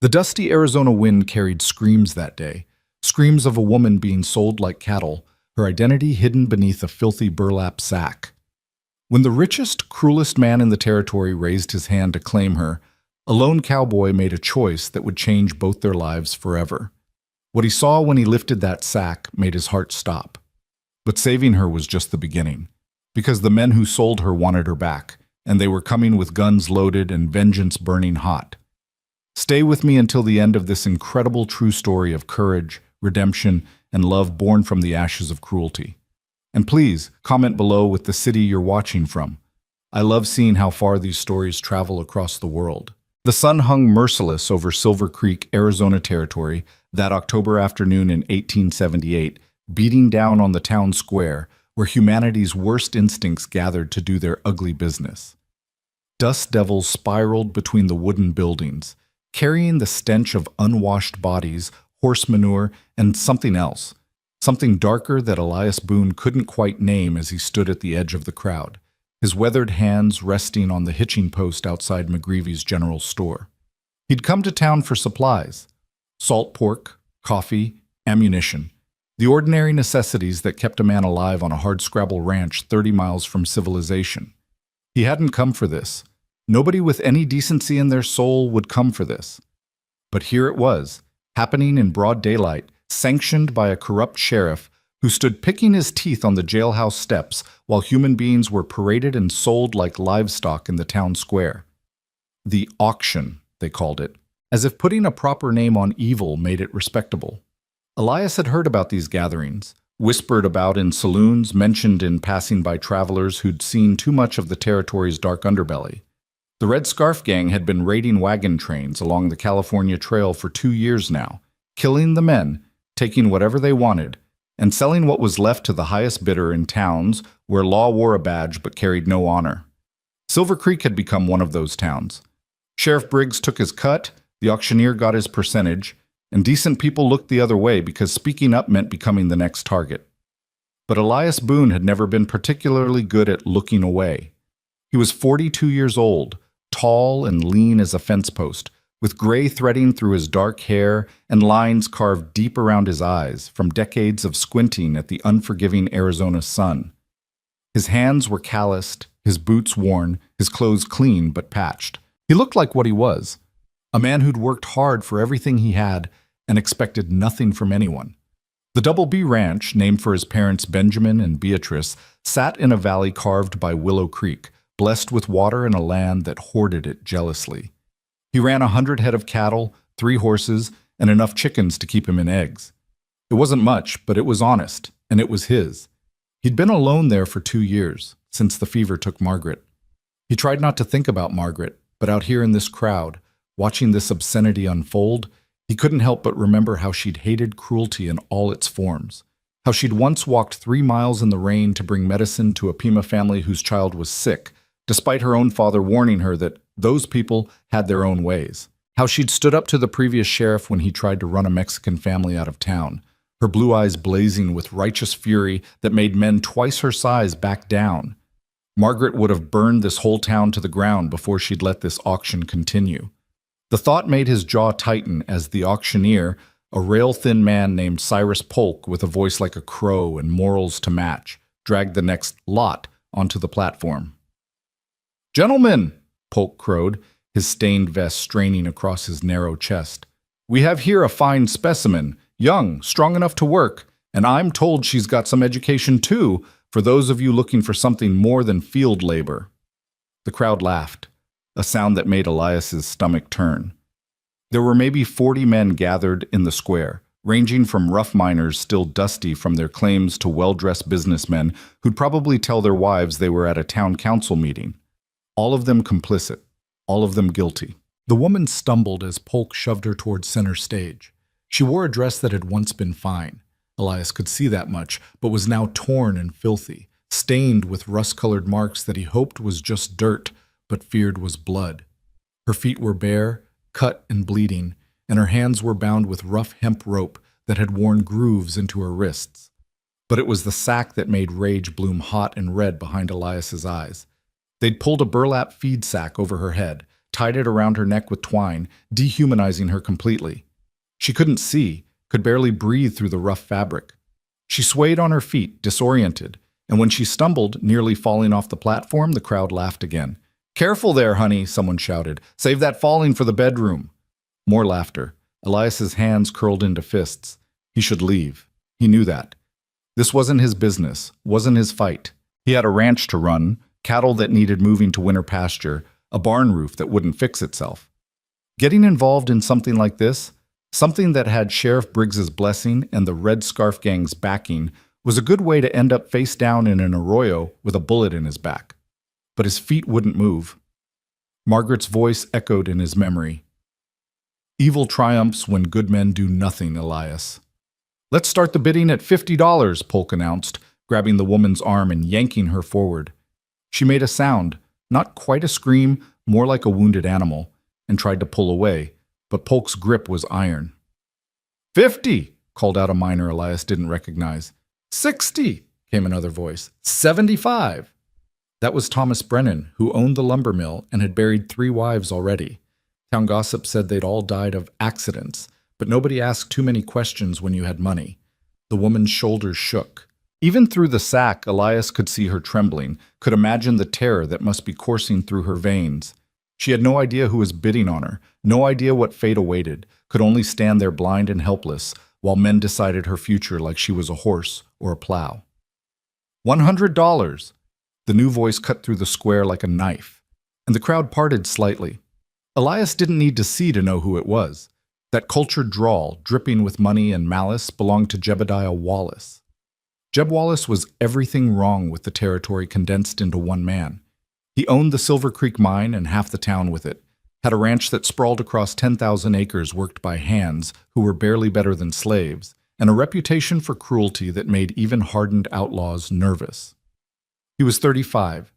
The dusty Arizona wind carried screams that day, screams of a woman being sold like cattle, her identity hidden beneath a filthy burlap sack. When the richest, cruelest man in the territory raised his hand to claim her, a lone cowboy made a choice that would change both their lives forever. What he saw when he lifted that sack made his heart stop. But saving her was just the beginning, because the men who sold her wanted her back, and they were coming with guns loaded and vengeance burning hot. Stay with me until the end of this incredible true story of courage, redemption, and love born from the ashes of cruelty. And please, comment below with the city you're watching from. I love seeing how far these stories travel across the world. The sun hung merciless over Silver Creek, Arizona territory that October afternoon in 1878, beating down on the town square where humanity's worst instincts gathered to do their ugly business. Dust devils spiraled between the wooden buildings, carrying the stench of unwashed bodies, horse manure, and something else, something darker that Elias Boone couldn't quite name as he stood at the edge of the crowd, his weathered hands resting on the hitching post outside McGreevy's general store. He'd come to town for supplies: salt pork, coffee, ammunition, the ordinary necessities that kept a man alive on a hardscrabble ranch 30 miles from civilization. He hadn't come for this. Nobody with any decency in their soul would come for this. But here it was, happening in broad daylight, sanctioned by a corrupt sheriff who stood picking his teeth on the jailhouse steps while human beings were paraded and sold like livestock in the town square. The auction, they called it, as if putting a proper name on evil made it respectable. Elias had heard about these gatherings, whispered about in saloons, mentioned in passing by travelers who'd seen too much of the territory's dark underbelly. The Red Scarf Gang had been raiding wagon trains along the California Trail for 2 years now, killing the men, taking whatever they wanted, and selling what was left to the highest bidder in towns where law wore a badge but carried no honor. Silver Creek had become one of those towns. Sheriff Briggs took his cut, the auctioneer got his percentage, and decent people looked the other way because speaking up meant becoming the next target. But Elias Boone had never been particularly good at looking away. He was 42 years old, tall and lean as a fence post, with gray threading through his dark hair and lines carved deep around his eyes from decades of squinting at the unforgiving Arizona sun. His hands were calloused, his boots worn, his clothes clean but patched. He looked like what he was, a man who'd worked hard for everything he had and expected nothing from anyone. The Double B Ranch, named for his parents Benjamin and Beatrice, sat in a valley carved by Willow Creek, blessed with water and a land that hoarded it jealously. He ran 100 head of cattle, 3 horses, and enough chickens to keep him in eggs. It wasn't much, but it was honest, and it was his. He'd been alone there for 2 years, since the fever took Margaret. He tried not to think about Margaret, but out here in this crowd, watching this obscenity unfold, he couldn't help but remember how she'd hated cruelty in all its forms, how she'd once walked 3 miles in the rain to bring medicine to a Pima family whose child was sick, despite her own father warning her that those people had their own ways. How she'd stood up to the previous sheriff when he tried to run a Mexican family out of town, her blue eyes blazing with righteous fury that made men twice her size back down. Margaret would have burned this whole town to the ground before she'd let this auction continue. The thought made his jaw tighten as the auctioneer, a rail-thin man named Cyrus Polk with a voice like a crow and morals to match, dragged the next lot onto the platform. "Gentlemen," Polk crowed, his stained vest straining across his narrow chest, "we have here a fine specimen, young, strong enough to work, and I'm told she's got some education too, for those of you looking for something more than field labor." The crowd laughed, a sound that made Elias's stomach turn. There were maybe 40 men gathered in the square, ranging from rough miners still dusty from their claims to well-dressed businessmen who'd probably tell their wives they were at a town council meeting. All of them complicit, all of them guilty. The woman stumbled as Polk shoved her toward center stage. She wore a dress that had once been fine. Elias could see that much, but was now torn and filthy, stained with rust-colored marks that he hoped was just dirt, but feared was blood. Her feet were bare, cut and bleeding, and her hands were bound with rough hemp rope that had worn grooves into her wrists. But it was the sack that made rage bloom hot and red behind Elias's eyes. They'd pulled a burlap feed sack over her head, tied it around her neck with twine, dehumanizing her completely. She couldn't see, could barely breathe through the rough fabric. She swayed on her feet, disoriented, and when she stumbled, nearly falling off the platform, the crowd laughed again. "Careful there, honey," someone shouted. "Save that falling for the bedroom." More laughter. Elias's hands curled into fists. He should leave. He knew that. This wasn't his business, wasn't his fight. He had a ranch to run, cattle that needed moving to winter pasture, a barn roof that wouldn't fix itself. Getting involved in something like this, something that had Sheriff Briggs's blessing and the Red Scarf Gang's backing, was a good way to end up face down in an arroyo with a bullet in his back. But his feet wouldn't move. Margaret's voice echoed in his memory. "Evil triumphs when good men do nothing, Elias." "Let's start the bidding at $50, Polk announced, grabbing the woman's arm and yanking her forward. She made a sound, not quite a scream, more like a wounded animal, and tried to pull away, but Polk's grip was iron. "50, called out a miner Elias didn't recognize. "60, came another voice. "75. That was Thomas Brennan, who owned the lumber mill and had buried 3 wives already. Town gossip said they'd all died of accidents, but nobody asked too many questions when you had money. The woman's shoulders shook. Even through the sack, Elias could see her trembling, could imagine the terror that must be coursing through her veins. She had no idea who was bidding on her, no idea what fate awaited, could only stand there blind and helpless, while men decided her future like she was a horse or a plow. $100! The new voice cut through the square like a knife, and the crowd parted slightly. Elias didn't need to see to know who it was. That cultured drawl, dripping with money and malice, belonged to Jebediah Wallace. Jeb Wallace was everything wrong with the territory condensed into one man. He owned the Silver Creek mine and half the town with it, had a ranch that sprawled across 10,000 acres worked by hands who were barely better than slaves, and a reputation for cruelty that made even hardened outlaws nervous. He was 35,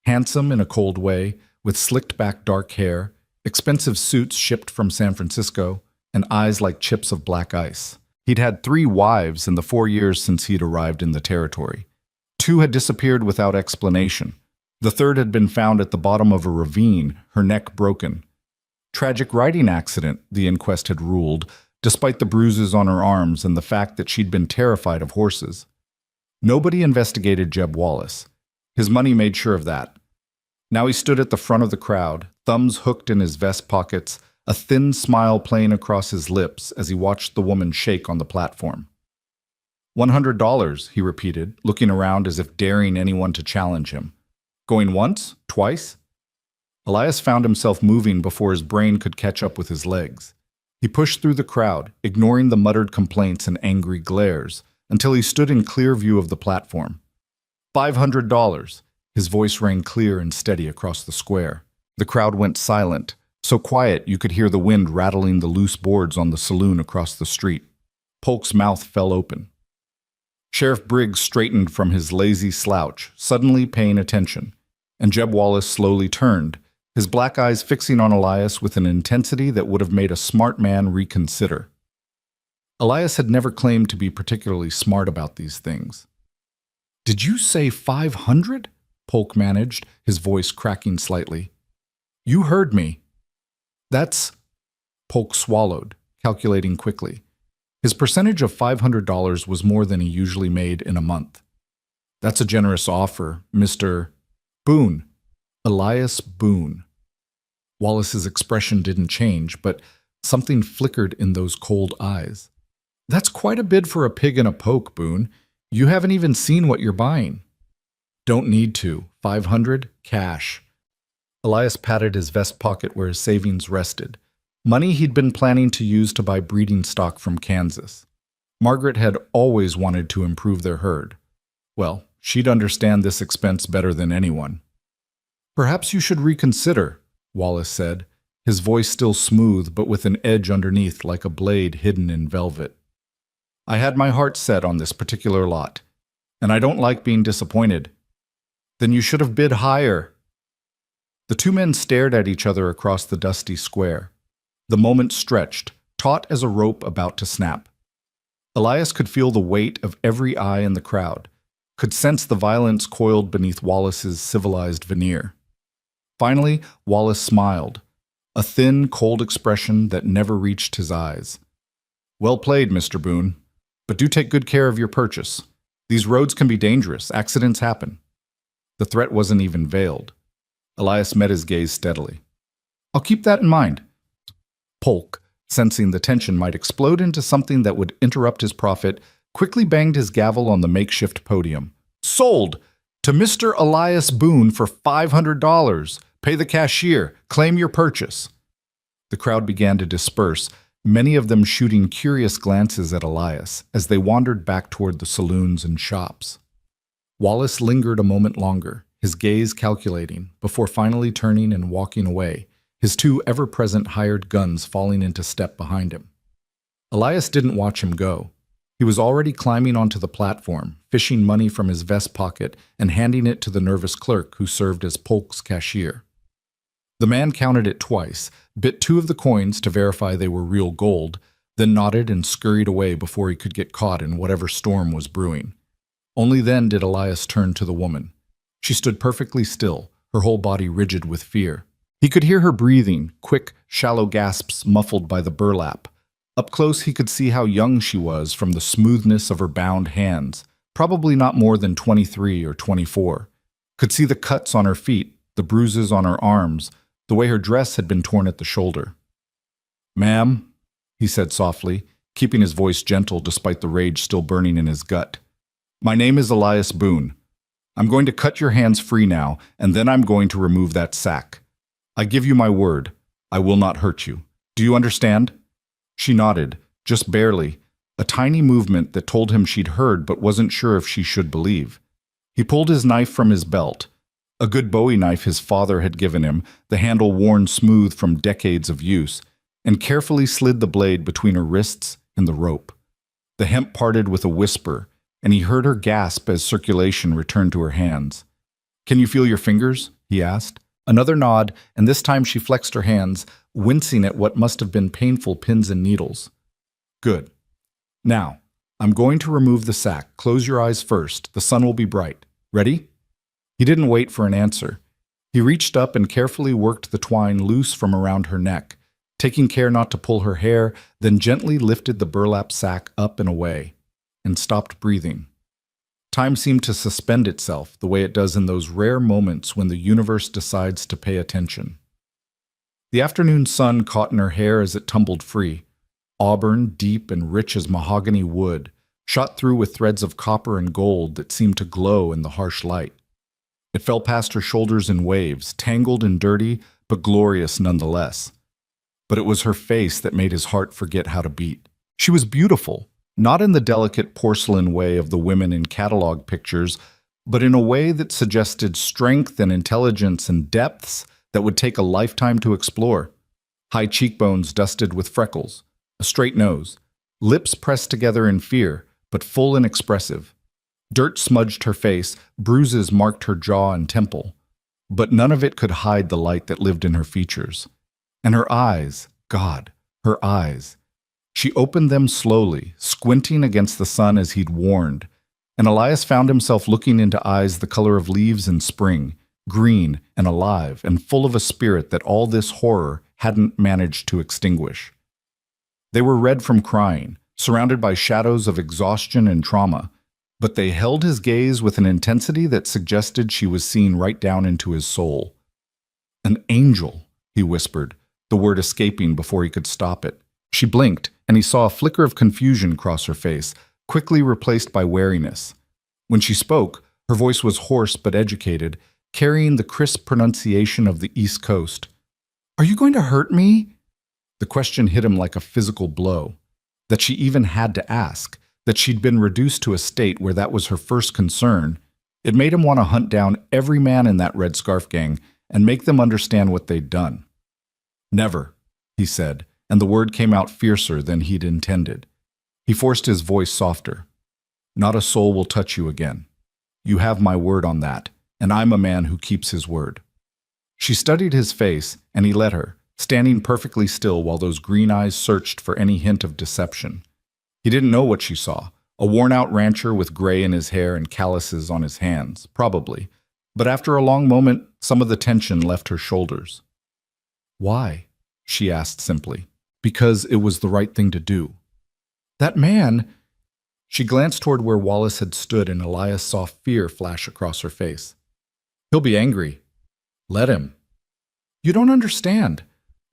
handsome in a cold way, with slicked-back dark hair, expensive suits shipped from San Francisco, and eyes like chips of black ice. He'd had 3 wives in the 4 years since he'd arrived in the territory. 2 had disappeared without explanation. The third had been found at the bottom of a ravine, her neck broken. Tragic riding accident, the inquest had ruled, despite the bruises on her arms and the fact that she'd been terrified of horses. Nobody investigated Jeb Wallace. His money made sure of that. Now he stood at the front of the crowd, thumbs hooked in his vest pockets, a thin smile playing across his lips as he watched the woman shake on the platform. $100, he repeated, looking around as if daring anyone to challenge him. Going once? Twice? Elias found himself moving before his brain could catch up with his legs. He pushed through the crowd, ignoring the muttered complaints and angry glares, until he stood in clear view of the platform. $500. His voice rang clear and steady across the square. The crowd went silent, so quiet you could hear the wind rattling the loose boards on the saloon across the street. Polk's mouth fell open. Sheriff Briggs straightened from his lazy slouch, suddenly paying attention, and Jeb Wallace slowly turned, his black eyes fixing on Elias with an intensity that would have made a smart man reconsider. Elias had never claimed to be particularly smart about these things. "Did you say 500? Polk managed, his voice cracking slightly. "You heard me." "That's—" Polk swallowed, calculating quickly. His percentage of $500 was more than he usually made in a month. "That's a generous offer, Mr. Boone." Elias Boone. Wallace's expression didn't change, but something flickered in those cold eyes. "That's quite a bid for a pig in a poke, Boone. You haven't even seen what you're buying." "Don't need to. 500, cash." Elias patted his vest pocket where his savings rested. Money he'd been planning to use to buy breeding stock from Kansas. Margaret had always wanted to improve their herd. Well, she'd understand this expense better than anyone. "Perhaps you should reconsider," Wallace said, his voice still smooth but with an edge underneath like a blade hidden in velvet. "I had my heart set on this particular lot, and I don't like being disappointed." "Then you should have bid higher." The 2 men stared at each other across the dusty square. The moment stretched, taut as a rope about to snap. Elias could feel the weight of every eye in the crowd, could sense the violence coiled beneath Wallace's civilized veneer. Finally, Wallace smiled, a thin, cold expression that never reached his eyes. "Well played, Mr. Boone. But do take good care of your purchase. These roads can be dangerous. Accidents happen." The threat wasn't even veiled. Elias met his gaze steadily. "I'll keep that in mind." Polk, sensing the tension might explode into something that would interrupt his profit, quickly banged his gavel on the makeshift podium. "Sold! To Mr. Elias Boone for $500. Pay the cashier. Claim your purchase." The crowd began to disperse, many of them shooting curious glances at Elias as they wandered back toward the saloons and shops. Wallace lingered a moment longer, his gaze calculating, before finally turning and walking away, his two ever-present hired guns falling into step behind him. Elias didn't watch him go. He was already climbing onto the platform, fishing money from his vest pocket and handing it to the nervous clerk who served as Polk's cashier. The man counted it twice, bit two of the coins to verify they were real gold, then nodded and scurried away before he could get caught in whatever storm was brewing. Only then did Elias turn to the woman. She stood perfectly still, her whole body rigid with fear. He could hear her breathing, quick, shallow gasps muffled by the burlap. Up close he could see how young she was from the smoothness of her bound hands, probably not more than 23 or 24. Could see the cuts on her feet, the bruises on her arms, the way her dress had been torn at the shoulder. "Ma'am," he said softly, keeping his voice gentle despite the rage still burning in his gut. "My name is Elias Boone. I'm going to cut your hands free now, and then I'm going to remove that sack. I give you my word, I will not hurt you. Do you understand?" She nodded, just barely, a tiny movement that told him she'd heard but wasn't sure if she should believe. He pulled his knife from his belt, a good Bowie knife his father had given him, the handle worn smooth from decades of use, and carefully slid the blade between her wrists and the rope. The hemp parted with a whisper, and he heard her gasp as circulation returned to her hands. "Can you feel your fingers?" he asked. Another nod, and this time she flexed her hands, wincing at what must have been painful pins and needles. "Good. Now, I'm going to remove the sack. Close your eyes first. The sun will be bright. Ready?" He didn't wait for an answer. He reached up and carefully worked the twine loose from around her neck, taking care not to pull her hair, then gently lifted the burlap sack up and away, and stopped breathing. Time seemed to suspend itself the way it does in those rare moments when the universe decides to pay attention. The afternoon sun caught in her hair as it tumbled free, auburn, deep and rich as mahogany wood, shot through with threads of copper and gold that seemed to glow in the harsh light. It fell past her shoulders in waves, tangled and dirty, but glorious nonetheless. But it was her face that made his heart forget how to beat. She was beautiful, not in the delicate porcelain way of the women in catalog pictures, but in a way that suggested strength and intelligence and depths that would take a lifetime to explore. High cheekbones dusted with freckles, a straight nose, lips pressed together in fear, but full and expressive. Dirt smudged her face, bruises marked her jaw and temple, but none of it could hide the light that lived in her features. And her eyes, God, her eyes. She opened them slowly, squinting against the sun as he'd warned, and Elias found himself looking into eyes the color of leaves in spring, green and alive and full of a spirit that all this horror hadn't managed to extinguish. They were red from crying, surrounded by shadows of exhaustion and trauma, but they held his gaze with an intensity that suggested she was seeing right down into his soul. "An angel," he whispered, the word escaping before he could stop it. She blinked, and he saw a flicker of confusion cross her face, quickly replaced by wariness. When she spoke, her voice was hoarse but educated, carrying the crisp pronunciation of the East Coast. "Are you going to hurt me?" The question hit him like a physical blow. That she even had to ask, that she'd been reduced to a state where that was her first concern, it made him want to hunt down every man in that Red Scarf gang and make them understand what they'd done. "Never," he said, and the word came out fiercer than he'd intended. He forced his voice softer. "Not a soul will touch you again. You have my word on that, and I'm a man who keeps his word." She studied his face, and he let her, standing perfectly still while those green eyes searched for any hint of deception. He didn't know what she saw, a worn-out rancher with gray in his hair and calluses on his hands, probably, but after a long moment, some of the tension left her shoulders. "Why?" she asked simply. Because it was the right thing to do. That man... She glanced toward where Wallace had stood and Elias saw fear flash across her face. He'll be angry. Let him. You don't understand.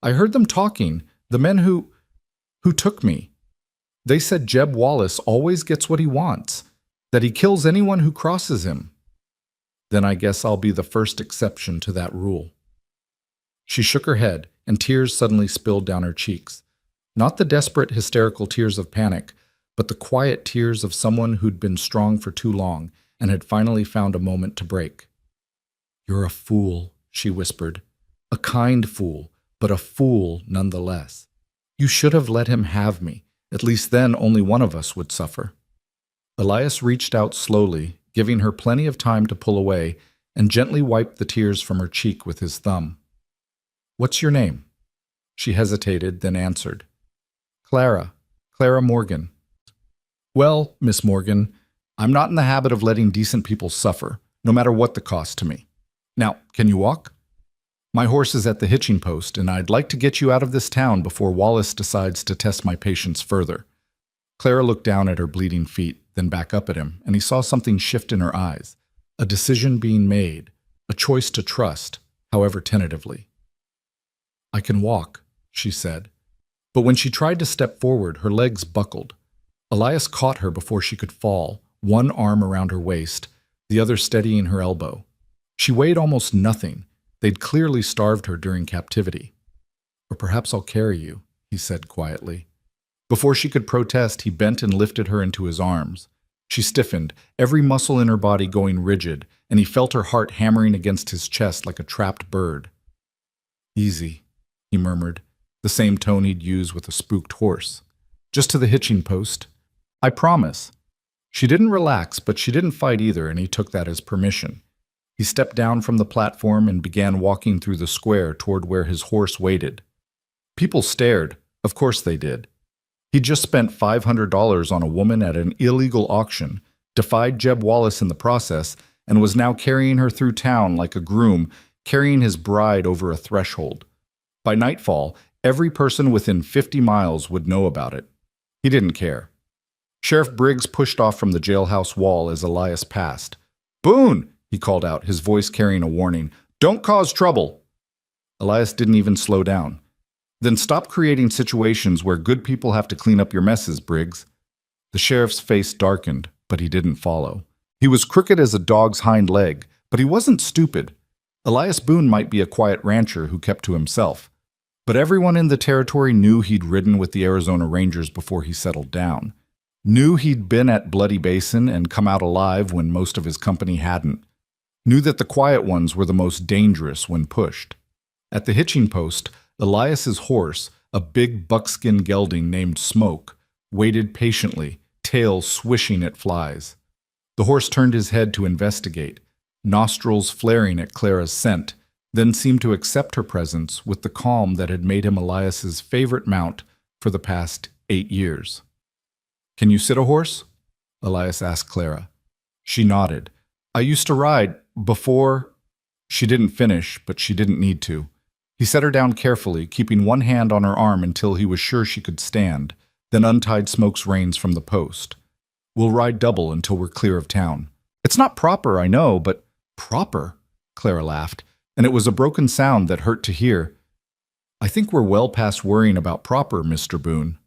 I heard them talking, the men who took me. They said Jeb Wallace always gets what he wants, that he kills anyone who crosses him. Then I guess I'll be the first exception to that rule. She shook her head, and tears suddenly spilled down her cheeks. Not the desperate, hysterical tears of panic, but the quiet tears of someone who'd been strong for too long and had finally found a moment to break. You're a fool, she whispered. A kind fool, but a fool nonetheless. You should have let him have me. At least then only one of us would suffer. Elias reached out slowly, giving her plenty of time to pull away, and gently wiped the tears from her cheek with his thumb. What's your name? She hesitated, then answered. Clara Morgan. Well, Miss Morgan, I'm not in the habit of letting decent people suffer, no matter what the cost to me. Now, can you walk? My horse is at the hitching post, and I'd like to get you out of this town before Wallace decides to test my patience further. Clara looked down at her bleeding feet, then back up at him, and he saw something shift in her eyes. A decision being made, a choice to trust, however tentatively. I can walk, she said. But when she tried to step forward, her legs buckled. Elias caught her before she could fall, one arm around her waist, the other steadying her elbow. She weighed almost nothing. They'd clearly starved her during captivity. Or perhaps I'll carry you, he said quietly. Before she could protest, he bent and lifted her into his arms. She stiffened, every muscle in her body going rigid, and he felt her heart hammering against his chest like a trapped bird. Easy, he murmured, the same tone he'd use with a spooked horse. Just to the hitching post. I promise. She didn't relax, but she didn't fight either, and he took that as permission. He stepped down from the platform and began walking through the square toward where his horse waited. People stared. Of course they did. He'd just spent $500 on a woman at an illegal auction, defied Jeb Wallace in the process, and was now carrying her through town like a groom, carrying his bride over a threshold. By nightfall, every person within 50 miles would know about it. He didn't care. Sheriff Briggs pushed off from the jailhouse wall as Elias passed. Boone! He called out, his voice carrying a warning. Don't cause trouble! Elias didn't even slow down. Then stop creating situations where good people have to clean up your messes, Briggs. The sheriff's face darkened, but he didn't follow. He was crooked as a dog's hind leg, but he wasn't stupid. Elias Boone might be a quiet rancher who kept to himself. But everyone in the territory knew he'd ridden with the Arizona Rangers before he settled down. Knew he'd been at Bloody Basin and come out alive when most of his company hadn't. Knew that the quiet ones were the most dangerous when pushed. At the hitching post, Elias's horse, a big buckskin gelding named Smoke, waited patiently, tail swishing at flies. The horse turned his head to investigate, nostrils flaring at Clara's scent, then seemed to accept her presence with the calm that had made him Elias's favorite mount for the past 8 years. Can you sit a horse? Elias asked Clara. She nodded. I used to ride before... She didn't finish, but she didn't need to. He set her down carefully, keeping one hand on her arm until he was sure she could stand, then untied Smoke's reins from the post. We'll ride double until we're clear of town. It's not proper, I know, but... Proper? Clara laughed, and it was a broken sound that hurt to hear. I think we're well past worrying about proper, Mr. Boone.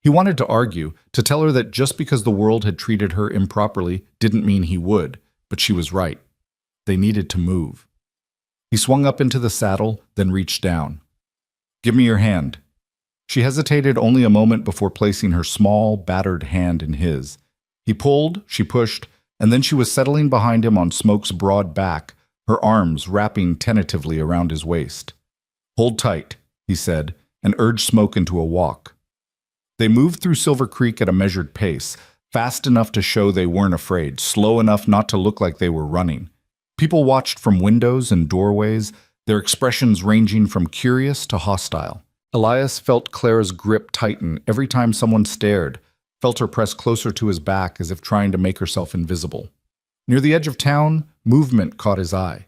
He wanted to argue, to tell her that just because the world had treated her improperly didn't mean he would, but she was right. They needed to move. He swung up into the saddle, then reached down. Give me your hand. She hesitated only a moment before placing her small, battered hand in his. He pulled, she pushed, and then she was settling behind him on Smoke's broad back, her arms wrapping tentatively around his waist. Hold tight, he said, and urged Smoke into a walk. They moved through Silver Creek at a measured pace, fast enough to show they weren't afraid, slow enough not to look like they were running. People watched from windows and doorways, their expressions ranging from curious to hostile. Elias felt Clara's grip tighten every time someone stared, felt her press closer to his back as if trying to make herself invisible. Near the edge of town, movement caught his eye.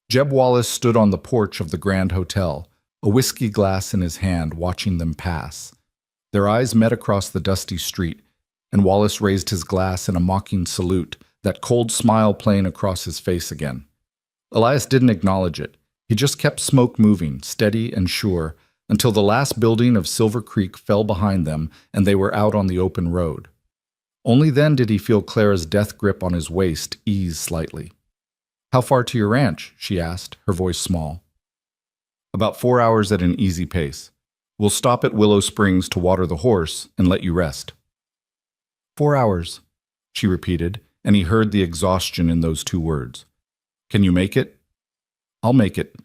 Jeb Wallace stood on the porch of the Grand Hotel, a whiskey glass in his hand, watching them pass. Their eyes met across the dusty street, and Wallace raised his glass in a mocking salute, that cold smile playing across his face again. Elias didn't acknowledge it. He just kept smoke moving, steady and sure, until the last building of Silver Creek fell behind them and they were out on the open road. Only then did he feel Clara's death grip on his waist ease slightly. "How far to your ranch?" she asked, her voice small. "About 4 hours at an easy pace. We'll stop at Willow Springs to water the horse and let you rest." 4 hours, she repeated, and he heard the exhaustion in those 2 words. "Can you make it?" "I'll make it."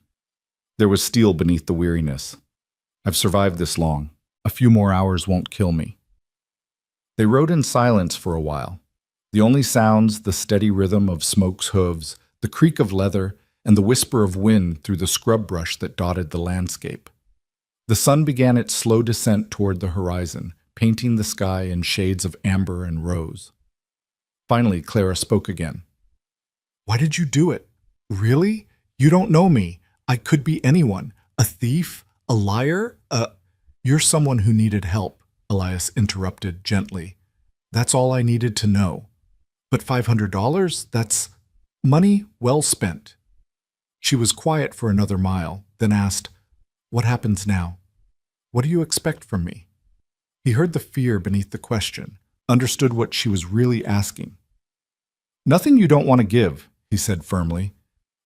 There was steel beneath the weariness. "I've survived this long. A few more hours won't kill me." They rode in silence for a while. The only sounds, the steady rhythm of Smoke's hooves, the creak of leather, and the whisper of wind through the scrub brush that dotted the landscape. The sun began its slow descent toward the horizon, painting the sky in shades of amber and rose. Finally, Clara spoke again. "Why did you do it? Really? You don't know me. I could be anyone. A thief? A liar? You're someone who needed help," Elias interrupted gently. "That's all I needed to know. But $500? That's money well spent." She was quiet for another mile, then asked, "What happens now? What do you expect from me?" He heard the fear beneath the question, understood what she was really asking. "Nothing you don't want to give," he said firmly.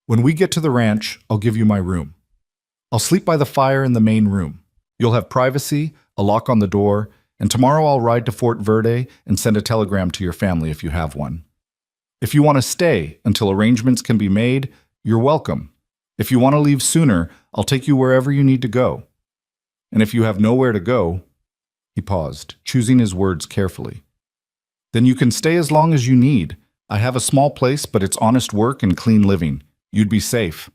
"When we get to the ranch, I'll give you my room. I'll sleep by the fire in the main room. You'll have privacy, a lock on the door, and tomorrow I'll ride to Fort Verde and send a telegram to your family if you have one. If you want to stay until arrangements can be made, you're welcome. If you want to leave sooner, I'll take you wherever you need to go. And if you have nowhere to go," he paused, choosing his words carefully, "then you can stay as long as you need. I have a small place, but it's honest work and clean living. You'd be safe."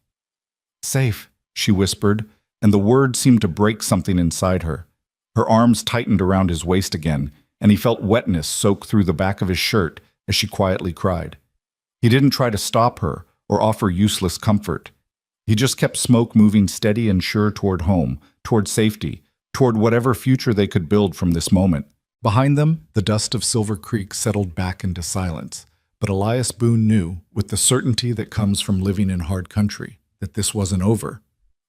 "Safe," she whispered, and the word seemed to break something inside her. Her arms tightened around his waist again, and he felt wetness soak through the back of his shirt as she quietly cried. He didn't try to stop her or offer useless comfort. He just kept Smoke moving steady and sure toward home, toward safety, toward whatever future they could build from this moment. Behind them, the dust of Silver Creek settled back into silence, but Elias Boone knew, with the certainty that comes from living in hard country, that this wasn't over.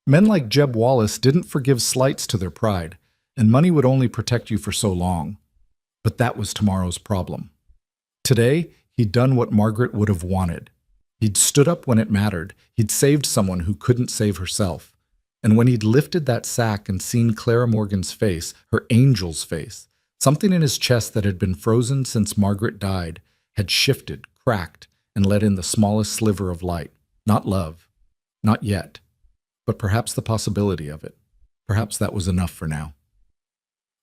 Men like Jeb Wallace didn't forgive slights to their pride, and money would only protect you for so long. But that was tomorrow's problem. Today, he'd done what Margaret would have wanted. He'd stood up when it mattered. He'd saved someone who couldn't save herself. And when he'd lifted that sack and seen Clara Morgan's face, her angel's face, something in his chest that had been frozen since Margaret died had shifted, cracked, and let in the smallest sliver of light. Not love. Not yet. But perhaps the possibility of it. Perhaps that was enough for now.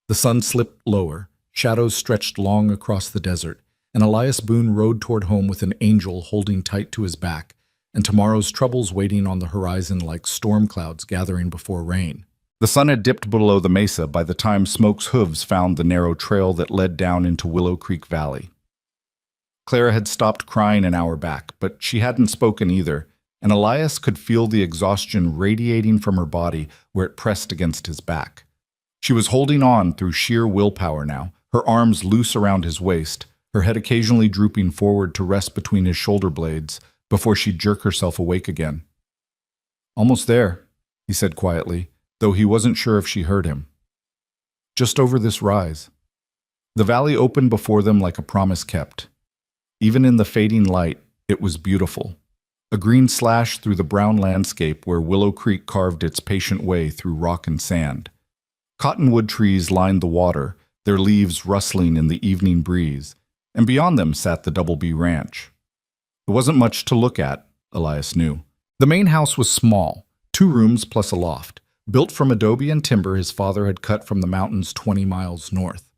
The sun slipped lower. Shadows stretched long across the desert, and Elias Boone rode toward home with an angel holding tight to his back, and tomorrow's troubles waiting on the horizon like storm clouds gathering before rain. The sun had dipped below the mesa by the time Smoke's hooves found the narrow trail that led down into Willow Creek Valley. Clara had stopped crying an hour back, but she hadn't spoken either, and Elias could feel the exhaustion radiating from her body where it pressed against his back. She was holding on through sheer willpower now, her arms loose around his waist, her head occasionally drooping forward to rest between his shoulder blades before she'd jerk herself awake again. "Almost there," he said quietly, though he wasn't sure if she heard him. "Just over this rise." The valley opened before them like a promise kept. Even in the fading light, it was beautiful. A green slash through the brown landscape where Willow Creek carved its patient way through rock and sand. Cottonwood trees lined the water, their leaves rustling in the evening breeze, and beyond them sat the Double B Ranch. It wasn't much to look at, Elias knew. The main house was small, 2 rooms plus a loft, built from adobe and timber his father had cut from the mountains 20 miles north.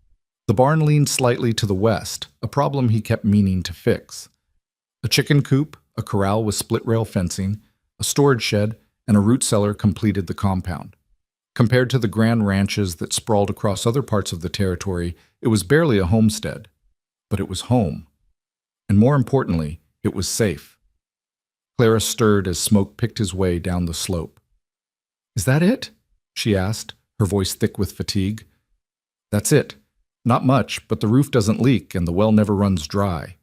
The barn leaned slightly to the west, a problem he kept meaning to fix. A chicken coop, a corral with split-rail fencing, a storage shed, and a root cellar completed the compound. Compared to the grand ranches that sprawled across other parts of the territory, it was barely a homestead. But it was home. And more importantly, it was safe. Clara stirred as Smoke picked his way down the slope. "Is that it?" she asked, her voice thick with fatigue. That's it. Not much, but the roof doesn't leak and the well never runs dry.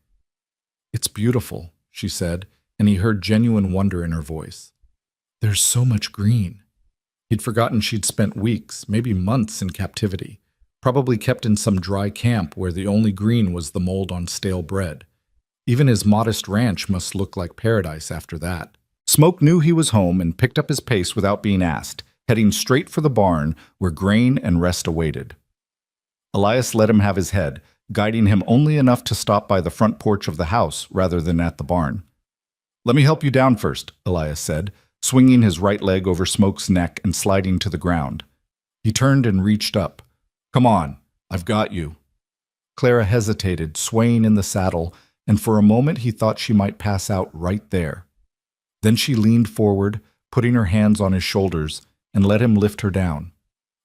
It's beautiful, she said, and he heard genuine wonder in her voice. There's so much green. He'd forgotten she'd spent weeks, maybe months in captivity, probably kept in some dry camp where the only green was the mold on stale bread. Even his modest ranch must look like paradise after that. Smoke knew he was home and picked up his pace without being asked, heading straight for the barn where grain and rest awaited. Elias let him have his head, guiding him only enough to stop by the front porch of the house rather than at the barn. Let me help you down first, Elias said, swinging his right leg over Smoke's neck and sliding to the ground. He turned and reached up. Come on, I've got you. Clara hesitated, swaying in the saddle, and for a moment he thought she might pass out right there. Then she leaned forward, putting her hands on his shoulders, and let him lift her down.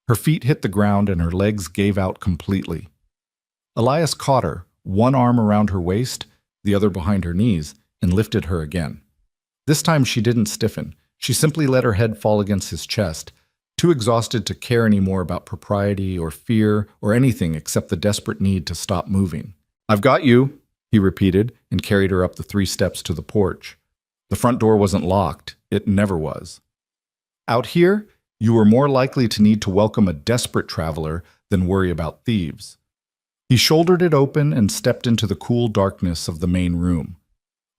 Her feet hit the ground and her legs gave out completely. Elias caught her, one arm around her waist, the other behind her knees, and lifted her again. This time she didn't stiffen. She simply let her head fall against his chest, too exhausted to care any more about propriety or fear or anything except the desperate need to stop moving. I've got you, he repeated, and carried her up the 3 steps to the porch. The front door wasn't locked. It never was. Out here, you were more likely to need to welcome a desperate traveler than worry about thieves. He shouldered it open and stepped into the cool darkness of the main room.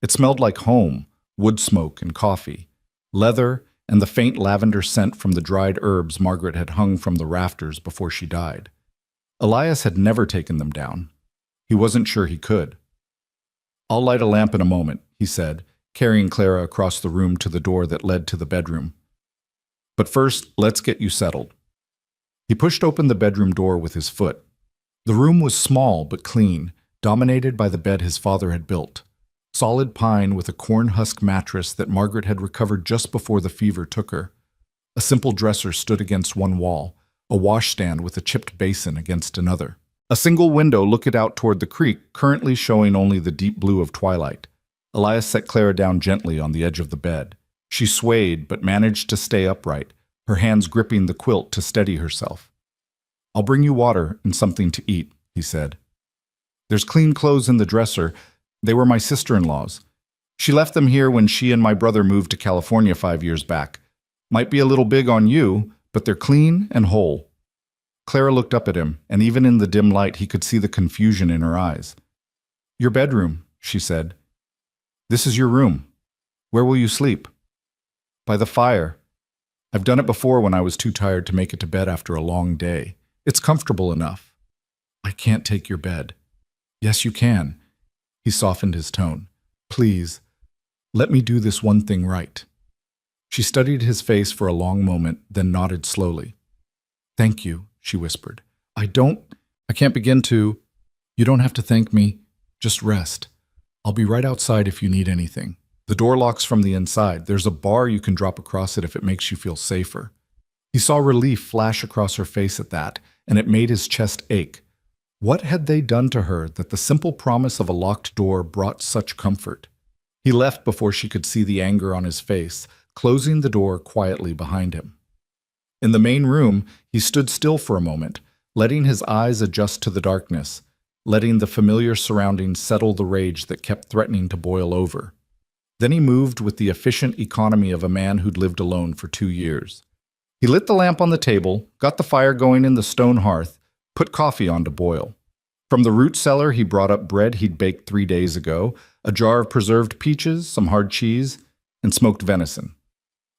It smelled like home, wood smoke and coffee, leather, and the faint lavender scent from the dried herbs Margaret had hung from the rafters before she died. Elias had never taken them down. He wasn't sure he could. I'll light a lamp in a moment, he said, carrying Clara across the room to the door that led to the bedroom. But first, let's get you settled. He pushed open the bedroom door with his foot. The room was small but clean, dominated by the bed his father had built. Solid pine with a corn husk mattress that Margaret had recovered just before the fever took her. A simple dresser stood against one wall, a washstand with a chipped basin against another. A single window looked out toward the creek, currently showing only the deep blue of twilight. Elias set Clara down gently on the edge of the bed. She swayed but managed to stay upright, her hands gripping the quilt to steady herself. I'll bring you water and something to eat, he said. There's clean clothes in the dresser. They were my sister-in-law's. She left them here when she and my brother moved to California 5 years back. Might be a little big on you, but they're clean and whole. Clara looked up at him, and even in the dim light he could see the confusion in her eyes. Your bedroom, she said. This is your room. Where will you sleep? By the fire. I've done it before when I was too tired to make it to bed after a long day. It's comfortable enough. I can't take your bed. Yes, you can. He softened his tone. Please, let me do this one thing right. She studied his face for a long moment, then nodded slowly. Thank you, she whispered. I can't begin to. You don't have to thank me. Just rest. I'll be right outside if you need anything. The door locks from the inside. There's a bar you can drop across it if it makes you feel safer. He saw relief flash across her face at that, and it made his chest ache. What had they done to her that the simple promise of a locked door brought such comfort? He left before she could see the anger on his face, closing the door quietly behind him. In the main room, he stood still for a moment, letting his eyes adjust to the darkness, letting the familiar surroundings settle the rage that kept threatening to boil over. Then he moved with the efficient economy of a man who'd lived alone for 2 years. He lit the lamp on the table, got the fire going in the stone hearth, put coffee on to boil. From the root cellar, he brought up bread he'd baked 3 days ago, a jar of preserved peaches, some hard cheese, and smoked venison.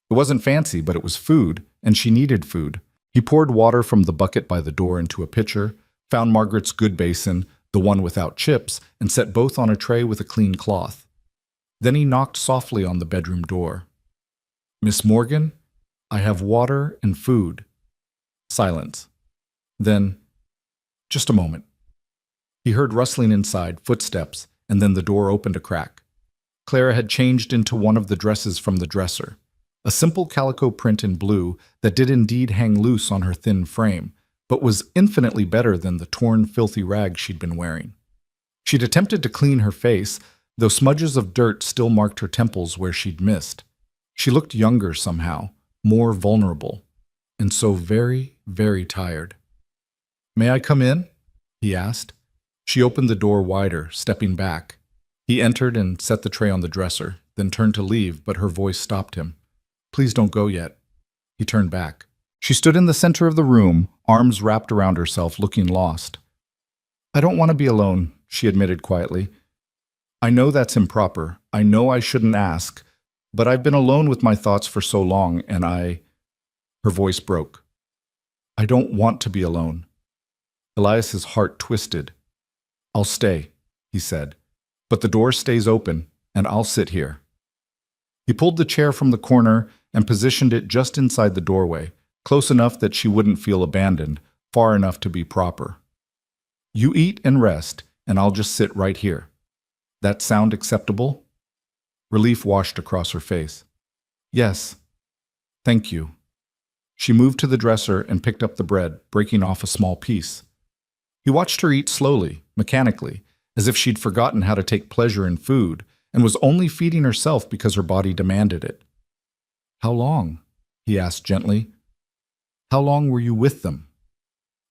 It wasn't fancy, but it was food, and she needed food. He poured water from the bucket by the door into a pitcher, found Margaret's good basin, the one without chips, and set both on a tray with a clean cloth. Then he knocked softly on the bedroom door. Miss Morgan, I have water and food. Silence. Then, just a moment. He heard rustling inside, footsteps, and then the door opened a crack. Clara had changed into one of the dresses from the dresser, a simple calico print in blue that did indeed hang loose on her thin frame, but was infinitely better than the torn, filthy rag she'd been wearing. She'd attempted to clean her face, though smudges of dirt still marked her temples where she'd missed. She looked younger somehow, more vulnerable. and so very, very tired. "May I come in?" he asked. She opened the door wider, stepping back. He entered and set the tray on the dresser, then turned to leave, but her voice stopped him. "Please don't go yet." He turned back. She stood in the center of the room, arms wrapped around herself, looking lost. "I don't want to be alone," she admitted quietly. "I know that's improper. I know I shouldn't ask, but I've been alone with my thoughts for so long, and Her voice broke. "I don't want to be alone." Elias's heart twisted. "I'll stay," he said, "but the door stays open, and I'll sit here." He pulled the chair from the corner and positioned it just inside the doorway, close enough that she wouldn't feel abandoned, far enough to be proper. "You eat and rest, and I'll just sit right here. That sound acceptable?" Relief washed across her face. "Yes. Thank you." She moved to the dresser and picked up the bread, breaking off a small piece. He watched her eat slowly, mechanically, as if she'd forgotten how to take pleasure in food and was only feeding herself because her body demanded it. "How long?" he asked gently. "How long were you with them?"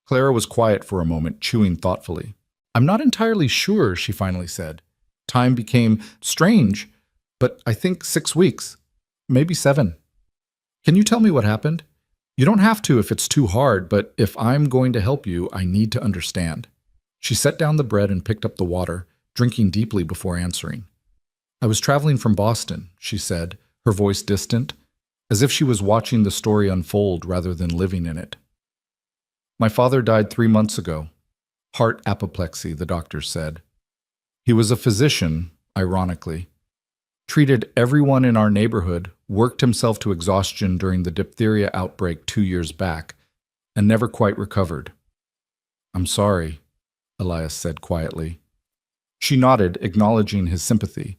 Clara was quiet for a moment, chewing thoughtfully. "I'm not entirely sure," she finally said. "Time became strange, but I think 6 weeks, maybe 7. Can you tell me what happened? You don't have to if it's too hard, but if I'm going to help you, I need to understand." She set down the bread and picked up the water, drinking deeply before answering. "I was traveling from Boston," she said, her voice distant, as if she was watching the story unfold rather than living in it. "My father died 3 months ago. Heart apoplexy, the doctors said. He was a physician, ironically. Treated everyone in our neighborhood, worked himself to exhaustion during the diphtheria outbreak 2 years back, and never quite recovered." "I'm sorry," Elias said quietly. She nodded, acknowledging his sympathy.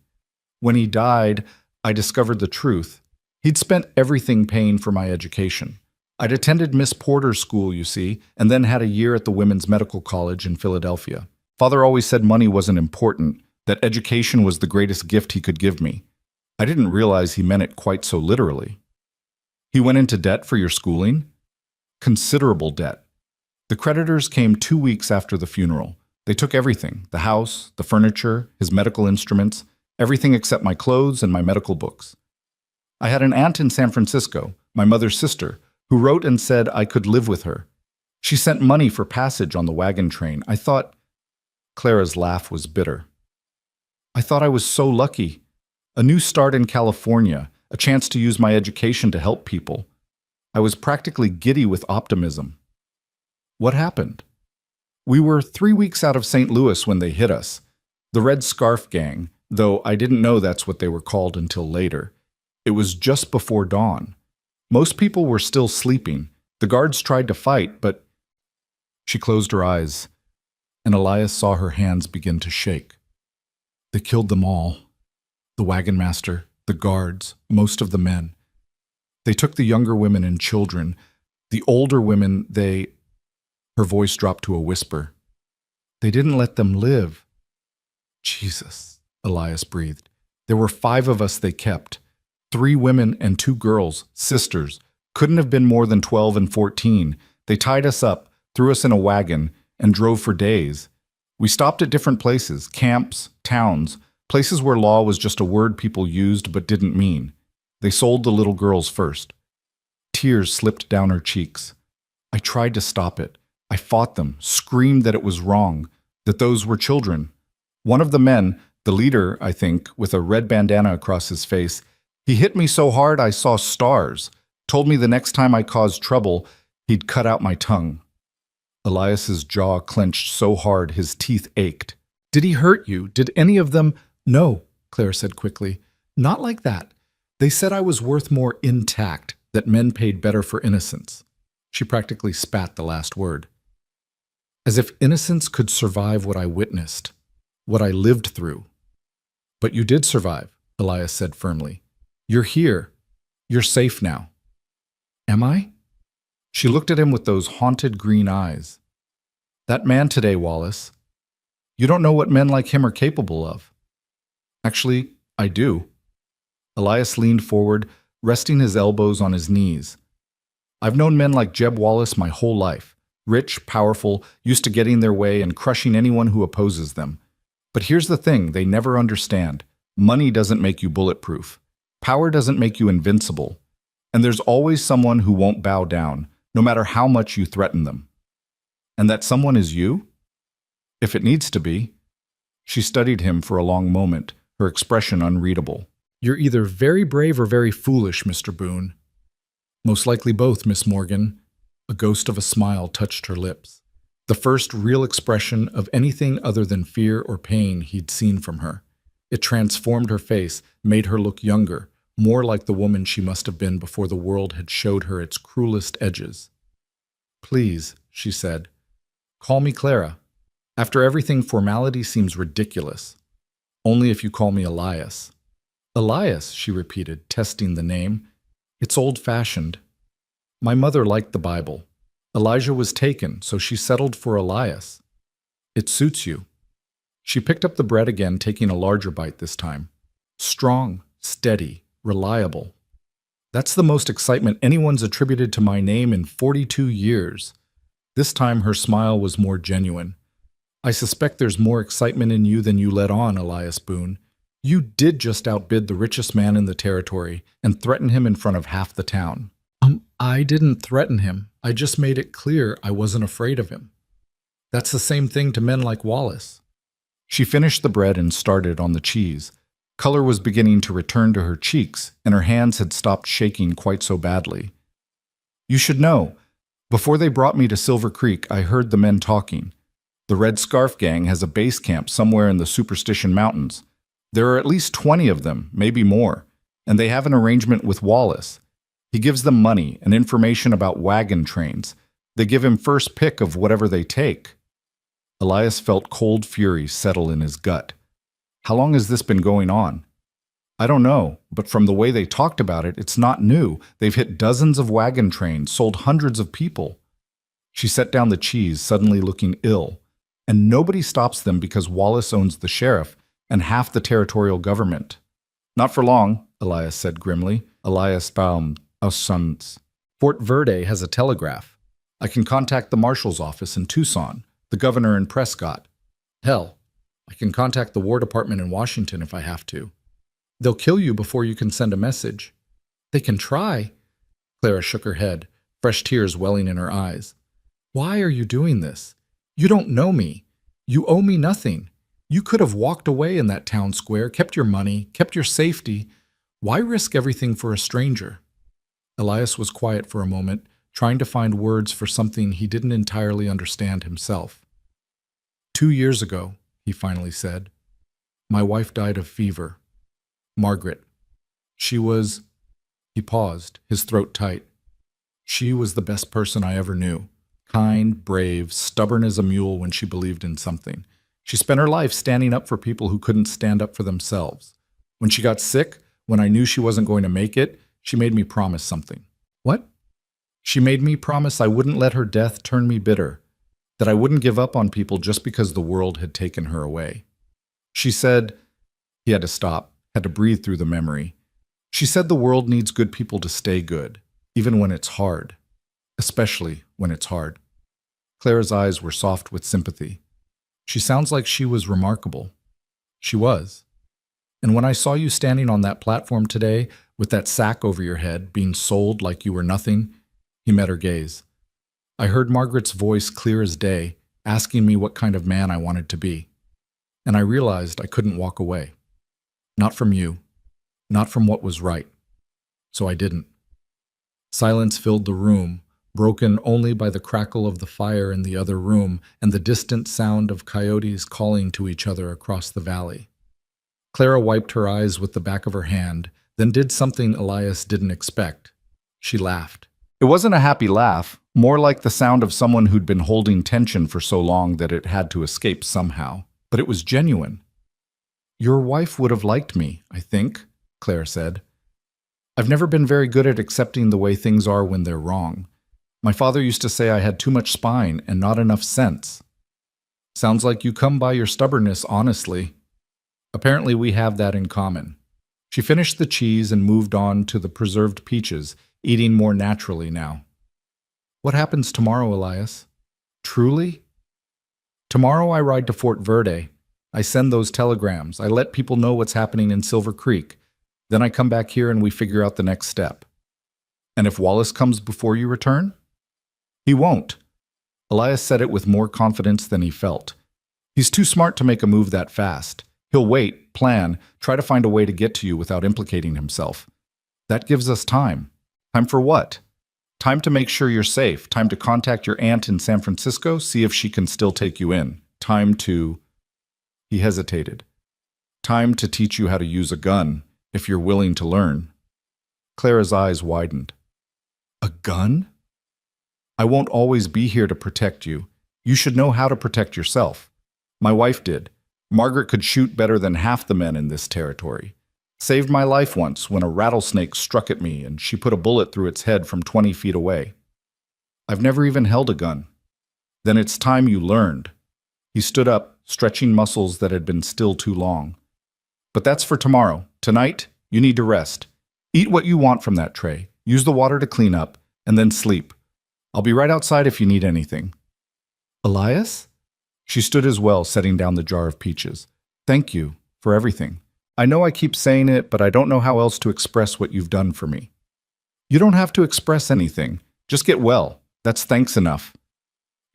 "When he died, I discovered the truth. He'd spent everything paying for my education. I'd attended Miss Porter's school, you see, and then had a year at the Women's Medical College in Philadelphia. Father always said money wasn't important, that education was the greatest gift he could give me. I didn't realize he meant it quite so literally." "He went into debt for your schooling?" "Considerable debt. The creditors came 2 weeks after the funeral. They took everything, the house, the furniture, his medical instruments, everything except my clothes and my medical books. I had an aunt in San Francisco, my mother's sister, who wrote and said I could live with her. She sent money for passage on the wagon train. I thought—" Clara's laugh was bitter. "I thought I was so lucky. A new start in California, a chance to use my education to help people. I was practically giddy with optimism. What happened? We were 3 weeks out of St. Louis when they hit us. The Red Scarf Gang, though I didn't know that's what they were called until later. It was just before dawn. Most people were still sleeping. The guards tried to fight, but—" She closed her eyes, and Elias saw her hands begin to shake. "They killed them all. The wagon master, the guards, most of the men. They took the younger women and children. The older women, they—" Her voice dropped to a whisper. "They didn't let them live." "Jesus," Elias breathed. "There were 5 of us they kept. 3 women and 2 girls, sisters. Couldn't have been more than 12 and 14. They tied us up, threw us in a wagon, and drove for days. We stopped at different places, camps, towns, places where law was just a word people used but didn't mean. They sold the little girls first." Tears slipped down her cheeks. "I tried to stop it. I fought them, screamed that it was wrong, that those were children. One of the men, the leader, I think, with a red bandana across his face, he hit me so hard I saw stars, told me the next time I caused trouble, he'd cut out my tongue." Elias's jaw clenched so hard his teeth ached. "Did he hurt you? Did any of them—" "No," Claire said quickly. "Not like that. They said I was worth more intact, that men paid better for innocence." She practically spat the last word. "As if innocence could survive what I witnessed, what I lived through." "But you did survive," Elias said firmly. "You're here. You're safe now." "Am I?" She looked at him with those haunted green eyes. "That man today, Wallace. You don't know what men like him are capable of." "Actually, I do." Elias leaned forward, resting his elbows on his knees. I've known men like Jeb Wallace my whole life. Rich, powerful, used to getting their way and crushing anyone who opposes them. But here's the thing they never understand. Money doesn't make you bulletproof. Power doesn't make you invincible. And there's always someone who won't bow down, no matter how much you threaten them. And that someone is you? If it needs to be. She studied him for a long moment, her expression unreadable. You're either very brave or very foolish, Mr. Boone. Most likely both, Miss Morgan. A ghost of a smile touched her lips. The first real expression of anything other than fear or pain he'd seen from her. It transformed her face, made her look younger, more like the woman she must have been before the world had showed her its cruelest edges. Please, she said, call me Clara. After everything, formality seems ridiculous. Only if you call me Elias. Elias, she repeated, testing the name. It's old-fashioned. My mother liked the Bible. Elijah was taken, so she settled for Elias. It suits you. She picked up the bread again, taking a larger bite this time. Strong, steady, reliable. That's the most excitement anyone's attributed to my name in 42 years. This time her smile was more genuine. I suspect there's more excitement in you than you let on, Elias Boone. You did just outbid the richest man in the territory and threaten him in front of half the town. I didn't threaten him. I just made it clear I wasn't afraid of him. That's the same thing to men like Wallace. She finished the bread and started on the cheese. Color was beginning to return to her cheeks, and her hands had stopped shaking quite so badly. You should know, before they brought me to Silver Creek, I heard the men talking. The Red Scarf Gang has a base camp somewhere in the Superstition Mountains. There are at least 20 of them, maybe more, and they have an arrangement with Wallace. He gives them money and information about wagon trains. They give him first pick of whatever they take. Elias felt cold fury settle in his gut. How long has this been going on? I don't know, but from the way they talked about it, it's not new. They've hit dozens of wagon trains, sold hundreds of people. She set down the cheese, suddenly looking ill. And nobody stops them because Wallace owns the sheriff and half the territorial government. Not for long, Elias said grimly. Elias found us sons. Fort Verde has a telegraph. I can contact the marshal's office in Tucson, the governor in Prescott. Hell, I can contact the War Department in Washington if I have to. They'll kill you before you can send a message. They can try. Clara shook her head, fresh tears welling in her eyes. Why are you doing this? You don't know me. You owe me nothing. You could have walked away in that town square, kept your money, kept your safety. Why risk everything for a stranger? Elias was quiet for a moment, trying to find words for something he didn't entirely understand himself. 2 years ago, he finally said, my wife died of fever. Margaret. She was... He paused, his throat tight. She was the best person I ever knew. Kind, brave, stubborn as a mule when she believed in something. She spent her life standing up for people who couldn't stand up for themselves. When she got sick, when I knew she wasn't going to make it, she made me promise something. What? She made me promise I wouldn't let her death turn me bitter, that I wouldn't give up on people just because the world had taken her away. She said, he had to stop, had to breathe through the memory. She said the world needs good people to stay good, even when it's hard, especially when it's hard. Clara's eyes were soft with sympathy. She sounds like she was remarkable. She was. And when I saw you standing on that platform today, with that sack over your head, being sold like you were nothing, he met her gaze. I heard Margaret's voice clear as day, asking me what kind of man I wanted to be. And I realized I couldn't walk away. Not from you. Not from what was right. So I didn't. Silence filled the room, broken only by the crackle of the fire in the other room and the distant sound of coyotes calling to each other across the valley. Clara wiped her eyes with the back of her hand, then did something Elias didn't expect. She laughed. It wasn't a happy laugh, more like the sound of someone who'd been holding tension for so long that it had to escape somehow. But it was genuine. Your wife would have liked me, I think, Clara said. I've never been very good at accepting the way things are when they're wrong. My father used to say I had too much spine and not enough sense. Sounds like you come by your stubbornness honestly. Apparently we have that in common. She finished the cheese and moved on to the preserved peaches, eating more naturally now. What happens tomorrow, Elias? Truly? Tomorrow I ride to Fort Verde. I send those telegrams. I let people know what's happening in Silver Creek. Then I come back here and we figure out the next step. And if Wallace comes before you return? He won't. Elias said it with more confidence than he felt. He's too smart to make a move that fast. He'll wait, plan, try to find a way to get to you without implicating himself. That gives us time. Time for what? Time to make sure you're safe. Time to contact your aunt in San Francisco, see if she can still take you in. Time to... He hesitated. Time to teach you how to use a gun, if you're willing to learn. Clara's eyes widened. A gun? I won't always be here to protect you. You should know how to protect yourself. My wife did. Margaret could shoot better than half the men in this territory. Saved my life once when a rattlesnake struck at me and she put a bullet through its head from 20 feet away. I've never even held a gun. Then it's time you learned. He stood up, stretching muscles that had been still too long. But that's for tomorrow. Tonight, you need to rest. Eat what you want from that tray. Use the water to clean up, and then sleep. I'll be right outside if you need anything. Elias? She stood as well, setting down the jar of peaches. Thank you for everything. I know I keep saying it, but I don't know how else to express what you've done for me. You don't have to express anything. Just get well. That's thanks enough.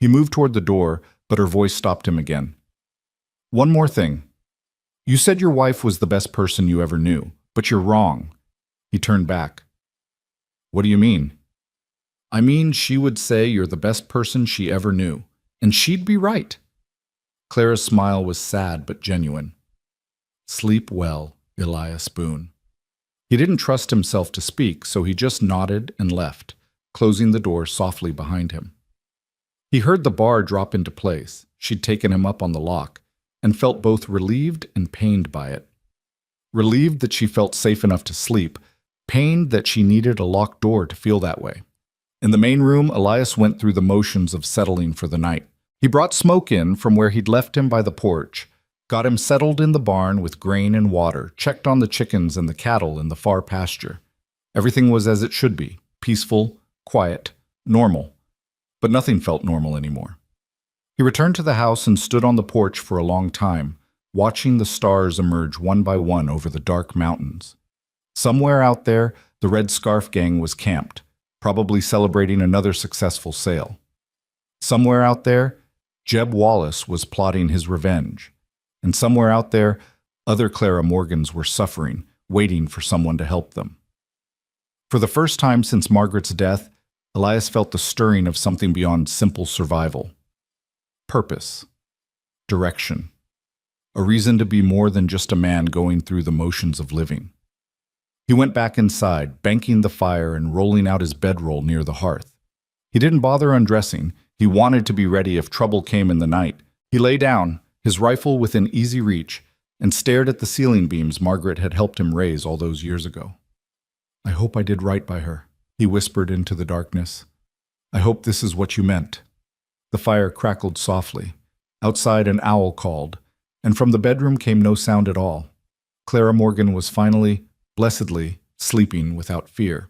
He moved toward the door, but her voice stopped him again. One more thing. You said your wife was the best person you ever knew, but you're wrong. He turned back. What do you mean? I mean, she would say you're the best person she ever knew, and she'd be right. Clara's smile was sad but genuine. Sleep well, Elias Boone. He didn't trust himself to speak, so he just nodded and left, closing the door softly behind him. He heard the bar drop into place. She'd taken him up on the lock, and felt both relieved and pained by it. Relieved that she felt safe enough to sleep, pained that she needed a locked door to feel that way. In the main room, Elias went through the motions of settling for the night. He brought Smoke in from where he'd left him by the porch, got him settled in the barn with grain and water, checked on the chickens and the cattle in the far pasture. Everything was as it should be, peaceful, quiet, normal. But nothing felt normal anymore. He returned to the house and stood on the porch for a long time, watching the stars emerge one by one over the dark mountains. Somewhere out there, the Red Scarf Gang was camped, probably celebrating another successful sale. Somewhere out there, Jeb Wallace was plotting his revenge. And somewhere out there, other Clara Morgans were suffering, waiting for someone to help them. For the first time since Margaret's death, Elias felt the stirring of something beyond simple survival. Purpose. Direction. A reason to be more than just a man going through the motions of living. He went back inside, banking the fire and rolling out his bedroll near the hearth. He didn't bother undressing. He wanted to be ready if trouble came in the night. He lay down, his rifle within easy reach, and stared at the ceiling beams Margaret had helped him raise all those years ago. I hope I did right by her, he whispered into the darkness. I hope this is what you meant. The fire crackled softly. Outside an owl called, and from the bedroom came no sound at all. Clara Morgan was finally, blessedly, sleeping without fear.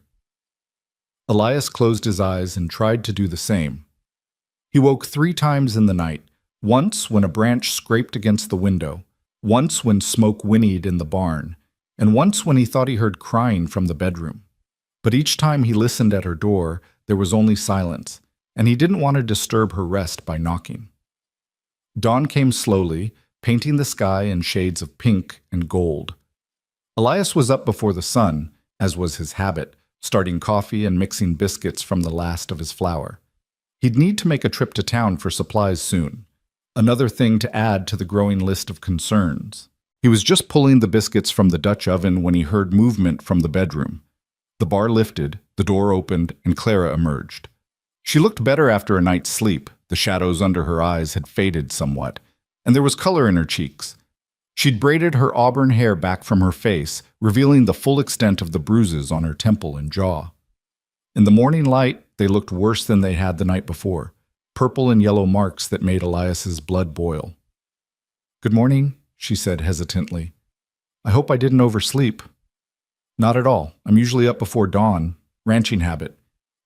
Elias closed his eyes and tried to do the same. He woke 3 times in the night, once when a branch scraped against the window, once when Smoke whinnied in the barn, and once when he thought he heard crying from the bedroom. But each time he listened at her door, there was only silence, and he didn't want to disturb her rest by knocking. Dawn came slowly, painting the sky in shades of pink and gold. Elias was up before the sun, as was his habit, starting coffee and mixing biscuits from the last of his flour. He'd need to make a trip to town for supplies soon. Another thing to add to the growing list of concerns. He was just pulling the biscuits from the Dutch oven when he heard movement from the bedroom. The bar lifted, the door opened, and Clara emerged. She looked better after a night's sleep. The shadows under her eyes had faded somewhat, and there was color in her cheeks. She'd braided her auburn hair back from her face, revealing the full extent of the bruises on her temple and jaw. In the morning light, they looked worse than they had the night before, purple and yellow marks that made Elias's blood boil. Good morning, she said hesitantly. I hope I didn't oversleep. Not at all. I'm usually up before dawn. Ranching habit.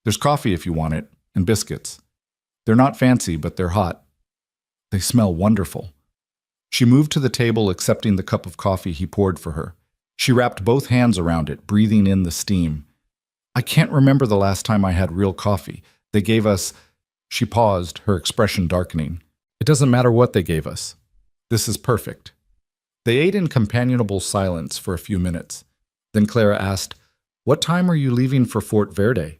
There's coffee if you want it, and biscuits. They're not fancy, but they're hot. They smell wonderful. She moved to the table, accepting the cup of coffee he poured for her. She wrapped both hands around it, breathing in the steam. I can't remember the last time I had real coffee. They gave us... She paused, her expression darkening. It doesn't matter what they gave us. This is perfect. They ate in companionable silence for a few minutes. Then Clara asked, "What time are you leaving for Fort Verde?"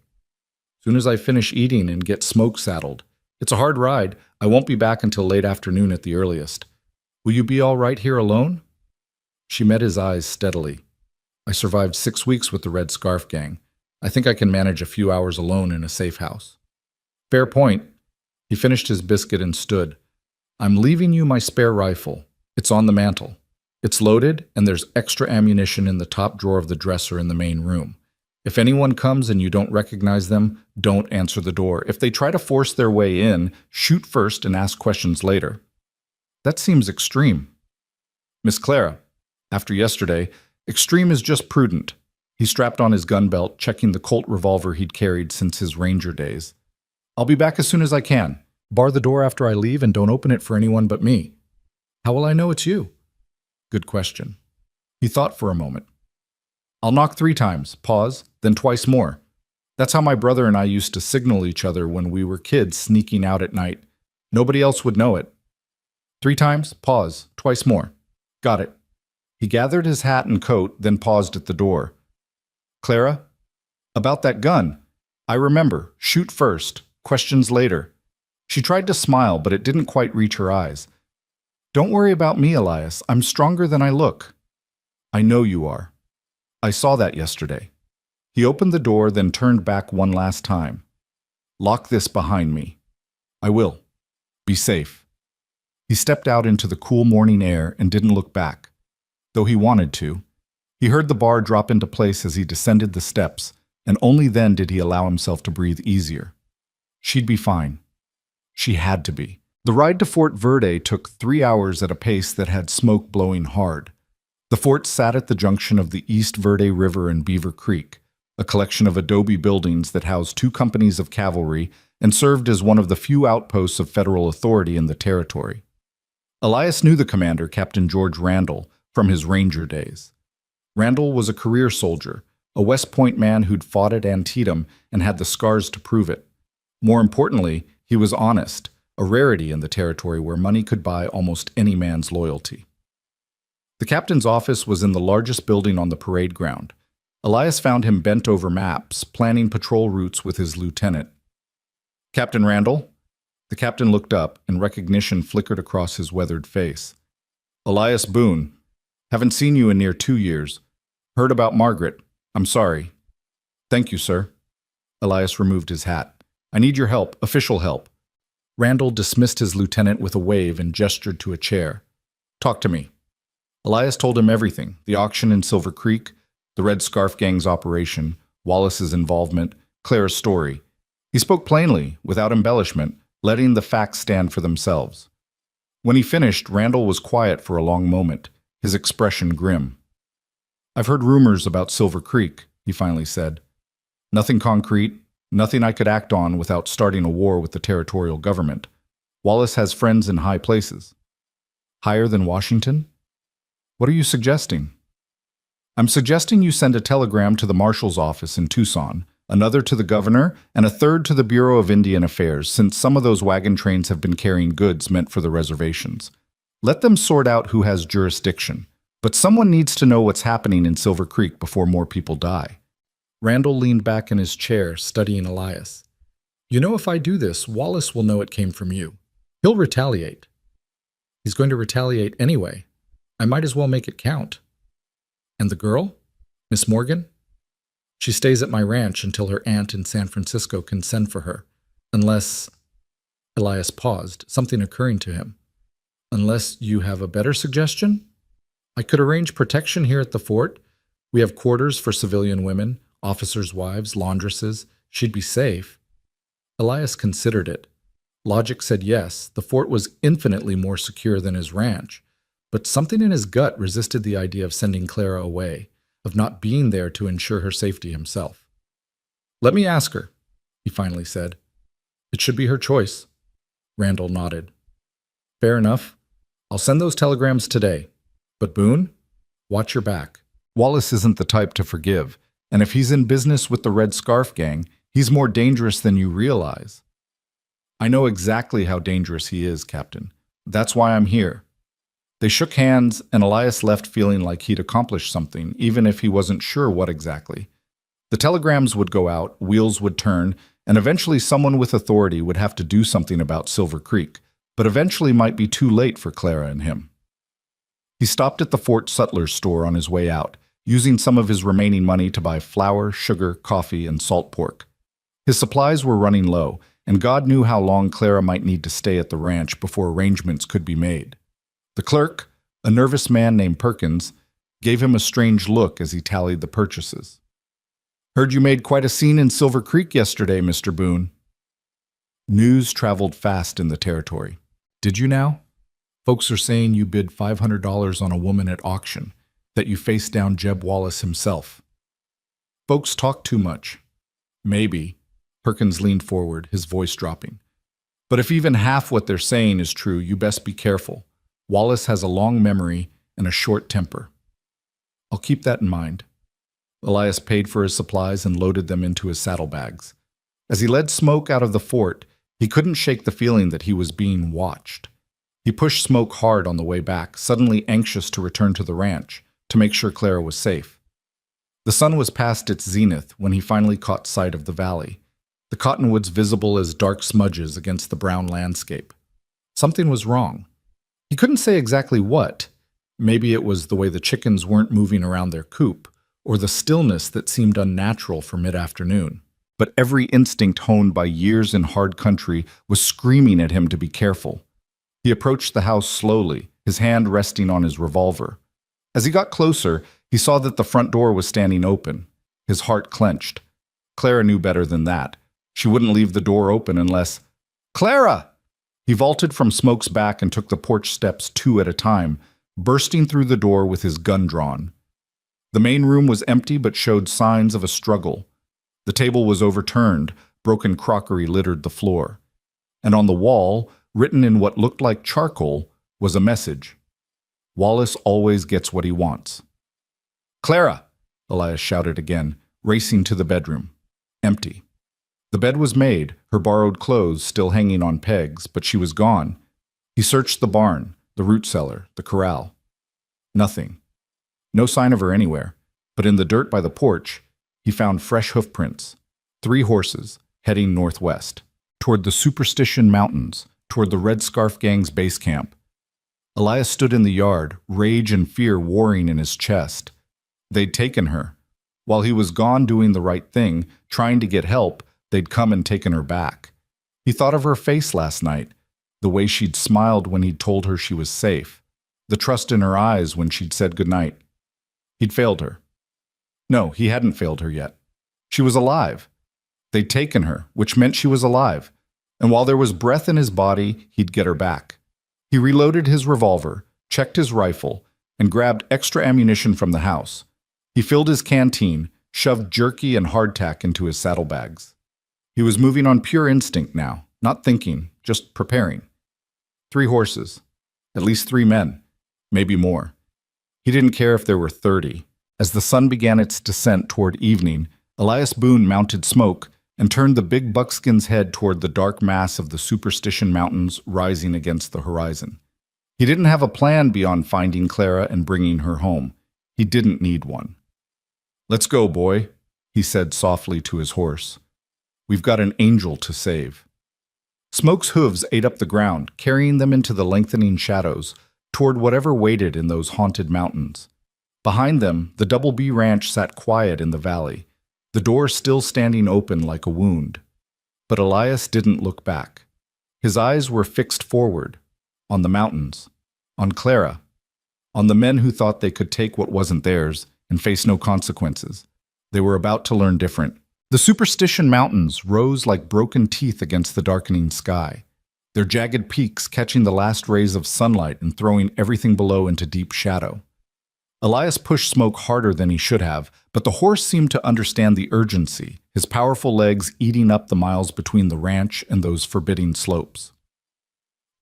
"Soon as I finish eating and get smoke saddled. It's a hard ride. I won't be back until late afternoon at the earliest. Will you be all right here alone?" She met his eyes steadily. "I survived 6 weeks with the Red Scarf Gang. I think I can manage a few hours alone in a safe house." "Fair point." He finished his biscuit and stood. "I'm leaving you my spare rifle. It's on the mantel. It's loaded, and there's extra ammunition in the top drawer of the dresser in the main room. If anyone comes and you don't recognize them, don't answer the door. If they try to force their way in, shoot first and ask questions later." "That seems extreme." "Miss Clara, after yesterday, extreme is just prudent." He strapped on his gun belt, checking the Colt revolver he'd carried since his Ranger days. "I'll be back as soon as I can. Bar the door after I leave and don't open it for anyone but me." "How will I know it's you?" "Good question." He thought for a moment. "I'll knock 3 times, pause, then twice more. That's how my brother and I used to signal each other when we were kids sneaking out at night. Nobody else would know it. 3 times, pause, twice more. Got it." He gathered his hat and coat, then paused at the door. "Clara, about that gun. I remember. Shoot first, questions later." She tried to smile, but it didn't quite reach her eyes. "Don't worry about me, Elias. I'm stronger than I look." "I know you are. I saw that yesterday." He opened the door, then turned back one last time. "Lock this behind me." "I will. Be safe." He stepped out into the cool morning air and didn't look back, though he wanted to. He heard the bar drop into place as he descended the steps, and only then did he allow himself to breathe easier. She'd be fine. She had to be. The ride to Fort Verde took 3 hours at a pace that had smoke blowing hard. The fort sat at the junction of the East Verde River and Beaver Creek, a collection of adobe buildings that housed 2 companies of cavalry and served as one of the few outposts of federal authority in the territory. Elias knew the commander, Captain George Randall, from his Ranger days. Randall was a career soldier, a West Point man who'd fought at Antietam and had the scars to prove it. More importantly, he was honest, a rarity in the territory where money could buy almost any man's loyalty. The captain's office was in the largest building on the parade ground. Elias found him bent over maps, planning patrol routes with his lieutenant. "Captain Randall?" The captain looked up, and recognition flickered across his weathered face. "Elias Boone. Haven't seen you in near 2 years. Heard about Margaret. I'm sorry." "Thank you, sir." Elias removed his hat. "I need your help, official help." Randall dismissed his lieutenant with a wave and gestured to a chair. "Talk to me." Elias told him everything: the auction in Silver Creek, the Red Scarf Gang's operation, Wallace's involvement, Clara's story. He spoke plainly, without embellishment, letting the facts stand for themselves. When he finished, Randall was quiet for a long moment, his expression grim. "I've heard rumors about Silver Creek," he finally said. "Nothing concrete, nothing I could act on without starting a war with the territorial government. Wallace has friends in high places." "Higher than Washington?" "What are you suggesting?" "I'm suggesting you send a telegram to the marshal's office in Tucson, another to the governor, and a third to the Bureau of Indian Affairs, since some of those wagon trains have been carrying goods meant for the reservations. Let them sort out who has jurisdiction, but someone needs to know what's happening in Silver Creek before more people die." Randall leaned back in his chair, studying Elias. "You know, if I do this, Wallace will know it came from you. He'll retaliate." "He's going to retaliate anyway. I might as well make it count." "And the girl? Miss Morgan?" "She stays at my ranch until her aunt in San Francisco can send for her. Unless—" Elias paused, something occurring to him. "Unless you have a better suggestion?" "I could arrange protection here at the fort. We have quarters for civilian women, officers' wives, laundresses. She'd be safe." Elias considered it. Logic said yes, the fort was infinitely more secure than his ranch. But something in his gut resisted the idea of sending Clara away, of not being there to ensure her safety himself. "Let me ask her," he finally said. It should be her choice. Randall nodded. Fair enough. I'll send those telegrams today. But Boone, watch your back. Wallace isn't the type to forgive, and if he's in business with the Red Scarf Gang, he's more dangerous than you realize. I know exactly how dangerous he is, Captain. That's why I'm here. They shook hands, and Elias left feeling like he'd accomplished something, even if he wasn't sure what exactly. The telegrams would go out, wheels would turn, and eventually someone with authority would have to do something about Silver Creek, but eventually might be too late for Clara and him. He stopped at the Fort Sutler's store on his way out, using some of his remaining money to buy flour, sugar, coffee, and salt pork. His supplies were running low, and God knew how long Clara might need to stay at the ranch before arrangements could be made. The clerk, a nervous man named Perkins, gave him a strange look as he tallied the purchases. Heard you made quite a scene in Silver Creek yesterday, Mr. Boone. News traveled fast in the territory. Did you now? Folks are saying you bid $500 on a woman at auction, that you faced down Jeb Wallace himself. Folks talk too much. Maybe. Perkins leaned forward, his voice dropping. But if even half what they're saying is true, you best be careful. Wallace has a long memory and a short temper. I'll keep that in mind. Elias paid for his supplies and loaded them into his saddlebags. As he led Smoke out of the fort, he couldn't shake the feeling that he was being watched. He pushed Smoke hard on the way back, suddenly anxious to return to the ranch, to make sure Clara was safe. The sun was past its zenith when he finally caught sight of the valley, the cottonwoods visible as dark smudges against the brown landscape. Something was wrong. He couldn't say exactly what. Maybe it was the way the chickens weren't moving around their coop, or the stillness that seemed unnatural for mid-afternoon. But every instinct honed by years in hard country was screaming at him to be careful. He approached the house slowly, his hand resting on his revolver. As he got closer, he saw that the front door was standing open. His heart clenched. Clara knew better than that. She wouldn't leave the door open unless... Clara! He vaulted from Smoke's back and took the porch steps 2 at a time, bursting through the door with his gun drawn. The main room was empty but showed signs of a struggle. The table was overturned, broken crockery littered the floor. And on the wall, written in what looked like charcoal, was a message. Wallace always gets what he wants. Clara! Elias shouted again, racing to the bedroom. Empty. The bed was made, her borrowed clothes still hanging on pegs, but she was gone. He searched the barn, the root cellar, the corral. Nothing. No sign of her anywhere, but in the dirt by the porch, he found fresh hoofprints. 3 horses, heading northwest, toward the Superstition Mountains, toward the Red Scarf Gang's base camp. Elias stood in the yard, rage and fear warring in his chest. They'd taken her. While he was gone doing the right thing, trying to get help, they'd come and taken her back. He thought of her face last night, the way she'd smiled when he'd told her she was safe, the trust in her eyes when she'd said goodnight. He'd failed her. No, he hadn't failed her yet. She was alive. They'd taken her, which meant she was alive, and while there was breath in his body, he'd get her back. He reloaded his revolver, checked his rifle, and grabbed extra ammunition from the house. He filled his canteen, shoved jerky and hardtack into his saddlebags. He was moving on pure instinct now, not thinking, just preparing. 3 horses, at least 3 men, maybe more. He didn't care if there were 30. As the sun began its descent toward evening, Elias Boone mounted Smoke and turned the big buckskin's head toward the dark mass of the Superstition Mountains rising against the horizon. He didn't have a plan beyond finding Clara and bringing her home. He didn't need one. "Let's go, boy," he said softly to his horse. "We've got an angel to save." Smoke's hooves ate up the ground, carrying them into the lengthening shadows, toward whatever waited in those haunted mountains. Behind them, the Double B Ranch sat quiet in the valley, the door still standing open like a wound. But Elias didn't look back. His eyes were fixed forward, on the mountains, on Clara, on the men who thought they could take what wasn't theirs and face no consequences. They were about to learn different. The Superstition Mountains rose like broken teeth against the darkening sky, their jagged peaks catching the last rays of sunlight and throwing everything below into deep shadow. Elias pushed Smoke harder than he should have, but the horse seemed to understand the urgency, his powerful legs eating up the miles between the ranch and those forbidding slopes.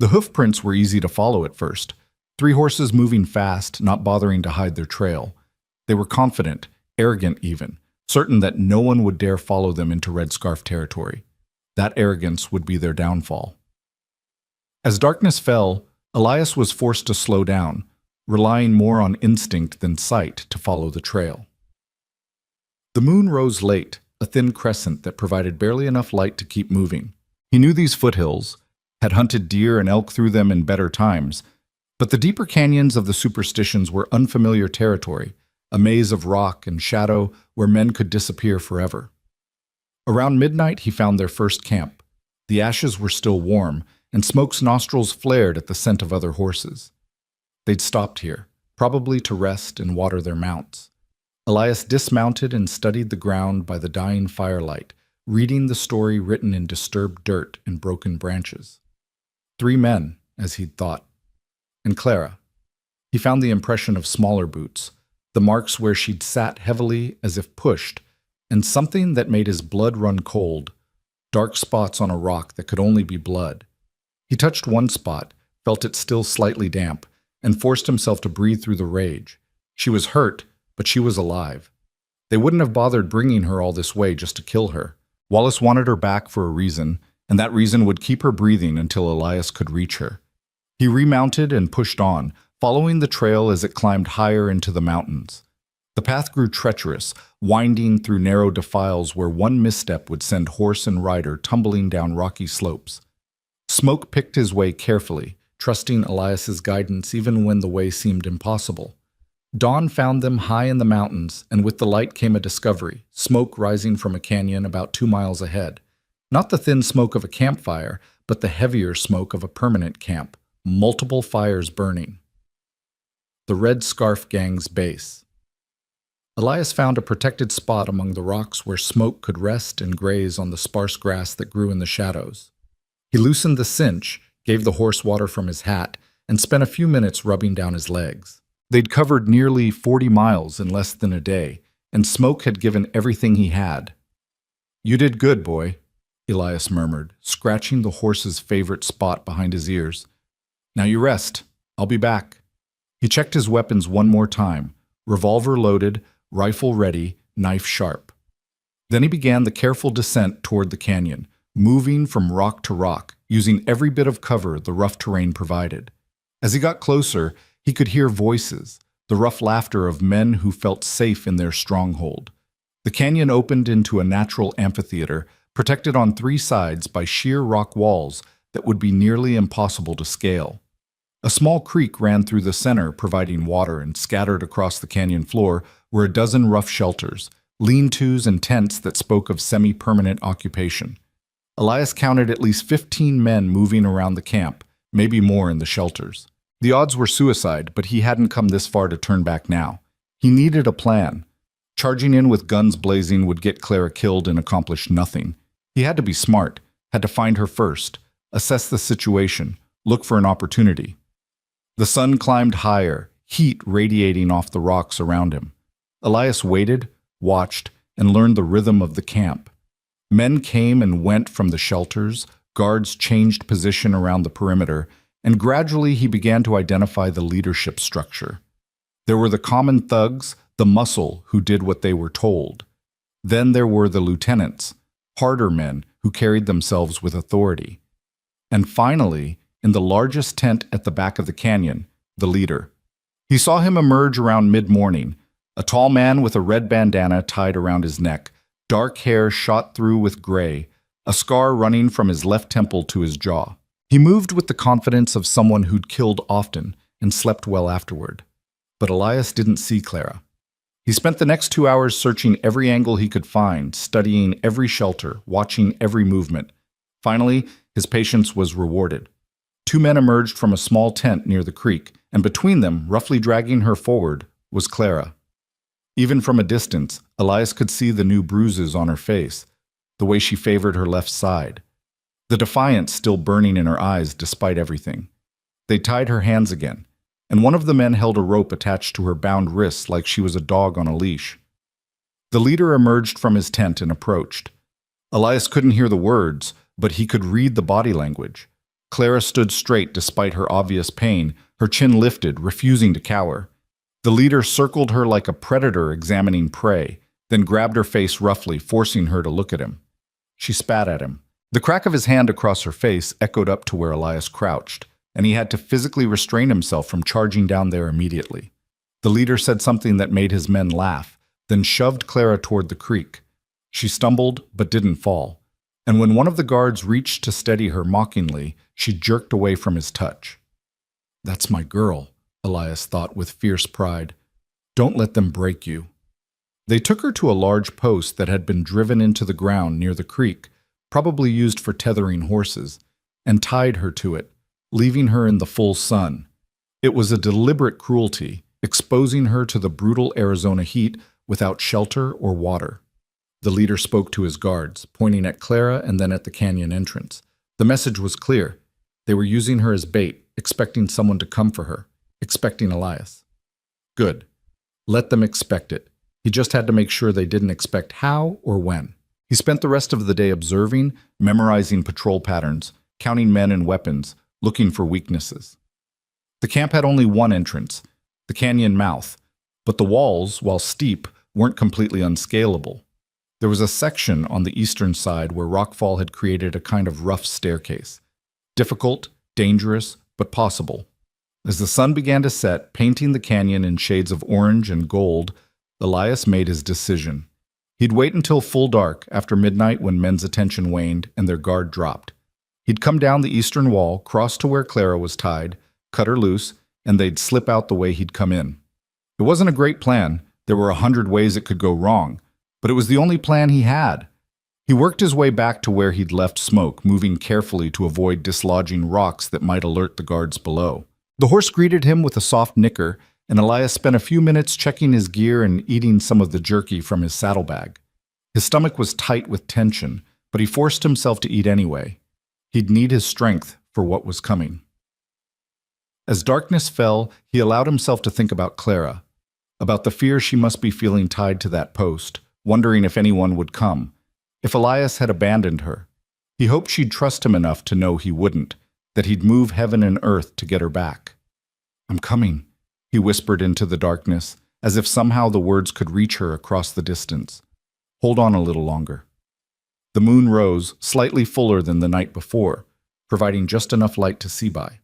The hoofprints were easy to follow at first, 3 horses moving fast, not bothering to hide their trail. They were confident, arrogant even, certain that no one would dare follow them into Red Scarf territory. That arrogance would be their downfall. As darkness fell, Elias was forced to slow down, relying more on instinct than sight to follow the trail. The moon rose late, a thin crescent that provided barely enough light to keep moving. He knew these foothills, had hunted deer and elk through them in better times, but the deeper canyons of the superstitions were unfamiliar territory, a maze of rock and shadow where men could disappear forever. Around midnight he found their first camp. The ashes were still warm, and Smoke's nostrils flared at the scent of other horses. They'd stopped here, probably to rest and water their mounts. Elias dismounted and studied the ground by the dying firelight, reading the story written in disturbed dirt and broken branches. 3 men, as he'd thought. And Clara. He found the impression of smaller boots, the marks where she'd sat heavily as if pushed, and something that made his blood run cold, dark spots on a rock that could only be blood. He touched one spot, felt it still slightly damp, and forced himself to breathe through the rage. She was hurt, but she was alive. They wouldn't have bothered bringing her all this way just to kill her. Wallace wanted her back for a reason, and that reason would keep her breathing until Elias could reach her. He remounted and pushed on, following the trail as it climbed higher into the mountains. The path grew treacherous, winding through narrow defiles where one misstep would send horse and rider tumbling down rocky slopes. Smoke picked his way carefully, trusting Elias's guidance even when the way seemed impossible. Dawn found them high in the mountains, and with the light came a discovery, smoke rising from a canyon about 2 miles ahead. Not the thin smoke of a campfire, but the heavier smoke of a permanent camp, multiple fires burning. The Red Scarf Gang's base. Elias found a protected spot among the rocks where Smoke could rest and graze on the sparse grass that grew in the shadows. He loosened the cinch, gave the horse water from his hat, and spent a few minutes rubbing down his legs. They'd covered nearly 40 miles in less than a day, and Smoke had given everything he had. "You did good, boy," Elias murmured, scratching the horse's favorite spot behind his ears. "Now you rest. I'll be back." He checked his weapons one more time, revolver loaded, rifle ready, knife sharp. Then he began the careful descent toward the canyon, moving from rock to rock, using every bit of cover the rough terrain provided. As he got closer, he could hear voices, the rough laughter of men who felt safe in their stronghold. The canyon opened into a natural amphitheater, protected on 3 sides by sheer rock walls that would be nearly impossible to scale. A small creek ran through the center, providing water, and scattered across the canyon floor were a dozen rough shelters, lean-tos and tents that spoke of semi-permanent occupation. Elias counted at least 15 men moving around the camp, maybe more in the shelters. The odds were suicide, but he hadn't come this far to turn back now. He needed a plan. Charging in with guns blazing would get Clara killed and accomplish nothing. He had to be smart, had to find her first, assess the situation, look for an opportunity. The sun climbed higher, heat radiating off the rocks around him. Elias waited, watched, and learned the rhythm of the camp. Men came and went from the shelters, guards changed position around the perimeter, and gradually he began to identify the leadership structure. There were the common thugs, the muscle who did what they were told. Then there were the lieutenants, harder men who carried themselves with authority. And finally, in the largest tent at the back of the canyon, the leader. He saw him emerge around mid-morning, a tall man with a red bandana tied around his neck, dark hair shot through with gray, a scar running from his left temple to his jaw. He moved with the confidence of someone who'd killed often and slept well afterward. But Elias didn't see Clara. He spent the next 2 hours searching every angle he could find, studying every shelter, watching every movement. Finally, his patience was rewarded. 2 men emerged from a small tent near the creek, and between them, roughly dragging her forward, was Clara. Even from a distance, Elias could see the new bruises on her face, the way she favored her left side, the defiance still burning in her eyes despite everything. They tied her hands again, and one of the men held a rope attached to her bound wrists like she was a dog on a leash. The leader emerged from his tent and approached. Elias couldn't hear the words, but he could read the body language. Clara stood straight despite her obvious pain, her chin lifted, refusing to cower. The leader circled her like a predator examining prey, then grabbed her face roughly, forcing her to look at him. She spat at him. The crack of his hand across her face echoed up to where Elias crouched, and he had to physically restrain himself from charging down there immediately. The leader said something that made his men laugh, then shoved Clara toward the creek. She stumbled but didn't fall, and when one of the guards reached to steady her mockingly, she jerked away from his touch. "That's my girl," Elias thought with fierce pride. "Don't let them break you." They took her to a large post that had been driven into the ground near the creek, probably used for tethering horses, and tied her to it, leaving her in the full sun. It was a deliberate cruelty, exposing her to the brutal Arizona heat without shelter or water. The leader spoke to his guards, pointing at Clara and then at the canyon entrance. The message was clear. They were using her as bait, expecting someone to come for her, expecting Elias. Good. Let them expect it. He just had to make sure they didn't expect how or when. He spent the rest of the day observing, memorizing patrol patterns, counting men and weapons, looking for weaknesses. The camp had only one entrance, the canyon mouth, but the walls, while steep, weren't completely unscalable. There was a section on the eastern side where rockfall had created a kind of rough staircase. Difficult, dangerous, but possible. As the sun began to set, painting the canyon in shades of orange and gold, Elias made his decision. He'd wait until full dark, after midnight when men's attention waned and their guard dropped. He'd come down the eastern wall, cross to where Clara was tied, cut her loose, and they'd slip out the way he'd come in. It wasn't a great plan. There were 100 ways it could go wrong, but it was the only plan he had. He worked his way back to where he'd left Smoke, moving carefully to avoid dislodging rocks that might alert the guards below. The horse greeted him with a soft nicker, and Elias spent a few minutes checking his gear and eating some of the jerky from his saddlebag. His stomach was tight with tension, but he forced himself to eat anyway. He'd need his strength for what was coming. As darkness fell, he allowed himself to think about Clara, about the fear she must be feeling tied to that post, wondering if anyone would come, if Elias had abandoned her. He hoped she'd trust him enough to know he wouldn't, that he'd move heaven and earth to get her back. "I'm coming," he whispered into the darkness, as if somehow the words could reach her across the distance. "Hold on a little longer." The moon rose, slightly fuller than the night before, providing just enough light to see by.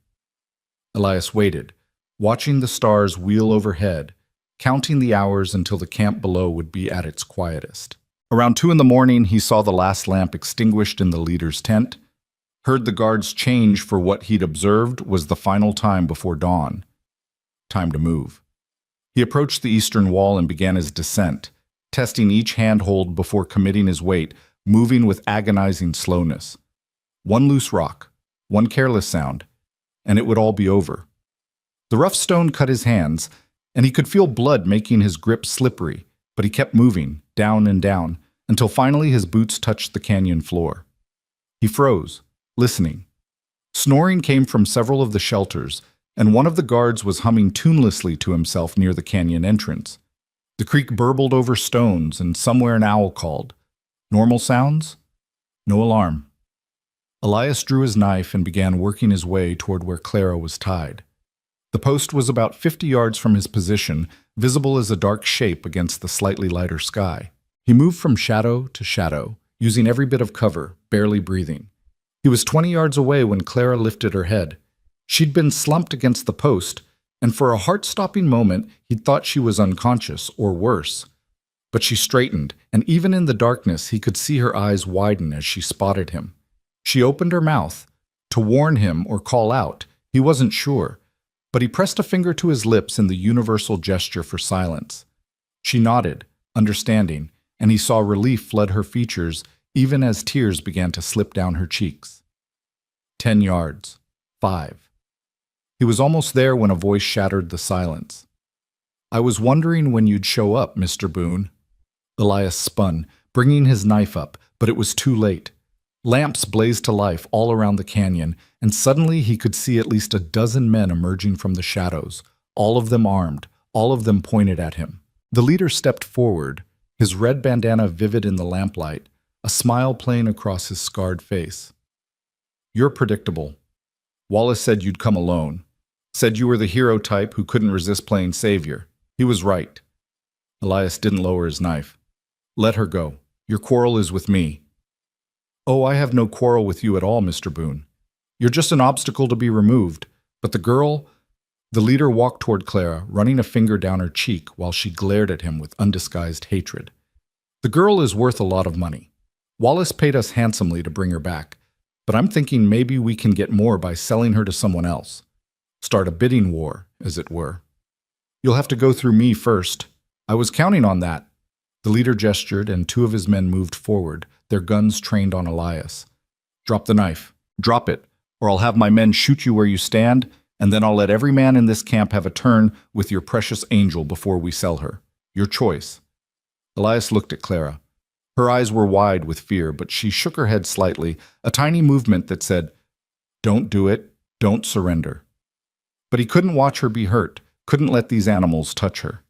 Elias waited, watching the stars wheel overhead, counting the hours until the camp below would be at its quietest. Around 2 a.m, he saw the last lamp extinguished in the leader's tent, heard the guards change for what he'd observed was the final time before dawn. Time to move. He approached the eastern wall and began his descent, testing each handhold before committing his weight, moving with agonizing slowness. One loose rock, one careless sound, and it would all be over. The rough stone cut his hands, and he could feel blood making his grip slippery, but he kept moving, down and down, until finally his boots touched the canyon floor. He froze, listening. Snoring came from several of the shelters, and one of the guards was humming tunelessly to himself near the canyon entrance. The creek burbled over stones, and somewhere an owl called. Normal sounds? No alarm. Elias drew his knife and began working his way toward where Clara was tied. The post was about 50 yards from his position, visible as a dark shape against the slightly lighter sky. He moved from shadow to shadow, using every bit of cover, barely breathing. He was 20 yards away when Clara lifted her head. She'd been slumped against the post, and for a heart-stopping moment, he'd thought she was unconscious, or worse. But she straightened, and even in the darkness, he could see her eyes widen as she spotted him. She opened her mouth, to warn him or call out. He wasn't sure, but he pressed a finger to his lips in the universal gesture for silence. She nodded, understanding, and he saw relief flood her features even as tears began to slip down her cheeks. 10 yards. 5. He was almost there when a voice shattered the silence. "I was wondering when you'd show up, Mr. Boone." Elias spun, bringing his knife up, but it was too late. Lamps blazed to life all around the canyon, and suddenly he could see at least a dozen men emerging from the shadows, all of them armed, all of them pointed at him. The leader stepped forward, his red bandana vivid in the lamplight, a smile playing across his scarred face. "You're predictable. Wallace said you'd come alone. Said you were the hero type who couldn't resist playing savior. He was right." Elias didn't lower his knife. "Let her go. Your quarrel is with me." "Oh, I have no quarrel with you at all, Mr. Boone. You're just an obstacle to be removed. But the girl—" The leader walked toward Clara, running a finger down her cheek while she glared at him with undisguised hatred. "The girl is worth a lot of money. Wallace paid us handsomely to bring her back, but I'm thinking maybe we can get more by selling her to someone else. Start a bidding war, as it were. You'll have to go through me first. I was counting on that." The leader gestured, and two of his men moved forward, their guns trained on Elias. "Drop the knife. Drop it, or I'll have my men shoot you where you stand, and then I'll let every man in this camp have a turn with your precious angel before we sell her. Your choice." Elias looked at Clara. Her eyes were wide with fear, but she shook her head slightly, a tiny movement that said, "Don't do it. Don't surrender." But he couldn't watch her be hurt, couldn't let these animals touch her.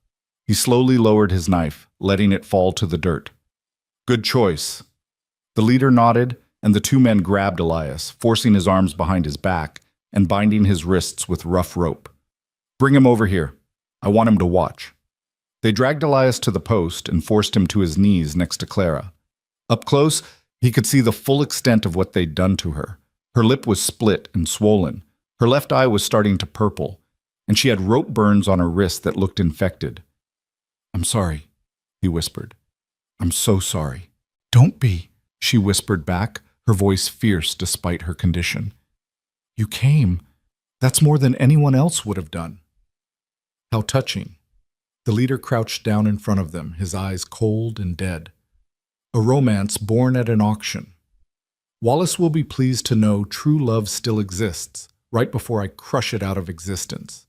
He slowly lowered his knife, letting it fall to the dirt. "Good choice." The leader nodded, and the two men grabbed Elias, forcing his arms behind his back and binding his wrists with rough rope. "Bring him over here. I want him to watch." They dragged Elias to the post and forced him to his knees next to Clara. Up close, he could see the full extent of what they'd done to her. Her lip was split and swollen. Her left eye was starting to purple, and she had rope burns on her wrist that looked infected. "I'm sorry," he whispered. "I'm so sorry." "Don't be," she whispered back, her voice fierce despite her condition. "You came. That's more than anyone else would have done." How touching. The leader crouched down in front of them, his eyes cold and dead. A romance born at an auction. "Wallace will be pleased to know true love still exists, right before I crush it out of existence."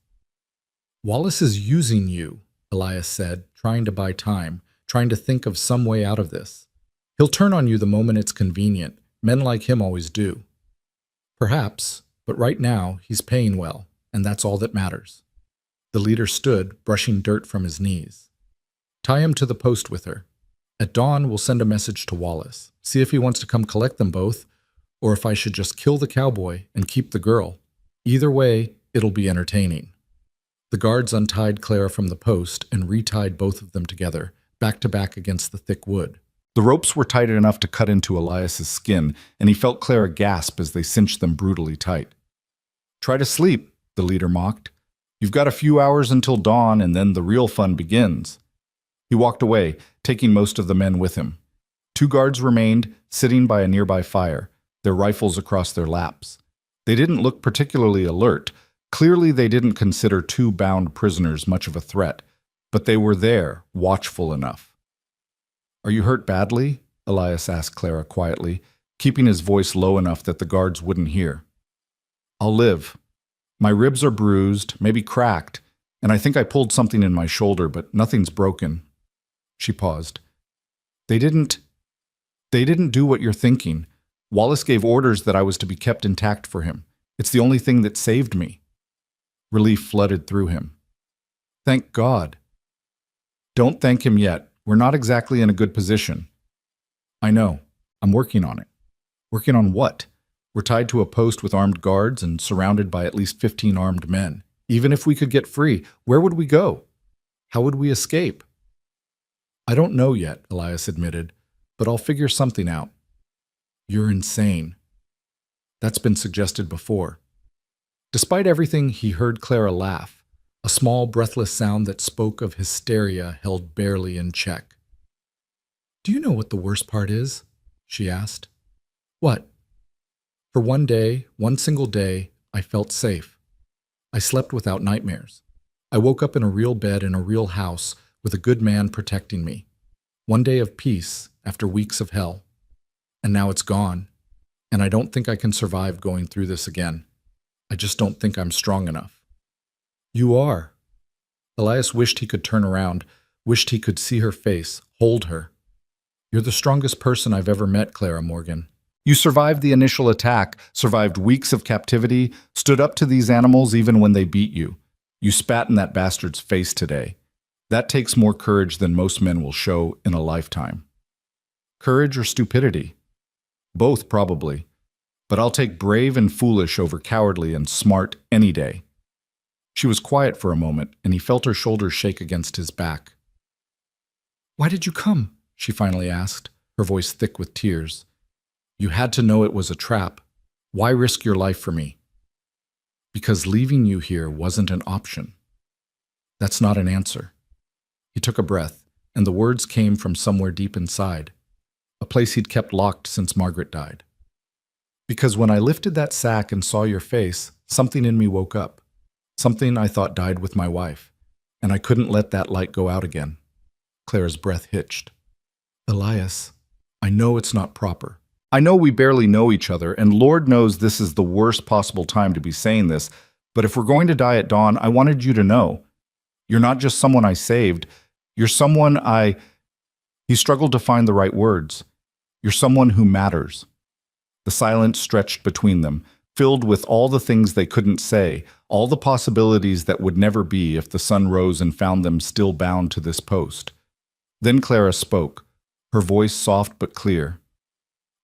"Wallace is using you," Elias said, trying to buy time, trying to think of some way out of this. "He'll turn on you the moment it's convenient. Men like him always do." "Perhaps, but right now he's paying well, and that's all that matters." The leader stood, brushing dirt from his knees. "Tie him to the post with her. At dawn, we'll send a message to Wallace, see if he wants to come collect them both, or if I should just kill the cowboy and keep the girl. Either way, it'll be entertaining." The guards untied Clara from the post and retied both of them together, back to back against the thick wood. The ropes were tight enough to cut into Elias's skin, and he felt Clara gasp as they cinched them brutally tight. "Try to sleep," the leader mocked. "You've got a few hours until dawn, and then the real fun begins." He walked away, taking most of the men with him. Two guards remained, sitting by a nearby fire, their rifles across their laps. They didn't look particularly alert. Clearly they didn't consider two bound prisoners much of a threat, but they were there, watchful enough. "Are you hurt badly?" Elias asked Clara quietly, keeping his voice low enough that the guards wouldn't hear. "I'll live. My ribs are bruised, maybe cracked, and I think I pulled something in my shoulder, but nothing's broken." She paused. They didn't do what you're thinking. Wallace gave orders that I was to be kept intact for him. It's the only thing that saved me." Relief flooded through him. "Thank God." "Don't thank him yet. We're not exactly in a good position." "I know. I'm working on it." "Working on what?" "We're tied to a post with armed guards and surrounded by at least 15 armed men. Even if we could get free, where would we go? How would we escape?" "I don't know yet," Elias admitted, "but I'll figure something out." "You're insane." That's been suggested before. Despite everything, he heard Clara laugh, a small, breathless sound that spoke of hysteria held barely in check. "Do you know what the worst part is?" she asked. "What?" "For one day, one single day, I felt safe. I slept without nightmares. I woke up in a real bed in a real house with a good man protecting me. One day of peace after weeks of hell. And now it's gone, and I don't think I can survive going through this again. I just don't think I'm strong enough." "You are." Elias wished he could turn around, wished he could see her face, hold her. "You're the strongest person I've ever met, Clara Morgan. You survived the initial attack, survived weeks of captivity, stood up to these animals even when they beat you. You spat in that bastard's face today. That takes more courage than most men will show in a lifetime. Courage or stupidity? Both, probably. But I'll take brave and foolish over cowardly and smart any day. She was quiet for a moment, and he felt her shoulders shake against his back. "Why did you come?" she finally asked, her voice thick with tears. "You had to know it was a trap. Why risk your life for me?" "Because leaving you here wasn't an option." "That's not an answer." He took a breath, and the words came from somewhere deep inside, a place he'd kept locked since Margaret died. "Because when I lifted that sack and saw your face, something in me woke up. Something I thought died with my wife, and I couldn't let that light go out again." Clara's breath hitched. "Elias, I know it's not proper. I know we barely know each other, and Lord knows this is the worst possible time to be saying this, but if we're going to die at dawn, I wanted you to know. You're not just someone I saved. You're someone I—" He struggled to find the right words. "You're someone who matters." The silence stretched between them, filled with all the things they couldn't say, all the possibilities that would never be if the sun rose and found them still bound to this post. Then Clara spoke, her voice soft but clear.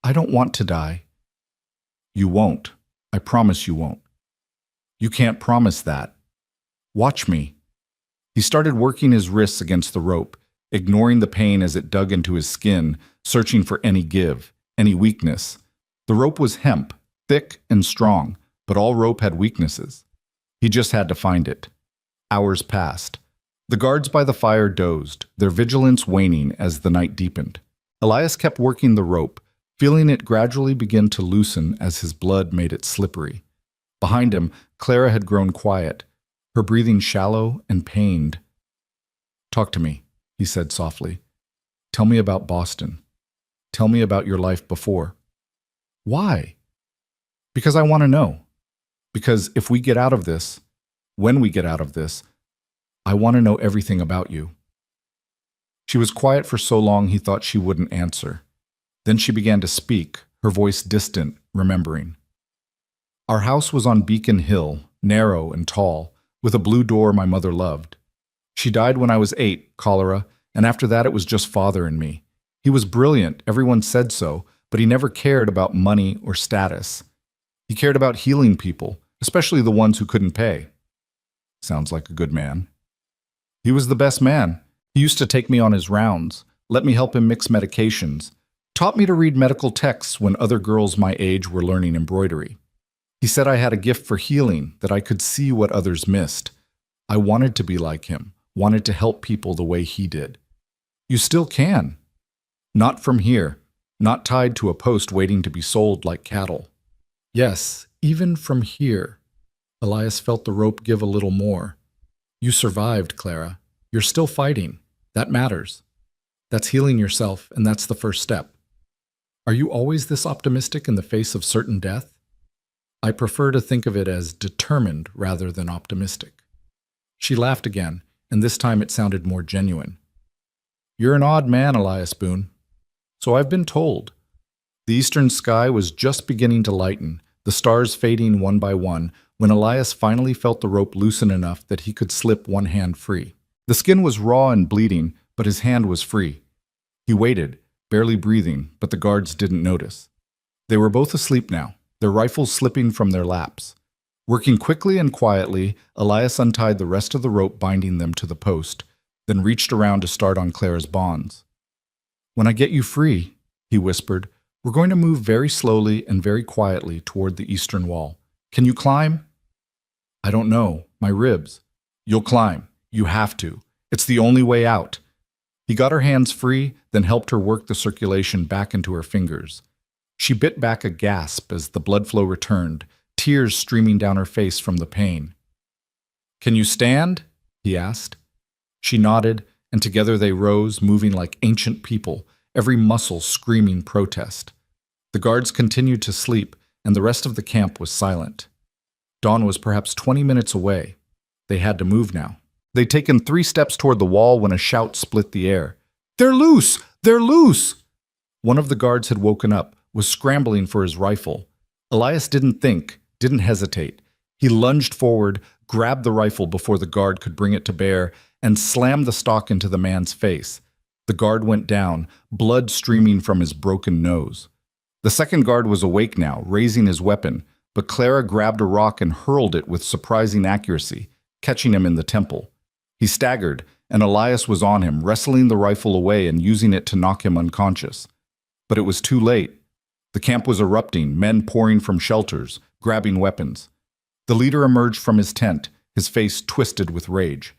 "I don't want to die." "You won't. I promise you won't." "You can't promise that. Watch me." He started working his wrists against the rope, ignoring the pain as it dug into his skin, searching for any give, any weakness. The rope was hemp, thick and strong, but all rope had weaknesses. He just had to find it. Hours passed. The guards by the fire dozed, their vigilance waning as the night deepened. Elias kept working the rope, feeling it gradually begin to loosen as his blood made it slippery. Behind him, Clara had grown quiet, her breathing shallow and pained. "Talk to me," he said softly. "Tell me about Boston. Tell me about your life before." "Why?" "Because I want to know. Because if we get out of this, when we get out of this, I want to know everything about you." She was quiet for so long he thought she wouldn't answer. Then she began to speak, her voice distant, remembering. "Our house was on Beacon Hill, narrow and tall, with a blue door my mother loved. She died when I was 8, cholera, and after that it was just Father and me. He was brilliant, everyone said so, but he never cared about money or status. He cared about healing people, especially the ones who couldn't pay." Sounds like a good man. "He was the best man. He used to take me on his rounds, let me help him mix medications, taught me to read medical texts when other girls my age were learning embroidery. He said I had a gift for healing, that I could see what others missed. I wanted to be like him, wanted to help people the way he did. You still can. Not from here, not tied to a post waiting to be sold like cattle." "Yes, even from here." Elias felt the rope give a little more. "You survived, Clara. You're still fighting. That matters. That's healing yourself, and that's the first step. Are you always this optimistic in the face of certain death?" "I prefer to think of it as determined rather than optimistic." She laughed again, and this time it sounded more genuine. "You're an odd man, Elias Boone." "So I've been told." The eastern sky was just beginning to lighten, the stars fading one by one, when Elias finally felt the rope loosen enough that he could slip one hand free. The skin was raw and bleeding, but his hand was free. He waited, barely breathing, but the guards didn't notice. They were both asleep now, their rifles slipping from their laps. Working quickly and quietly, Elias untied the rest of the rope binding them to the post, then reached around to start on Clara's bonds. "When I get you free," he whispered, "we're going to move very slowly and very quietly toward the eastern wall. Can you climb?" "I don't know. My ribs." "You'll climb. You have to. It's the only way out." He got her hands free, then helped her work the circulation back into her fingers. She bit back a gasp as the blood flow returned, tears streaming down her face from the pain. "Can you stand?" he asked. She nodded, and together they rose, moving like ancient people, every muscle screaming protest. The guards continued to sleep, and the rest of the camp was silent. Dawn was perhaps 20 minutes away. They had to move now. They'd taken 3 steps toward the wall when a shout split the air. "They're loose! They're loose!" One of the guards had woken up, was scrambling for his rifle. Elias didn't think, didn't hesitate. He lunged forward, grabbed the rifle before the guard could bring it to bear, and slammed the stock into the man's face. The guard went down, blood streaming from his broken nose. The second guard was awake now, raising his weapon, but Clara grabbed a rock and hurled it with surprising accuracy, catching him in the temple. He staggered, and Elias was on him, wrestling the rifle away and using it to knock him unconscious. But it was too late. The camp was erupting, men pouring from shelters, grabbing weapons. The leader emerged from his tent, his face twisted with rage.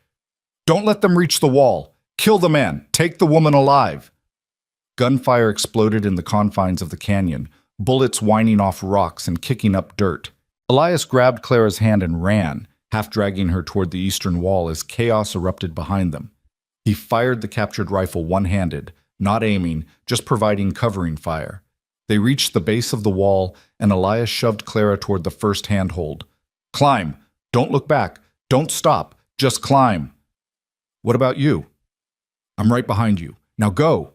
"Don't let them reach the wall! Kill the man! Take the woman alive!" Gunfire exploded in the confines of the canyon, bullets whining off rocks and kicking up dirt. Elias grabbed Clara's hand and ran, half dragging her toward the eastern wall as chaos erupted behind them. He fired the captured rifle one-handed, not aiming, just providing covering fire. They reached the base of the wall, and Elias shoved Clara toward the first handhold. "Climb! Don't look back! Don't stop! Just climb!" "What about you?" "I'm right behind you. Now go!"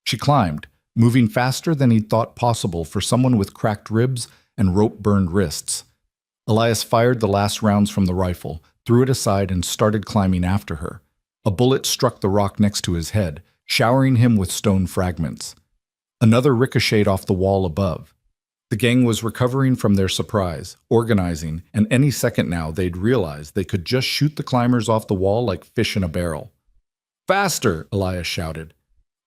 She climbed, moving faster than he'd thought possible for someone with cracked ribs and rope-burned wrists. Elias fired the last rounds from the rifle, threw it aside, and started climbing after her. A bullet struck the rock next to his head, showering him with stone fragments. Another ricocheted off the wall above. The gang was recovering from their surprise, organizing, and any second now they'd realize they could just shoot the climbers off the wall like fish in a barrel. "Faster!" Elias shouted.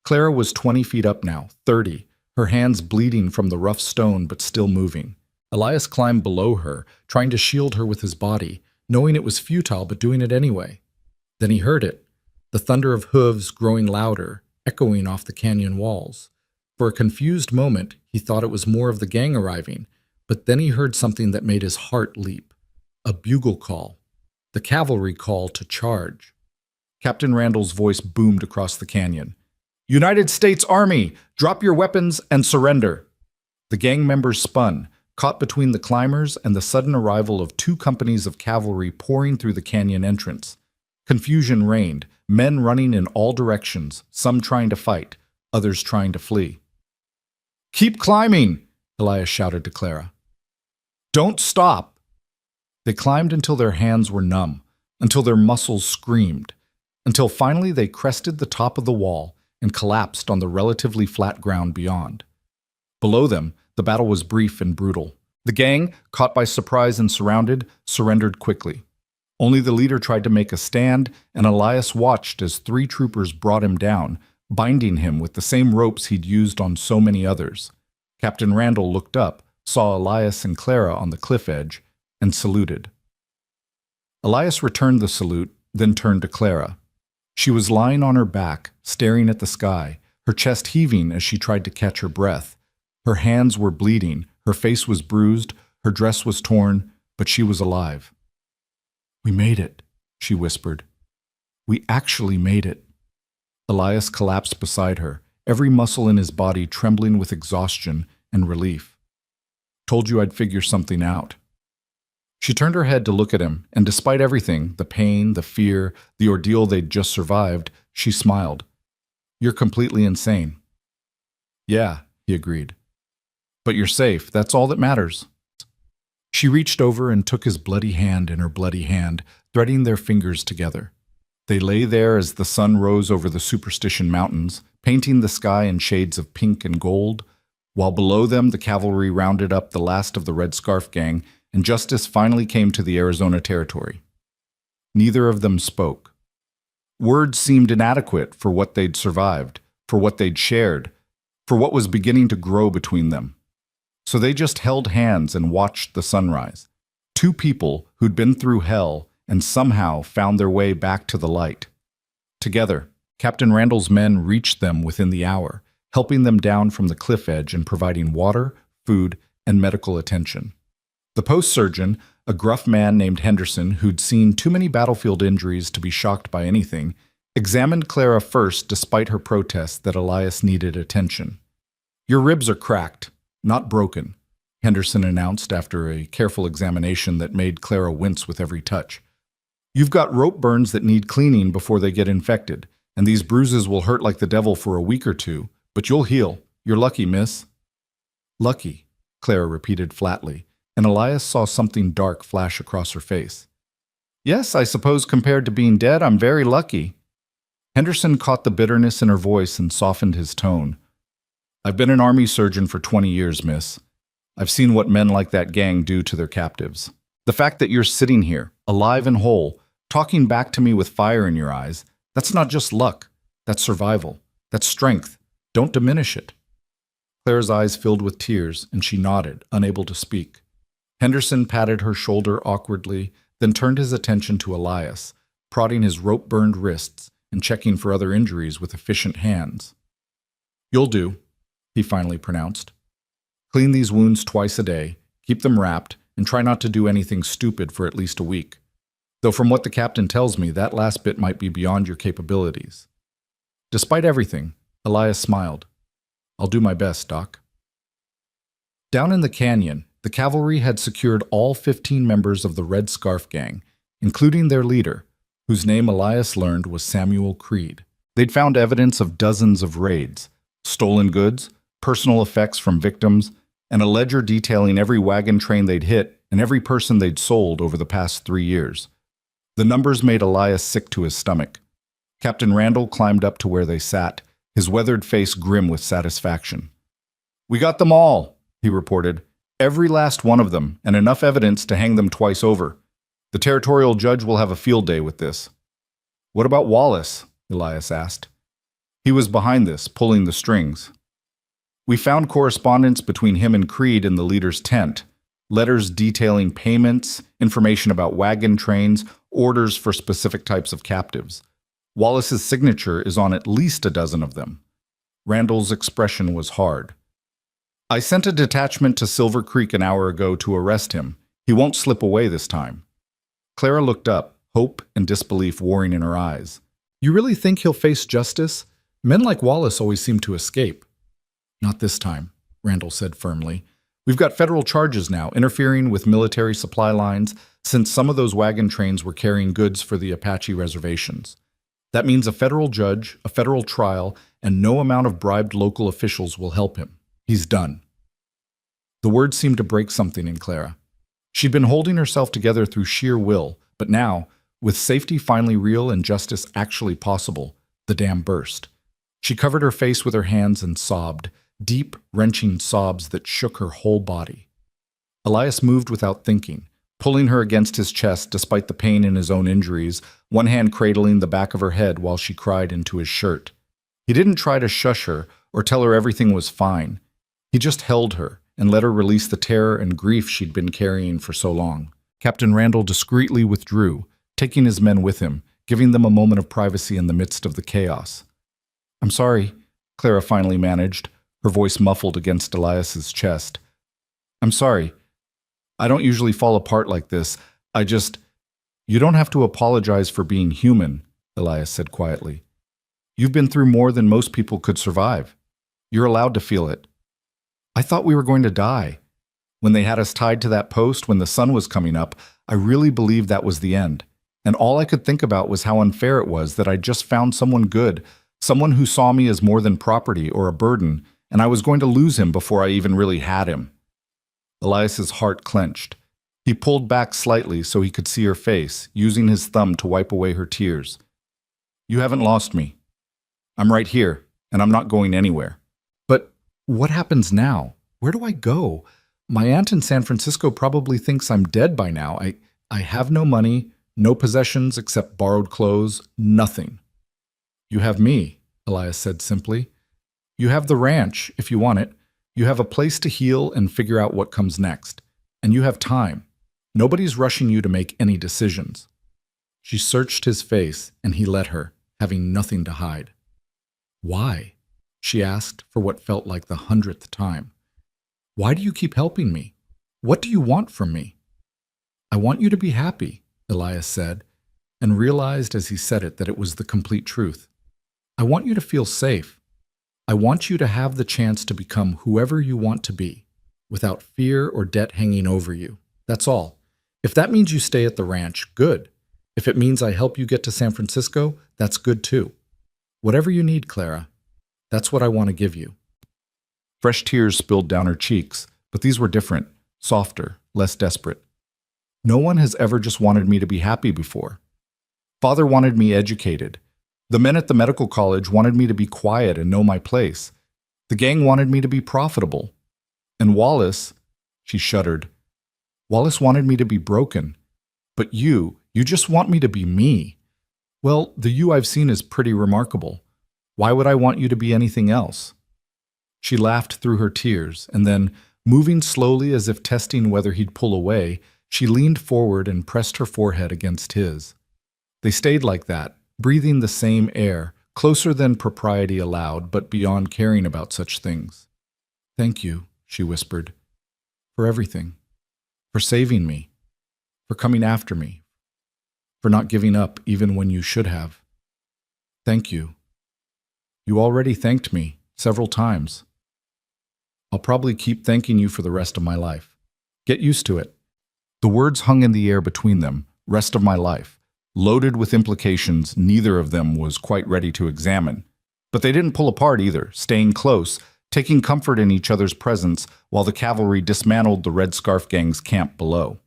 Clara was 20 feet up now, 30, her hands bleeding from the rough stone but still moving. Elias climbed below her, trying to shield her with his body, knowing it was futile but doing it anyway. Then he heard it, the thunder of hooves growing louder, echoing off the canyon walls. For a confused moment, he thought it was more of the gang arriving, but then he heard something that made his heart leap. A bugle call. The cavalry call to charge. Captain Randall's voice boomed across the canyon. "United States Army! Drop your weapons and surrender!" The gang members spun, caught between the climbers and the sudden arrival of 2 companies of cavalry pouring through the canyon entrance. Confusion reigned, men running in all directions, some trying to fight, others trying to flee. "Keep climbing!" Elias shouted to Clara. "Don't stop!" They climbed until their hands were numb, until their muscles screamed, until finally they crested the top of the wall and collapsed on the relatively flat ground beyond. Below them, the battle was brief and brutal. The gang, caught by surprise and surrounded, surrendered quickly. Only the leader tried to make a stand, and Elias watched as 3 troopers brought him down, binding him with the same ropes he'd used on so many others. Captain Randall looked up, saw Elias and Clara on the cliff edge, and saluted. Elias returned the salute, then turned to Clara. She was lying on her back, staring at the sky, her chest heaving as she tried to catch her breath. Her hands were bleeding, her face was bruised, her dress was torn, but she was alive. "We made it," she whispered. "We actually made it." Elias collapsed beside her, every muscle in his body trembling with exhaustion and relief. "Told you I'd figure something out." She turned her head to look at him, and despite everything, the pain, the fear, the ordeal they'd just survived, she smiled. "You're completely insane." "Yeah," he agreed. "But you're safe. That's all that matters." She reached over and took his bloody hand in her bloody hand, threading their fingers together. They lay there as the sun rose over the Superstition Mountains, painting the sky in shades of pink and gold, while below them the cavalry rounded up the last of the Red Scarf Gang, and justice finally came to the Arizona Territory. Neither of them spoke. Words seemed inadequate for what they'd survived, for what they'd shared, for what was beginning to grow between them. So they just held hands and watched the sunrise. 2 people who'd been through hell and somehow found their way back to the light. Together, Captain Randall's men reached them within the hour, helping them down from the cliff edge and providing water, food, and medical attention. The post surgeon, a gruff man named Henderson who'd seen too many battlefield injuries to be shocked by anything, examined Clara first despite her protest that Elias needed attention. "Your ribs are cracked, not broken," Henderson announced after a careful examination that made Clara wince with every touch. "You've got rope burns that need cleaning before they get infected, and these bruises will hurt like the devil for a week or 2, but you'll heal. You're lucky, miss." "Lucky," Clara repeated flatly, and Elias saw something dark flash across her face. Yes, I suppose compared to being dead, I'm very lucky. Henderson caught the bitterness in her voice and softened his tone. I've been an army surgeon for 20 years, miss. I've seen what men like that gang do to their captives. The fact that you're sitting here, alive and whole, talking back to me with fire in your eyes, that's not just luck. That's survival. That's strength. Don't diminish it. Claire's eyes filled with tears, and she nodded, unable to speak. Henderson patted her shoulder awkwardly, then turned his attention to Elias, prodding his rope-burned wrists and checking for other injuries with efficient hands. You'll do, he finally pronounced. Clean these wounds twice a day, keep them wrapped, and try not to do anything stupid for at least a week. Though from what the captain tells me, that last bit might be beyond your capabilities. Despite everything, Elias smiled. I'll do my best, Doc. Down in the canyon, the cavalry had secured all 15 members of the Red Scarf Gang, including their leader, whose name Elias learned was Samuel Creed. They'd found evidence of dozens of raids, stolen goods, personal effects from victims, and a ledger detailing every wagon train they'd hit and every person they'd sold over the past 3 years. The numbers made Elias sick to his stomach. Captain Randall climbed up to where they sat, his weathered face grim with satisfaction. We got them all, he reported. Every last one of them, and enough evidence to hang them twice over. The territorial judge will have a field day with this. What about Wallace? Elias asked. He was behind this, pulling the strings. We found correspondence between him and Creed in the leader's tent. Letters detailing payments, information about wagon trains, orders for specific types of captives. Wallace's signature is on at least a dozen of them. Randall's expression was hard. I sent a detachment to Silver Creek an hour ago to arrest him. He won't slip away this time. Clara looked up, hope and disbelief warring in her eyes. You really think he'll face justice? Men like Wallace always seem to escape. Not this time, Randall said firmly. We've got federal charges now, interfering with military supply lines, since some of those wagon trains were carrying goods for the Apache reservations. That means a federal judge, a federal trial, and no amount of bribed local officials will help him. He's done. The words seemed to break something in Clara. She'd been holding herself together through sheer will, but now, with safety finally real and justice actually possible, the dam burst. She covered her face with her hands and sobbed, deep, wrenching sobs that shook her whole body. Elias moved without thinking, pulling her against his chest despite the pain in his own injuries, one hand cradling the back of her head while she cried into his shirt. He didn't try to shush her or tell her everything was fine. He just held her and let her release the terror and grief she'd been carrying for so long. Captain Randall discreetly withdrew, taking his men with him, giving them a moment of privacy in the midst of the chaos. I'm sorry, Clara finally managed, her voice muffled against Elias's chest. I'm sorry. I don't usually fall apart like this. You don't have to apologize for being human, Elias said quietly. You've been through more than most people could survive. You're allowed to feel it. I thought we were going to die. When they had us tied to that post when the sun was coming up, I really believed that was the end. And all I could think about was how unfair it was that I just found someone good, someone who saw me as more than property or a burden, and I was going to lose him before I even really had him. Elias's heart clenched. He pulled back slightly so he could see her face, using his thumb to wipe away her tears. You haven't lost me. I'm right here, and I'm not going anywhere. But what happens now? Where do I go? My aunt in San Francisco probably thinks I'm dead by now. I have no money, no possessions except borrowed clothes, nothing. You have me, Elias said simply. You have the ranch, if you want it. You have a place to heal and figure out what comes next. And you have time. Nobody's rushing you to make any decisions. She searched his face, and he let her, having nothing to hide. Why? She asked for what felt like the 100th time. Why do you keep helping me? What do you want from me? I want you to be happy, Elias said, and realized as he said it that it was the complete truth. I want you to feel safe. I want you to have the chance to become whoever you want to be, without fear or debt hanging over you. That's all. If that means you stay at the ranch, good. If it means I help you get to San Francisco, that's good too. Whatever you need, Clara, that's what I want to give you. Fresh tears spilled down her cheeks, but these were different, softer, less desperate. No one has ever just wanted me to be happy before. Father wanted me educated. The men at the medical college wanted me to be quiet and know my place. The gang wanted me to be profitable. And Wallace, she shuddered, Wallace wanted me to be broken. But you just want me to be me. Well, the you I've seen is pretty remarkable. Why would I want you to be anything else? She laughed through her tears, and then, moving slowly as if testing whether he'd pull away, she leaned forward and pressed her forehead against his. They stayed like that, breathing the same air, closer than propriety allowed, but beyond caring about such things. "Thank you," she whispered, "for everything. For saving me. For coming after me. For not giving up even when you should have. Thank you. You already thanked me several times. I'll probably keep thanking you for the rest of my life. Get used to it." The words hung in the air between them, rest of my life, loaded with implications neither of them was quite ready to examine. But they didn't pull apart either, staying close, taking comfort in each other's presence while the cavalry dismantled the Red Scarf Gang's camp below.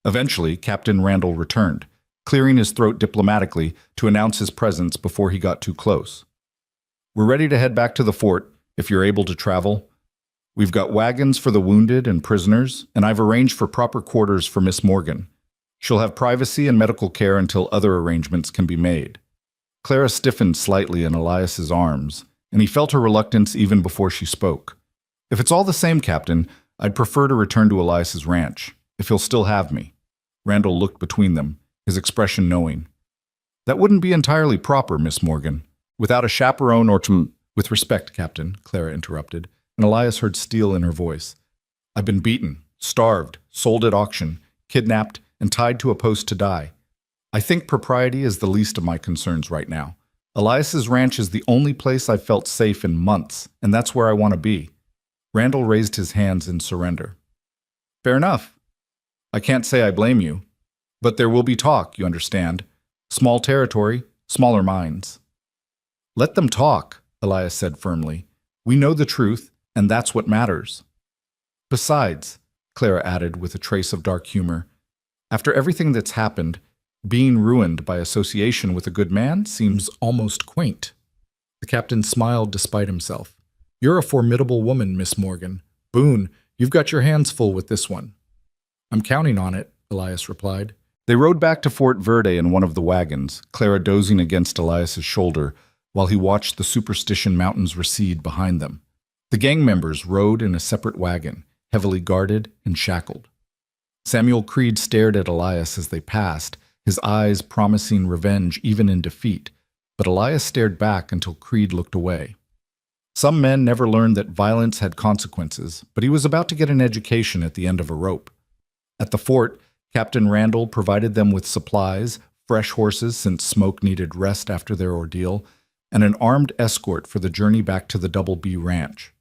Eventually, Captain Randall returned, clearing his throat diplomatically to announce his presence before he got too close. "We're ready to head back to the fort, if you're able to travel. We've got wagons for the wounded and prisoners, and I've arranged for proper quarters for Miss Morgan. She'll have privacy and medical care until other arrangements can be made." Clara stiffened slightly in Elias's arms, and he felt her reluctance even before she spoke. "If it's all the same, Captain, I'd prefer to return to Elias's ranch, if he'll still have me." Randall looked between them, his expression knowing. "That wouldn't be entirely proper, Miss Morgan. Without a chaperone or to—" "With respect, Captain," Clara interrupted, and Elias heard steel in her voice. "I've been beaten, starved, sold at auction, kidnapped, and tied to a post to die. I think propriety is the least of my concerns right now. Elias's ranch is the only place I've felt safe in months, and that's where I want to be." Randall raised his hands in surrender. "Fair enough. I can't say I blame you. But there will be talk, you understand. Small territory, smaller minds." "Let them talk," Elias said firmly. "We know the truth, and that's what matters." "Besides," Clara added with a trace of dark humor, "after everything that's happened, being ruined by association with a good man seems almost quaint." The captain smiled despite himself. "You're a formidable woman, Miss Morgan. Boone, you've got your hands full with this one." "I'm counting on it," Elias replied. They rode back to Fort Verde in one of the wagons, Clara dozing against Elias's shoulder, while he watched the Superstition Mountains recede behind them. The gang members rode in a separate wagon, heavily guarded and shackled. Samuel Creed stared at Elias as they passed, his eyes promising revenge even in defeat, but Elias stared back until Creed looked away. Some men never learned that violence had consequences, but he was about to get an education at the end of a rope. At the fort, Captain Randall provided them with supplies, fresh horses since Smoke needed rest after their ordeal, and an armed escort for the journey back to the Double B Ranch.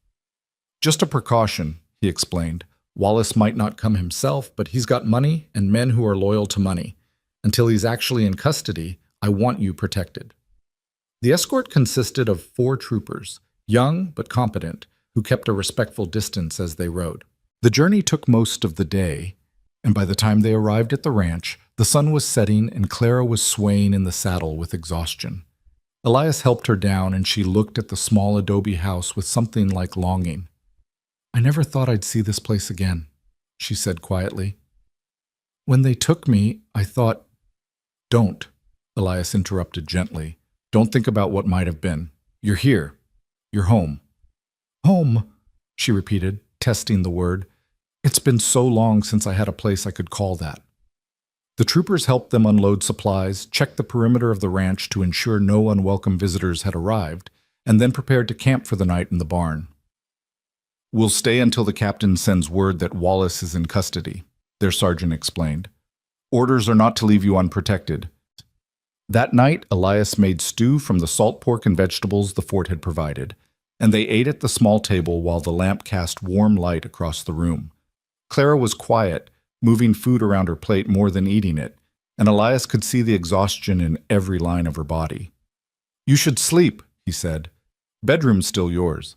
"Just a precaution," he explained. "Wallace might not come himself, but he's got money and men who are loyal to money. Until he's actually in custody, I want you protected." The escort consisted of 4 troopers, young but competent, who kept a respectful distance as they rode. The journey took most of the day, and by the time they arrived at the ranch, the sun was setting and Clara was swaying in the saddle with exhaustion. Elias helped her down, and she looked at the small adobe house with something like longing. "I never thought I'd see this place again," she said quietly. "When they took me, I thought—" "Don't," Elias interrupted gently. "Don't think about what might have been. You're here. You're home." "Home," she repeated, testing the word. "It's been so long since I had a place I could call that." The troopers helped them unload supplies, checked the perimeter of the ranch to ensure no unwelcome visitors had arrived, and then prepared to camp for the night in the barn. "We'll stay until the captain sends word that Wallace is in custody," their sergeant explained. "Orders are not to leave you unprotected." That night, Elias made stew from the salt pork and vegetables the fort had provided, and they ate at the small table while the lamp cast warm light across the room. Clara was quiet, moving food around her plate more than eating it, and Elias could see the exhaustion in every line of her body. "You should sleep," he said. "Bedroom's still yours.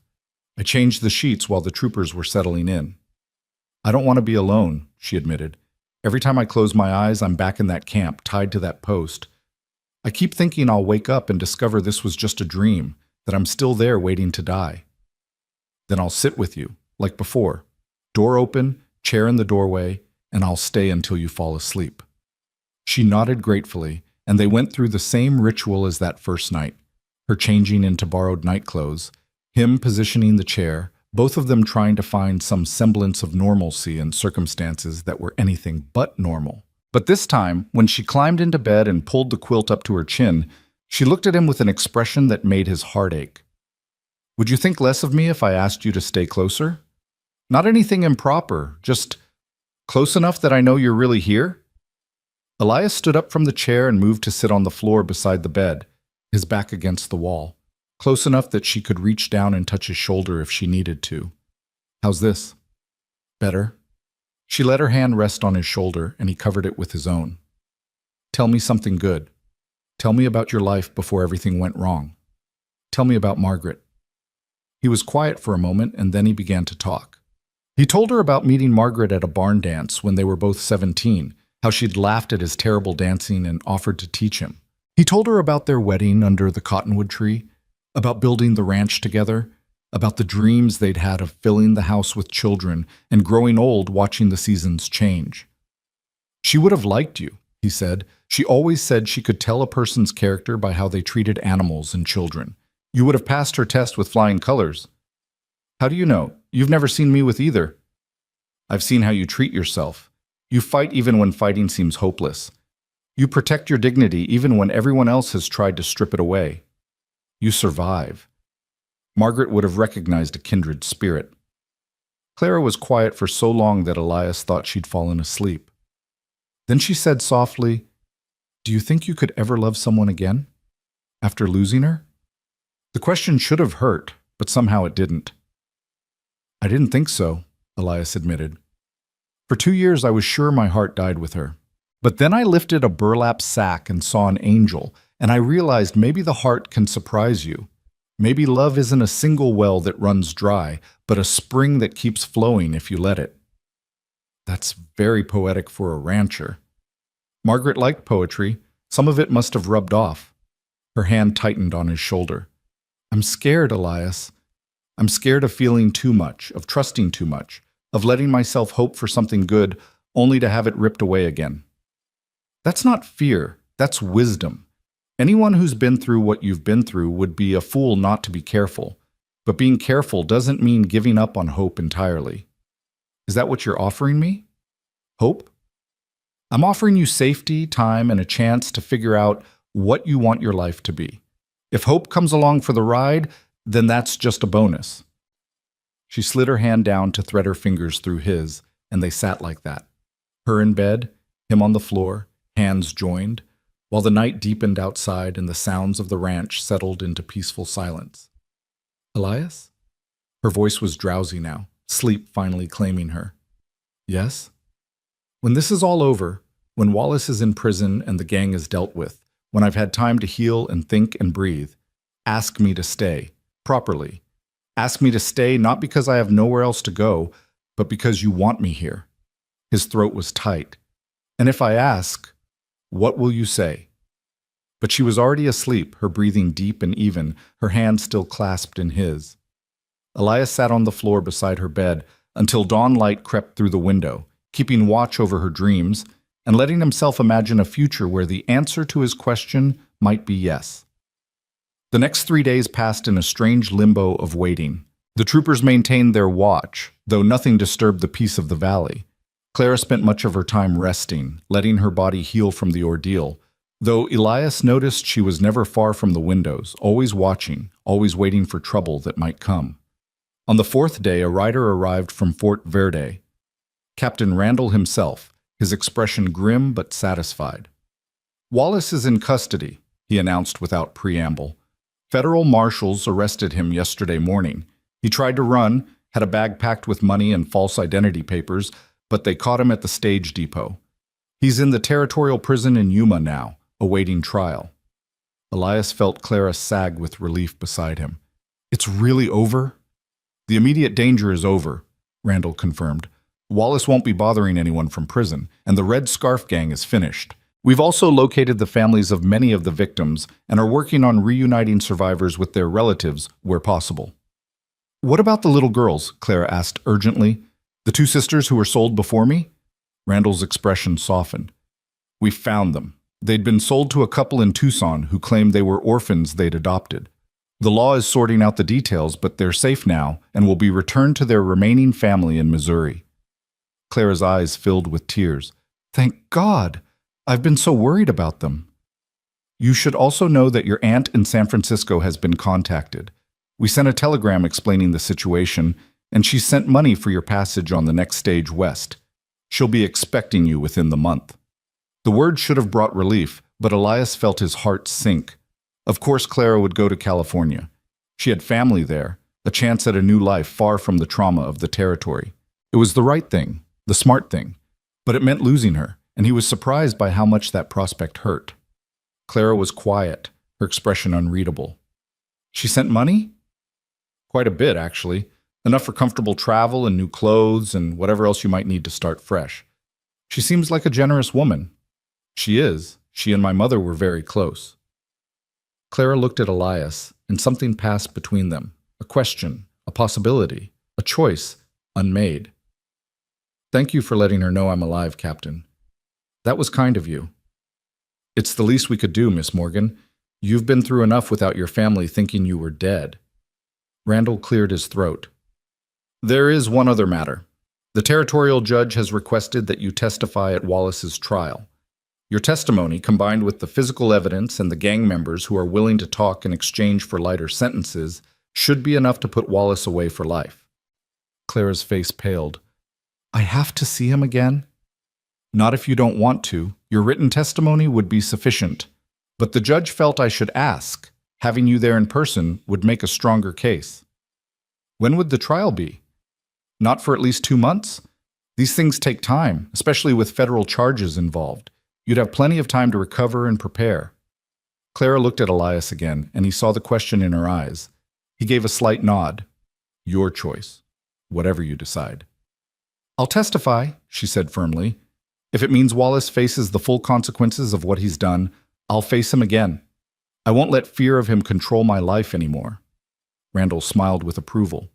I changed the sheets while the troopers were settling in." "I don't want to be alone," she admitted. Every time I close my eyes, I'm back in that camp, tied to that post. I keep thinking I'll wake up and discover this was just a dream, that I'm still there waiting to die. Then I'll sit with you, like before. Door open, chair in the doorway, and I'll stay until you fall asleep." She nodded gratefully, and they went through the same ritual as that first night. Her changing into borrowed night clothes, him positioning the chair, both of them trying to find some semblance of normalcy in circumstances that were anything but normal. But this time, when she climbed into bed and pulled the quilt up to her chin, she looked at him with an expression that made his heart ache. "Would you think less of me if I asked you to stay closer? Not anything improper, just close enough that I know you're really here?" Elias stood up from the chair and moved to sit on the floor beside the bed, his back against the wall, close enough that she could reach down and touch his shoulder if she needed to. "How's this? Better?" She let her hand rest on his shoulder, and he covered it with his own. "Tell me something good. Tell me about your life before everything went wrong. Tell me about Margaret." He was quiet for a moment, and then he began to talk. He told her about meeting Margaret at a barn dance when they were both 17, how she'd laughed at his terrible dancing and offered to teach him. He told her about their wedding under the cottonwood tree, about building the ranch together, about the dreams they'd had of filling the house with children and growing old watching the seasons change. "She would have liked you," he said. "She always said she could tell a person's character by how they treated animals and children. You would have passed her test with flying colors." "How do you know? You've never seen me with either." "I've seen how you treat yourself. You fight even when fighting seems hopeless. You protect your dignity even when everyone else has tried to strip it away. You survive." Margaret would have recognized a kindred spirit. Clara was quiet for so long that Elias thought she'd fallen asleep. Then she said softly, "Do you think you could ever love someone again? After losing her?" The question should have hurt, but somehow it didn't. "I didn't think so," Elias admitted. "For 2 years I was sure my heart died with her. But then I lifted a burlap sack and saw an angel, and I realized maybe the heart can surprise you. Maybe love isn't a single well that runs dry, but a spring that keeps flowing if you let it." That's very poetic for a rancher. Margaret liked poetry. Some of it must have rubbed off. Her hand tightened on his shoulder. "I'm scared, Elias. I'm scared of feeling too much, of trusting too much, of letting myself hope for something good only to have it ripped away again." That's not fear, that's wisdom. Anyone who's been through what you've been through would be a fool not to be careful. But being careful doesn't mean giving up on hope entirely. Is that what you're offering me? Hope? I'm offering you safety, time, and a chance to figure out what you want your life to be. If hope comes along for the ride, then that's just a bonus. She slid her hand down to thread her fingers through his, and they sat like that. Her in bed, him on the floor, hands joined, while the night deepened outside and the sounds of the ranch settled into peaceful silence. "Elias?" Her voice was drowsy now, sleep finally claiming her. "Yes?" "When this is all over, when Wallace is in prison and the gang is dealt with, when I've had time to heal and think and breathe, ask me to stay, properly. Ask me to stay not because I have nowhere else to go, but because you want me here." His throat was tight. "And if I ask, what will you say?" But she was already asleep, her breathing deep and even, her hand still clasped in his. Elias sat on the floor beside her bed until dawn light crept through the window, keeping watch over her dreams and letting himself imagine a future where the answer to his question might be yes. The next 3 days passed in a strange limbo of waiting. The troopers maintained their watch, though nothing disturbed the peace of the valley. Clara spent much of her time resting, letting her body heal from the ordeal, though Elias noticed she was never far from the windows, always watching, always waiting for trouble that might come. On the 4th day, a rider arrived from Fort Verde. Captain Randall himself, his expression grim but satisfied. "Wallace is in custody," he announced without preamble. "Federal marshals arrested him yesterday morning. He tried to run, had a bag packed with money and false identity papers, but they caught him at the stage depot. He's in the territorial prison in Yuma now, awaiting trial." Elias felt Clara sag with relief beside him. "It's really over?" "The immediate danger is over," Randall confirmed. Wallace won't be bothering anyone from prison, and the Red Scarf Gang is finished. We've also located the families of many of the victims and are working on reuniting survivors with their relatives where possible. What about the little girls? Clara asked urgently. The two sisters who were sold before me? Randall's expression softened. We found them. They'd been sold to a couple in Tucson who claimed they were orphans they'd adopted. The law is sorting out the details, but they're safe now and will be returned to their remaining family in Missouri. Clara's eyes filled with tears. Thank God! I've been so worried about them. You should also know that your aunt in San Francisco has been contacted. We sent a telegram explaining the situation, and she sent money for your passage on the next stage west. She'll be expecting you within the month. The word should have brought relief, but Elias felt his heart sink. Of course Clara would go to California. She had family there, a chance at a new life far from the trauma of the territory. It was the right thing, the smart thing, but it meant losing her, and he was surprised by how much that prospect hurt. Clara was quiet, her expression unreadable. She sent money? Quite a bit, actually. Enough for comfortable travel and new clothes and whatever else you might need to start fresh. She seems like a generous woman. She is. She and my mother were very close. Clara looked at Elias, and something passed between them. A question, a possibility, a choice, unmade. Thank you for letting her know I'm alive, Captain. That was kind of you. It's the least we could do, Miss Morgan. You've been through enough without your family thinking you were dead. Randall cleared his throat. There is one other matter. The territorial judge has requested that you testify at Wallace's trial. Your testimony, combined with the physical evidence and the gang members who are willing to talk in exchange for lighter sentences, should be enough to put Wallace away for life. Clara's face paled. I have to see him again? Not if you don't want to. Your written testimony would be sufficient. But the judge felt I should ask. Having you there in person would make a stronger case. When would the trial be? Not for at least 2 months? These things take time, especially with federal charges involved. You'd have plenty of time to recover and prepare. Clara looked at Elias again, and he saw the question in her eyes. He gave a slight nod. Your choice. Whatever you decide. I'll testify, she said firmly. If it means Wallace faces the full consequences of what he's done, I'll face him again. I won't let fear of him control my life anymore. Randall smiled with approval.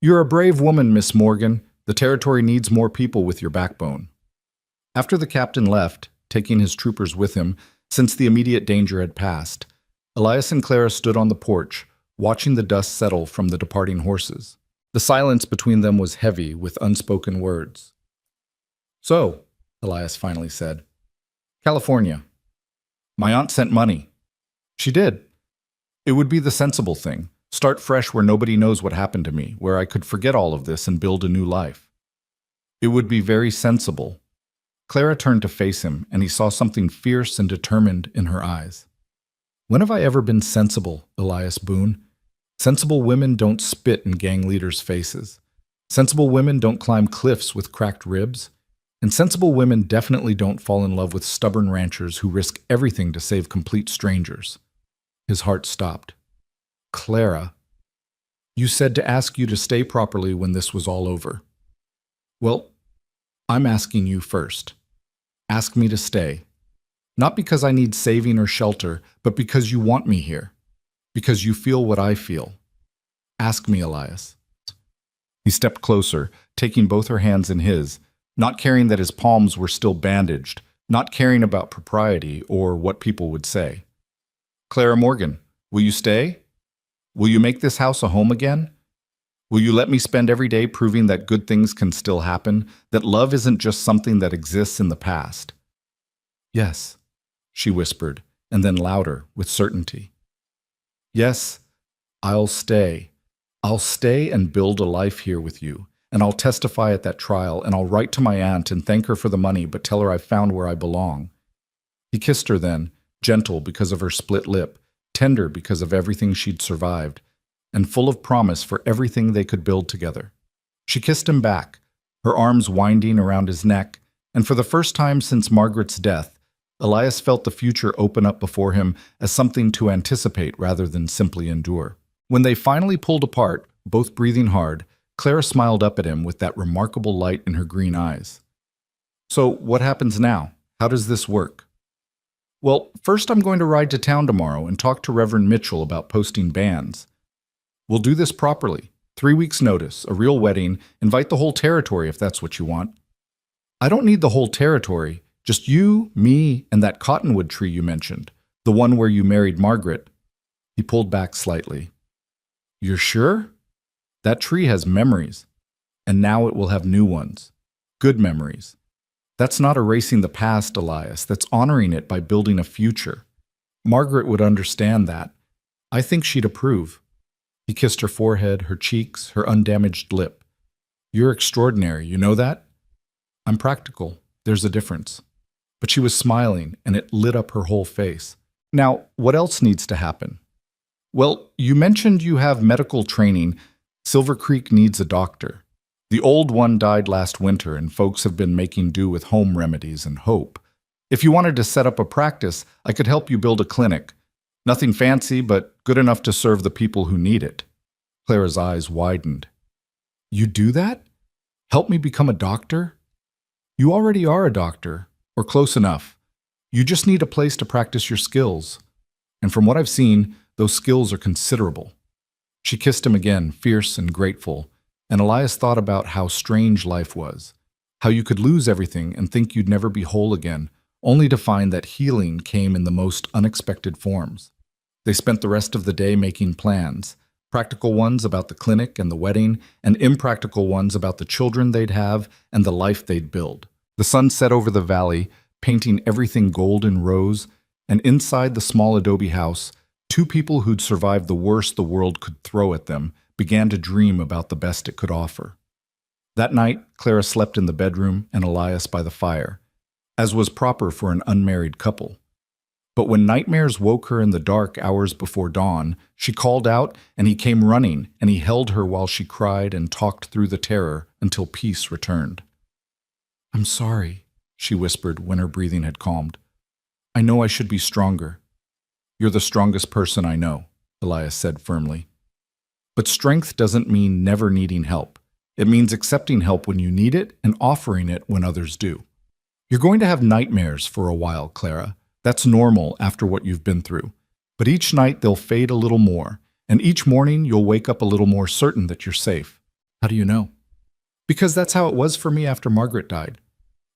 You're a brave woman, Miss Morgan. The territory needs more people with your backbone. After the captain left, taking his troopers with him, since the immediate danger had passed, Elias and Clara stood on the porch, watching the dust settle from the departing horses. The silence between them was heavy with unspoken words. So, Elias finally said, California. My aunt sent money. She did. It would be the sensible thing. Start fresh where nobody knows what happened to me, where I could forget all of this and build a new life. It would be very sensible. Clara turned to face him, and he saw something fierce and determined in her eyes. When have I ever been sensible, Elias Boone? Sensible women don't spit in gang leaders' faces. Sensible women don't climb cliffs with cracked ribs. And sensible women definitely don't fall in love with stubborn ranchers who risk everything to save complete strangers. His heart stopped. Clara, you said to ask you to stay properly when this was all over. Well, I'm asking you first. Ask me to stay. Not because I need saving or shelter, but because you want me here. Because you feel what I feel. Ask me, Elias. He stepped closer, taking both her hands in his, not caring that his palms were still bandaged, not caring about propriety or what people would say. Clara Morgan, will you stay? Will you make this house a home again? Will you let me spend every day proving that good things can still happen, that love isn't just something that exists in the past? Yes, she whispered, and then louder, with certainty. Yes, I'll stay. I'll stay and build a life here with you, and I'll testify at that trial, and I'll write to my aunt and thank her for the money, but tell her I found where I belong. He kissed her then, gentle because of her split lip, tender because of everything she'd survived, and full of promise for everything they could build together. She kissed him back, her arms winding around his neck, and for the first time since Margaret's death, Elias felt the future open up before him as something to anticipate rather than simply endure. When they finally pulled apart, both breathing hard, Clara smiled up at him with that remarkable light in her green eyes. So, what happens now? How does this work? Well, first I'm going to ride to town tomorrow and talk to Reverend Mitchell about posting banns. We'll do this properly. 3 weeks' notice, a real wedding, invite the whole territory if that's what you want. I don't need the whole territory, just you, me, and that cottonwood tree you mentioned, the one where you married Margaret. He pulled back slightly. You're sure? That tree has memories, and now it will have new ones. Good memories. That's not erasing the past, Elias. That's honoring it by building a future. Margaret would understand that. I think she'd approve. He kissed her forehead, her cheeks, her undamaged lip. You're extraordinary, you know that? I'm practical. There's a difference. But she was smiling, and it lit up her whole face. Now, what else needs to happen? Well, you mentioned you have medical training. Silver Creek needs a doctor. The old one died last winter, and folks have been making do with home remedies and hope. If you wanted to set up a practice, I could help you build a clinic. Nothing fancy, but good enough to serve the people who need it. Clara's eyes widened. You do that? Help me become a doctor? You already are a doctor, or close enough. You just need a place to practice your skills. And from what I've seen, those skills are considerable. She kissed him again, fierce and grateful, and Elias thought about how strange life was, how you could lose everything and think you'd never be whole again, only to find that healing came in the most unexpected forms. They spent the rest of the day making plans, practical ones about the clinic and the wedding, and impractical ones about the children they'd have and the life they'd build. The sun set over the valley, painting everything gold and rose, and inside the small adobe house, two people who'd survived the worst the world could throw at them began to dream about the best it could offer. That night, Clara slept in the bedroom and Elias by the fire, as was proper for an unmarried couple. But when nightmares woke her in the dark hours before dawn, she called out and he came running, and he held her while she cried and talked through the terror until peace returned. I'm sorry, she whispered when her breathing had calmed. I know I should be stronger. You're the strongest person I know, Elias said firmly. But strength doesn't mean never needing help. It means accepting help when you need it and offering it when others do. You're going to have nightmares for a while, Clara. That's normal after what you've been through. But each night they'll fade a little more, and each morning you'll wake up a little more certain that you're safe. How do you know? Because that's how it was for me after Margaret died.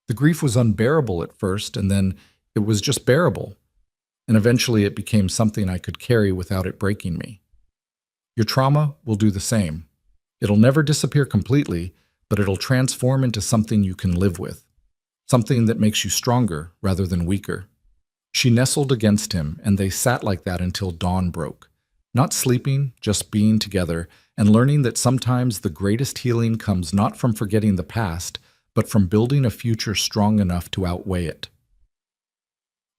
The grief was unbearable at first, and then it was just bearable. And eventually it became something I could carry without it breaking me. Your trauma will do the same. It'll never disappear completely, but it'll transform into something you can live with. Something that makes you stronger rather than weaker. She nestled against him, and they sat like that until dawn broke. Not sleeping, just being together, and learning that sometimes the greatest healing comes not from forgetting the past, but from building a future strong enough to outweigh it.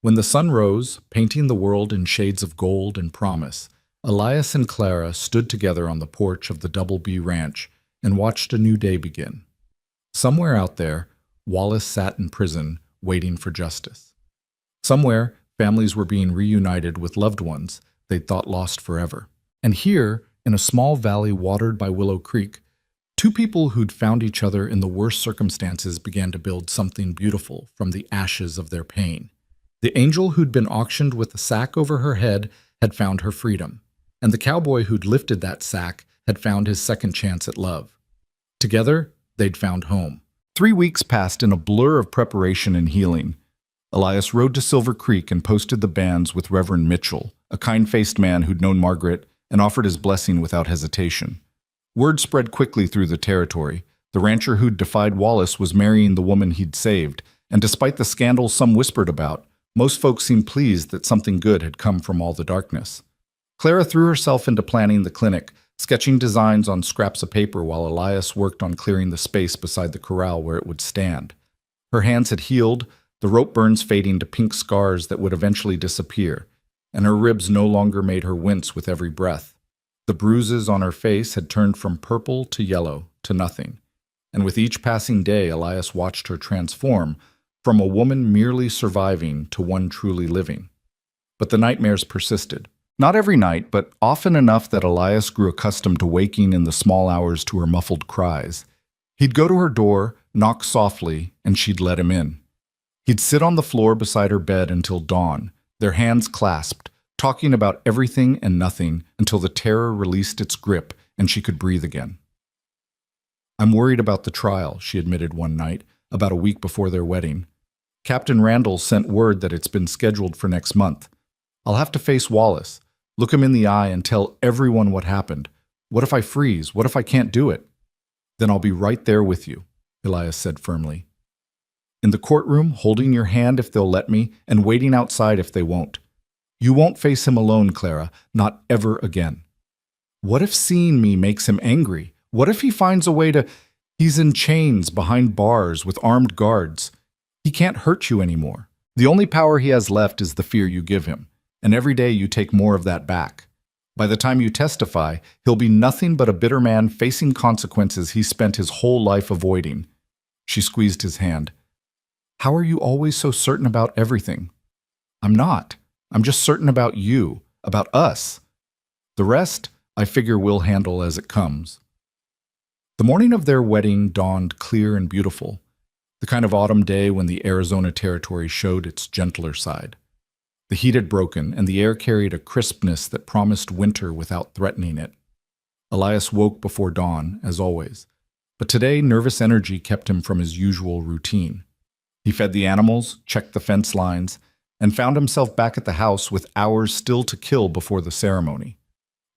When the sun rose, painting the world in shades of gold and promise, Elias and Clara stood together on the porch of the Double B Ranch and watched a new day begin. Somewhere out there, Wallace sat in prison, waiting for justice. Somewhere, families were being reunited with loved ones they'd thought lost forever. And here, in a small valley watered by Willow Creek, two people who'd found each other in the worst circumstances began to build something beautiful from the ashes of their pain. The angel who'd been auctioned with a sack over her head had found her freedom, and the cowboy who'd lifted that sack had found his second chance at love. Together, they'd found home. 3 weeks passed in a blur of preparation and healing. Elias rode to Silver Creek and posted the banns with Reverend Mitchell, a kind-faced man who'd known Margaret and offered his blessing without hesitation. Word spread quickly through the territory. The rancher who'd defied Wallace was marrying the woman he'd saved, and despite the scandal some whispered about, most folks seemed pleased that something good had come from all the darkness. Clara threw herself into planning the clinic, sketching designs on scraps of paper while Elias worked on clearing the space beside the corral where it would stand. Her hands had healed, the rope burns fading to pink scars that would eventually disappear, and her ribs no longer made her wince with every breath. The bruises on her face had turned from purple to yellow to nothing, and with each passing day Elias watched her transform from a woman merely surviving to one truly living. But the nightmares persisted. Not every night, but often enough that Elias grew accustomed to waking in the small hours to her muffled cries. He'd go to her door, knock softly, and she'd let him in. He'd sit on the floor beside her bed until dawn, their hands clasped, talking about everything and nothing until the terror released its grip and she could breathe again. "I'm worried about the trial," she admitted one night, about a week before their wedding. "Captain Randall sent word that it's been scheduled for next month. I'll have to face Wallace, look him in the eye and tell everyone what happened. What if I freeze? What if I can't do it?" "Then I'll be right there with you," Elias said firmly. "In the courtroom, holding your hand if they'll let me, and waiting outside if they won't. You won't face him alone, Clara, not ever again." "What if seeing me makes him angry? What if he finds a way to—" "He's in chains behind bars with armed guards. He can't hurt you anymore. The only power he has left is the fear you give him, and every day you take more of that back. By the time you testify, he'll be nothing but a bitter man facing consequences he spent his whole life avoiding." She squeezed his hand. "How are you always so certain about everything?" "I'm not. I'm just certain about you, about us. The rest, I figure we'll handle as it comes." The morning of their wedding dawned clear and beautiful, the kind of autumn day when the Arizona Territory showed its gentler side. The heat had broken, and the air carried a crispness that promised winter without threatening it. Elias woke before dawn, as always, but today nervous energy kept him from his usual routine. He fed the animals, checked the fence lines, and found himself back at the house with hours still to kill before the ceremony.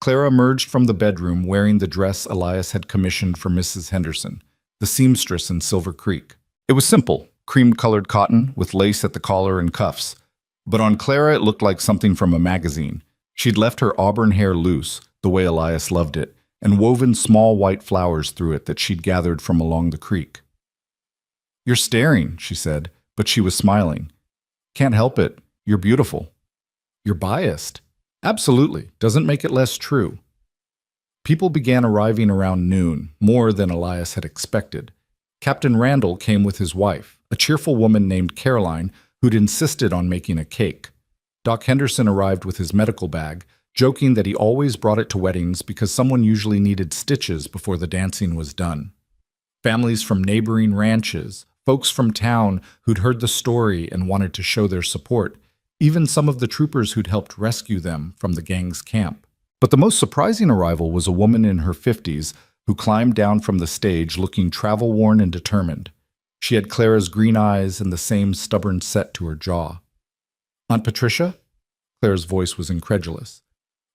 Clara emerged from the bedroom wearing the dress Elias had commissioned for Mrs. Henderson, the seamstress in Silver Creek. It was simple, cream-colored cotton with lace at the collar and cuffs. But on Clara it looked like something from a magazine. She'd left her auburn hair loose, the way Elias loved it, and woven small white flowers through it that she'd gathered from along the creek. "You're staring," she said, but she was smiling. "Can't help it. You're beautiful." "You're biased." "Absolutely. Doesn't make it less true." People began arriving around noon, more than Elias had expected. Captain Randall came with his wife, a cheerful woman named Caroline, who'd insisted on making a cake. Doc Henderson arrived with his medical bag, joking that he always brought it to weddings because someone usually needed stitches before the dancing was done. Families from neighboring ranches, folks from town who'd heard the story and wanted to show their support, even some of the troopers who'd helped rescue them from the gang's camp. But the most surprising arrival was a woman in her 50s who climbed down from the stage looking travel-worn and determined. She had Clara's green eyes and the same stubborn set to her jaw. "Aunt Patricia?" Clara's voice was incredulous.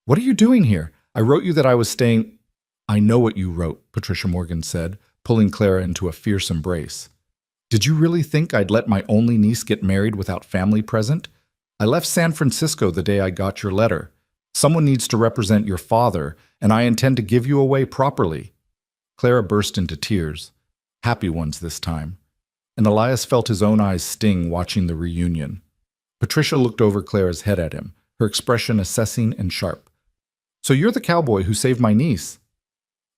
"What are you doing here? I wrote you that I was staying—" "I know what you wrote," Patricia Morgan said, pulling Clara into a fierce embrace. "Did you really think I'd let my only niece get married without family present? I left San Francisco the day I got your letter. Someone needs to represent your father, and I intend to give you away properly." Clara burst into tears, happy ones this time, and Elias felt his own eyes sting watching the reunion. Patricia looked over Clara's head at him, her expression assessing and sharp. "So you're the cowboy who saved my niece?"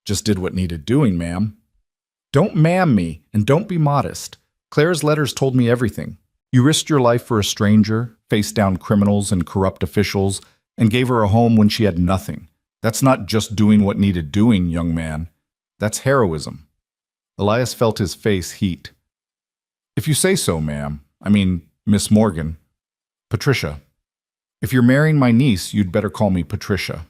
"Just did what needed doing, ma'am." "Don't ma'am me, and don't be modest. Clara's letters told me everything. You risked your life for a stranger, faced down criminals and corrupt officials, and gave her a home when she had nothing. That's not just doing what needed doing, young man. That's heroism." Elias felt his face heat. "If you say so, ma'am. I mean, Miss Morgan. Patricia. If you're marrying my niece, you'd better call me Patricia."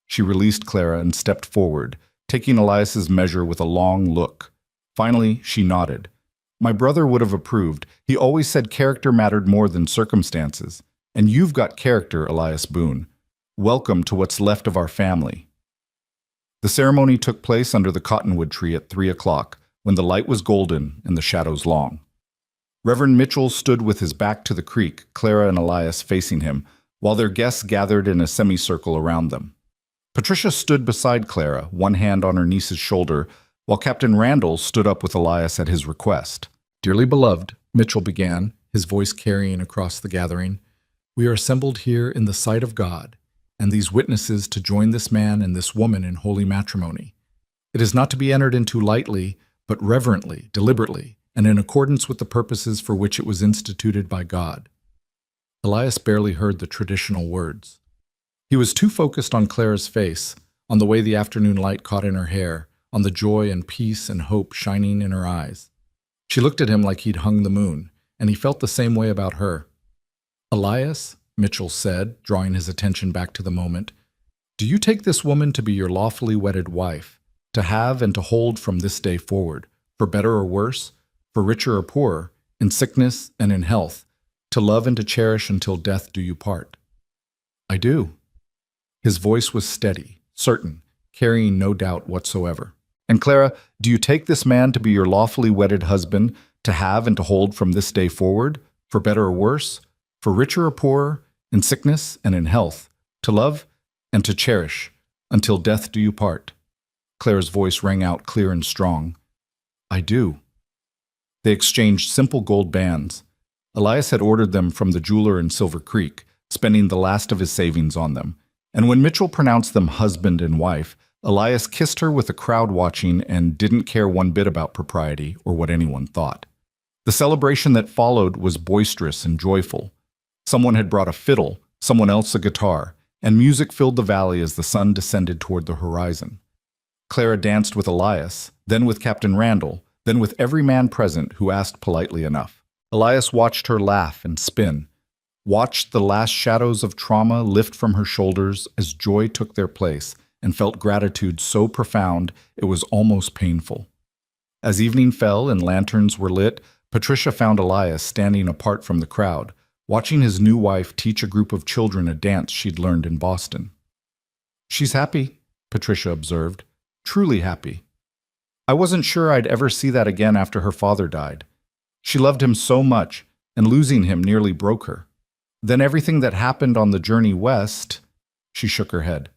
She released Clara and stepped forward, taking Elias's measure with a long look. Finally, she nodded. "My brother would have approved. He always said character mattered more than circumstances. And you've got character, Elias Boone. Welcome to what's left of our family." The ceremony took place under the cottonwood tree at 3 o'clock, when the light was golden and the shadows long. Reverend Mitchell stood with his back to the creek, Clara and Elias facing him, while their guests gathered in a semicircle around them. Patricia stood beside Clara, one hand on her niece's shoulder, while Captain Randall stood up with Elias at his request. "Dearly beloved," Mitchell began, his voice carrying across the gathering, "we are assembled here in the sight of God, and these witnesses to join this man and this woman in holy matrimony. It is not to be entered into lightly, but reverently, deliberately, and in accordance with the purposes for which it was instituted by God." Elias barely heard the traditional words. He was too focused on Clara's face, on the way the afternoon light caught in her hair, on the joy and peace and hope shining in her eyes. She looked at him like he'd hung the moon, and he felt the same way about her. "Elias," Mitchell said, drawing his attention back to the moment, "do you take this woman to be your lawfully wedded wife, to have and to hold from this day forward, for better or worse, for richer or poorer, in sickness and in health, to love and to cherish until death do you part?" "I do." His voice was steady, certain, carrying no doubt whatsoever. "And Clara, do you take this man to be your lawfully wedded husband, to have and to hold from this day forward, for better or worse, for richer or poorer, in sickness and in health, to love and to cherish, until death do you part?" Clara's voice rang out clear and strong. "I do." They exchanged simple gold bands. Elias had ordered them from the jeweler in Silver Creek, spending the last of his savings on them. And when Mitchell pronounced them husband and wife, Elias kissed her with a crowd watching and didn't care one bit about propriety or what anyone thought. The celebration that followed was boisterous and joyful. Someone had brought a fiddle, someone else a guitar, and music filled the valley as the sun descended toward the horizon. Clara danced with Elias, then with Captain Randall, then with every man present who asked politely enough. Elias watched her laugh and spin, watched the last shadows of trauma lift from her shoulders as joy took their place, and felt gratitude so profound it was almost painful. As evening fell and lanterns were lit, Patricia found Elias standing apart from the crowd, watching his new wife teach a group of children a dance she'd learned in Boston. "She's happy," Patricia observed, "truly happy. I wasn't sure I'd ever see that again after her father died. She loved him so much, and losing him nearly broke her. Then everything that happened on the journey west," she shook her head.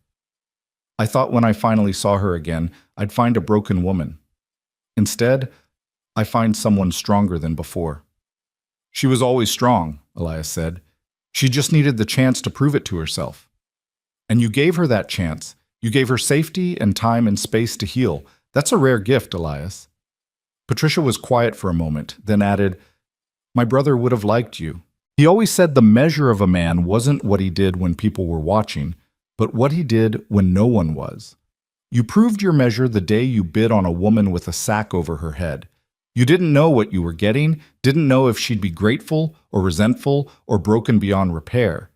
"I thought when I finally saw her again, I'd find a broken woman. Instead, I find someone stronger than before." "She was always strong," Elias said. "She just needed the chance to prove it to herself. And you gave her that chance. You gave her safety and time and space to heal. That's a rare gift, Elias." Patricia was quiet for a moment, then added, "My brother would have liked you. He always said the measure of a man wasn't what he did when people were watching, but what he did when no one was. You proved your measure the day you bid on a woman with a sack over her head. You didn't know what you were getting, didn't know if she'd be grateful or resentful or broken beyond repair.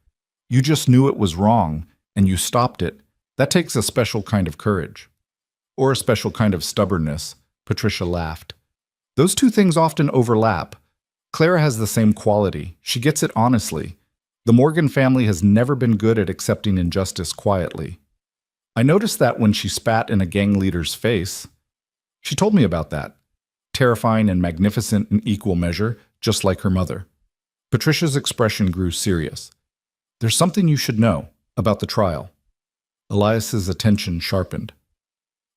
You just knew it was wrong, and you stopped it. That takes a special kind of courage." "Or a special kind of stubbornness," Patricia laughed. "Those two things often overlap. Clara has the same quality. She gets it honestly. The Morgan family has never been good at accepting injustice quietly. I noticed that when she spat in a gang leader's face. She told me about that. Terrifying and magnificent in equal measure, just like her mother." Patricia's expression grew serious. "There's something you should know about the trial." Elias's attention sharpened.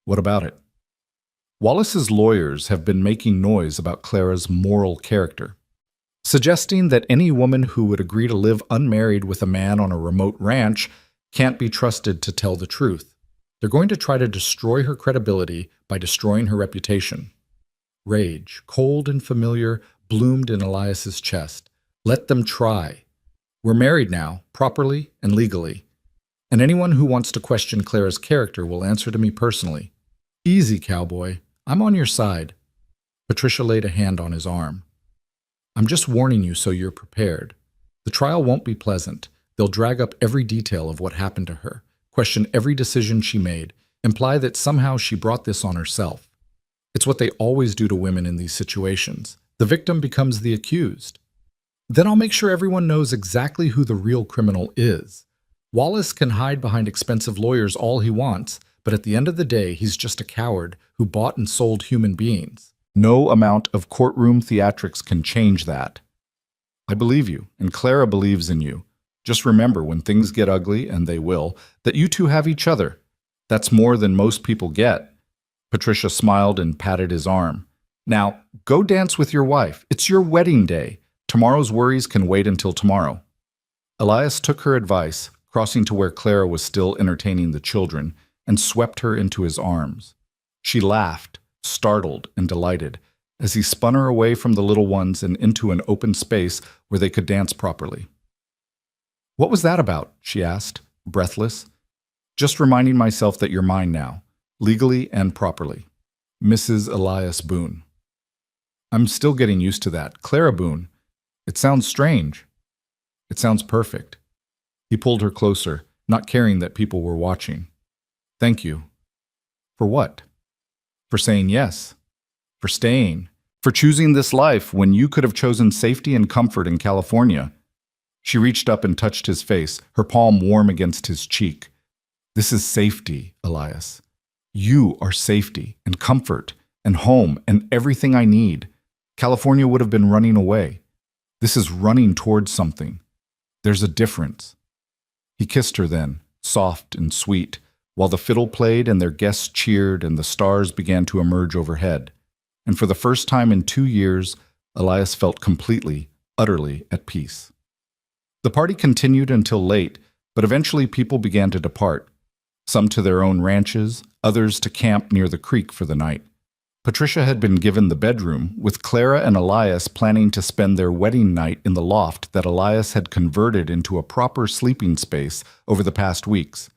"What about it?" "Wallace's lawyers have been making noise about Clara's moral character, suggesting that any woman who would agree to live unmarried with a man on a remote ranch can't be trusted to tell the truth. They're going to try to destroy her credibility by destroying her reputation." Rage, cold and familiar, bloomed in Elias's chest. "Let them try. We're married now, properly and legally. And anyone who wants to question Clara's character will answer to me personally. Easy, cowboy. I'm on your side." Patricia laid a hand on his arm. "I'm just warning you so you're prepared. The trial won't be pleasant. They'll drag up every detail of what happened to her, question every decision she made, imply that somehow she brought this on herself. It's what they always do to women in these situations. The victim becomes the accused. Then I'll make sure everyone knows exactly who the real criminal is. Wallace can hide behind expensive lawyers all he wants, but at the end of the day, he's just a coward who bought and sold human beings. No amount of courtroom theatrics can change that. I believe you, and Clara believes in you. Just remember, when things get ugly, and they will, that you two have each other. That's more than most people get." Patricia smiled and patted his arm. "Now, go dance with your wife. It's your wedding day. Tomorrow's worries can wait until tomorrow." Elias took her advice, crossing to where Clara was still entertaining the children, and swept her into his arms. She laughed, startled and delighted, as he spun her away from the little ones and into an open space where they could dance properly. "What was that about?" she asked, breathless. Just reminding myself that you're mine now, legally and properly. Mrs. Elias Boone. I'm still getting used to that. Clara Boone. It sounds strange. It sounds perfect. He pulled her closer, not caring that people were watching. Thank you. For what? For saying yes. For staying. For choosing this life when you could have chosen safety and comfort in California. She reached up and touched his face, her palm warm against his cheek. This is safety, Elias. You are safety and comfort and home and everything I need. California would have been running away. This is running towards something. There's a difference. He kissed her then, soft and sweet, while the fiddle played and their guests cheered and the stars began to emerge overhead. And for the first time in 2 years, Elias felt completely, utterly at peace. The party continued until late, but eventually people began to depart, some to their own ranches, others to camp near the creek for the night. Patricia had been given the bedroom, with Clara and Elias planning to spend their wedding night in the loft that Elias had converted into a proper sleeping space over the past weeks.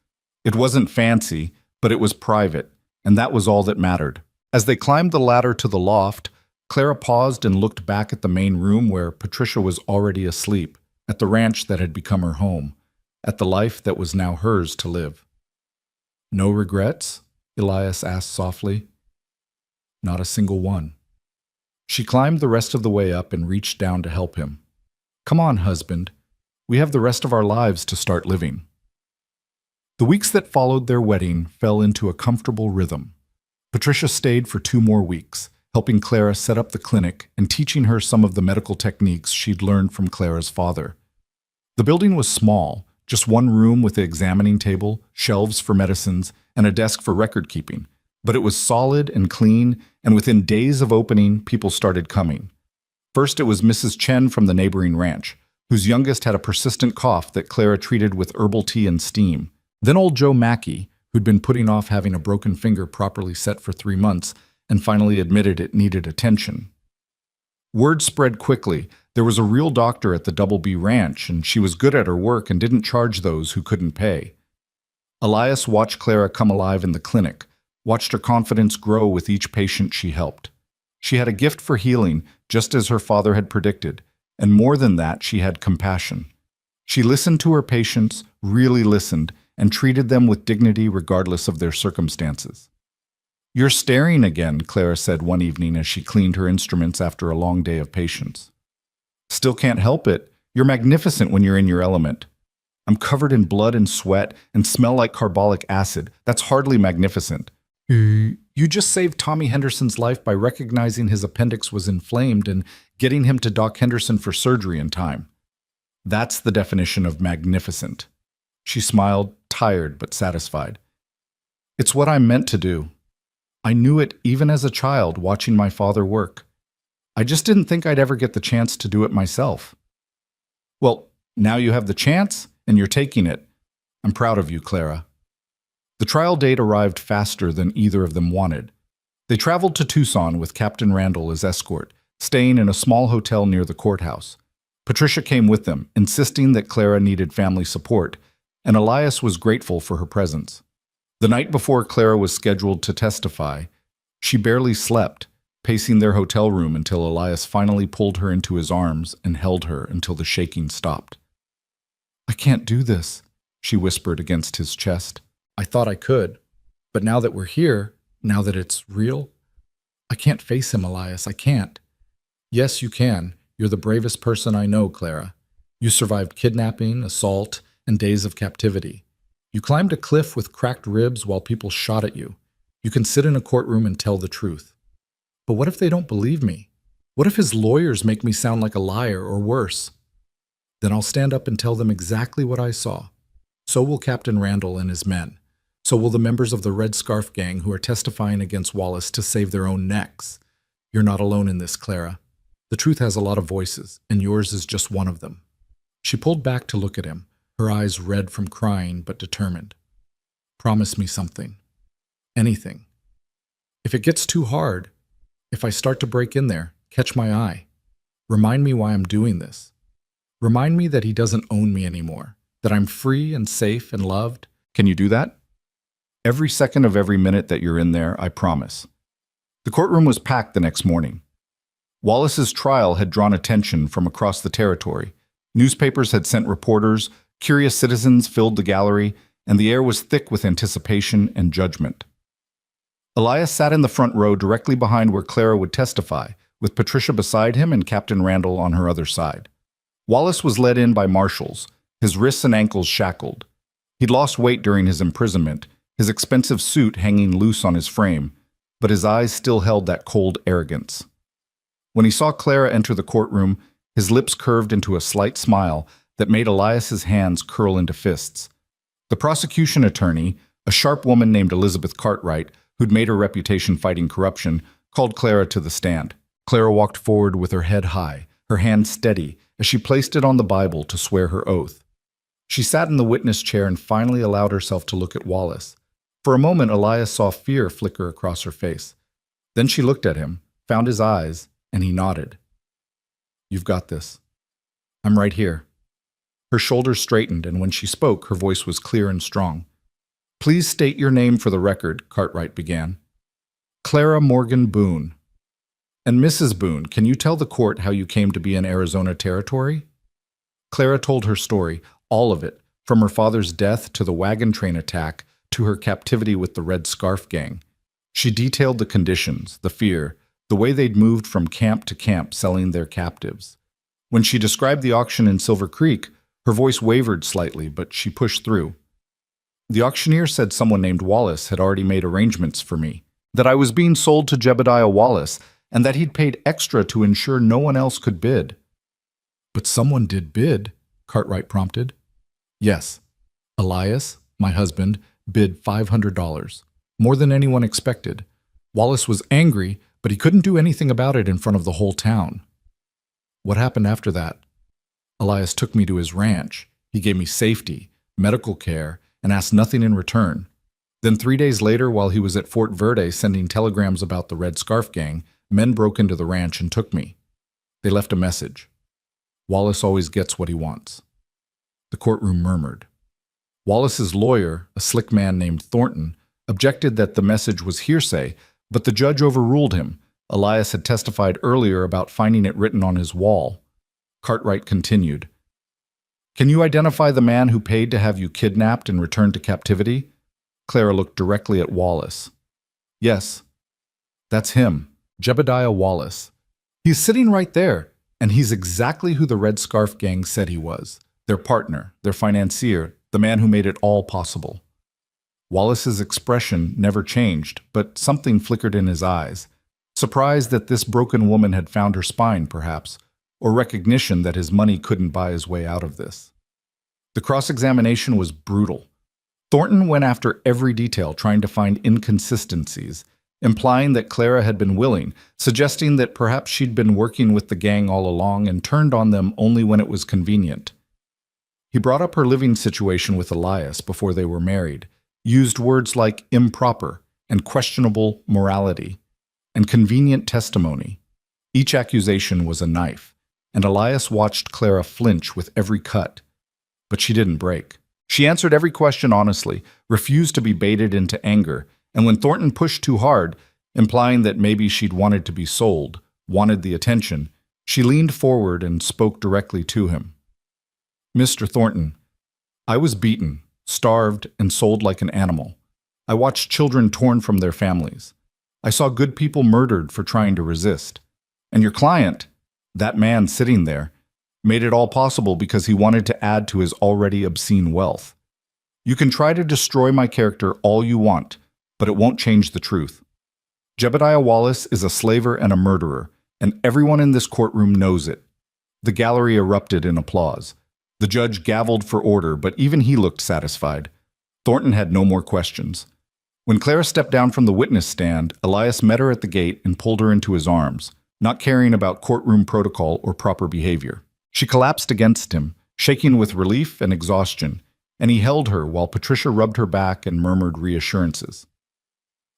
It wasn't fancy, but it was private, and that was all that mattered. As they climbed the ladder to the loft, Clara paused and looked back at the main room where Patricia was already asleep, at the ranch that had become her home, at the life that was now hers to live. No regrets? Elias asked softly. Not a single one. She climbed the rest of the way up and reached down to help him. Come on, husband. We have the rest of our lives to start living. The weeks that followed their wedding fell into a comfortable rhythm. Patricia stayed for 2 more weeks, helping Clara set up the clinic and teaching her some of the medical techniques she'd learned from Clara's father. The building was small, just one room with an examining table, shelves for medicines, and a desk for record keeping. But it was solid and clean, and within days of opening, people started coming. First, it was Mrs. Chen from the neighboring ranch, whose youngest had a persistent cough that Clara treated with herbal tea and steam. Then old Joe Mackey, who'd been putting off having a broken finger properly set for 3 months, and finally admitted it needed attention. Word spread quickly. There was a real doctor at the Double B Ranch, and she was good at her work and didn't charge those who couldn't pay. Elias watched Clara come alive in the clinic, watched her confidence grow with each patient she helped. She had a gift for healing, just as her father had predicted, and more than that, she had compassion. She listened to her patients, really listened, and treated them with dignity regardless of their circumstances. You're staring again, Clara said one evening as she cleaned her instruments after a long day of patience. Still can't help it. You're magnificent when you're in your element. I'm covered in blood and sweat and smell like carbolic acid. That's hardly magnificent. You just saved Tommy Henderson's life by recognizing his appendix was inflamed and getting him to Doc Henderson for surgery in time. That's the definition of magnificent. She smiled, tired but satisfied. It's what I'm meant to do. I knew it even as a child watching my father work. I just didn't think I'd ever get the chance to do it myself. Well, now you have the chance and you're taking it. I'm proud of you, Clara. The trial date arrived faster than either of them wanted. They traveled to Tucson with Captain Randall as escort, staying in a small hotel near the courthouse. Patricia came with them, insisting that Clara needed family support, and Elias was grateful for her presence. The night before Clara was scheduled to testify, she barely slept, pacing their hotel room until Elias finally pulled her into his arms and held her until the shaking stopped. I can't do this, she whispered against his chest. I thought I could, but now that we're here, now that it's real, I can't face him, Elias, I can't. Yes, you can. You're the bravest person I know, Clara. You survived kidnapping, assault, and days of captivity. You climbed a cliff with cracked ribs while people shot at you. You can sit in a courtroom and tell the truth. But what if they don't believe me? What if his lawyers make me sound like a liar or worse? Then I'll stand up and tell them exactly what I saw. So will Captain Randall and his men. So will the members of the Red Scarf Gang who are testifying against Wallace to save their own necks. You're not alone in this, Clara. The truth has a lot of voices, and yours is just one of them. She pulled back to look at him, her eyes red from crying but determined. Promise me something. Anything. If it gets too hard, if I start to break in there, catch my eye. Remind me why I'm doing this. Remind me that he doesn't own me anymore, That I'm free and safe and loved? Can you do that? Every second of every minute that you're in there, I promise. The courtroom was packed the next morning. Wallace's trial had drawn attention from across the territory. Newspapers had sent reporters, curious citizens filled the gallery, and the air was thick with anticipation and judgment. Elias sat in the front row directly behind where Clara would testify, with Patricia beside him and Captain Randall on her other side. Wallace was led in by marshals, his wrists and ankles shackled. He'd lost weight during his imprisonment, his expensive suit hanging loose on his frame, but his eyes still held that cold arrogance. When he saw Clara enter the courtroom, his lips curved into a slight smile that made Elias's hands curl into fists. The prosecution attorney, a sharp woman named Elizabeth Cartwright, who'd made her reputation fighting corruption, called Clara to the stand. Clara walked forward with her head high, her hand steady, as she placed it on the Bible to swear her oath. She sat in the witness chair and finally allowed herself to look at Wallace. For a moment, Elias saw fear flicker across her face. Then she looked at him, found his eyes, and he nodded. "You've got this. I'm right here." Her shoulders straightened, and when she spoke, her voice was clear and strong. "Please state your name for the record," Cartwright began. "Clara Morgan Boone." "And Mrs. Boone, can you tell the court how you came to be in Arizona Territory?" Clara told her story, all of it, from her father's death to the wagon train attack to her captivity with the Red Scarf Gang. She detailed the conditions, the fear, the way they'd moved from camp to camp selling their captives. When she described the auction in Silver Creek, her voice wavered slightly, but she pushed through. "The auctioneer said someone named Wallace had already made arrangements for me, that I was being sold to Jebediah Wallace, and that he'd paid extra to ensure no one else could bid." "But someone did bid," Cartwright prompted. "Yes. Elias, my husband, bid $500, more than anyone expected. Wallace was angry, but he couldn't do anything about it in front of the whole town." "What happened after that?" "Elias took me to his ranch. He gave me safety, medical care, and asked nothing in return. Then 3 days later, while he was at Fort Verde sending telegrams about the Red Scarf Gang, men broke into the ranch and took me. They left a message. Wallace always gets what he wants." The courtroom murmured. Wallace's lawyer, a slick man named Thornton, objected that the message was hearsay, but the judge overruled him. Elias had testified earlier about finding it written on his wall. Cartwright continued. "Can you identify the man who paid to have you kidnapped and returned to captivity?" Clara looked directly at Wallace. "Yes, that's him, Jebediah Wallace. He's sitting right there, and he's exactly who the Red Scarf Gang said he was, their partner, their financier, the man who made it all possible." Wallace's expression never changed, but something flickered in his eyes. Surprise that this broken woman had found her spine, perhaps, or recognition that his money couldn't buy his way out of this. The cross-examination was brutal. Thornton went after every detail, trying to find inconsistencies, implying that Clara had been willing, suggesting that perhaps she'd been working with the gang all along and turned on them only when it was convenient. He brought up her living situation with Elias before they were married, used words like improper and questionable morality, and convenient testimony. Each accusation was a knife, and Elias watched Clara flinch with every cut. But she didn't break. She answered every question honestly, refused to be baited into anger, and when Thornton pushed too hard, implying that maybe she'd wanted to be sold, wanted the attention, she leaned forward and spoke directly to him. "Mr. Thornton, I was beaten, starved, and sold like an animal. I watched children torn from their families. I saw good people murdered for trying to resist. And your client, that man sitting there, made it all possible because he wanted to add to his already obscene wealth. You can try to destroy my character all you want, but it won't change the truth. Jebediah Wallace is a slaver and a murderer, and everyone in this courtroom knows it." The gallery erupted in applause. The judge gavelled for order, but even he looked satisfied. Thornton had no more questions. When Clara stepped down from the witness stand, Elias met her at the gate and pulled her into his arms, not caring about courtroom protocol or proper behavior. She collapsed against him, shaking with relief and exhaustion, and he held her while Patricia rubbed her back and murmured reassurances.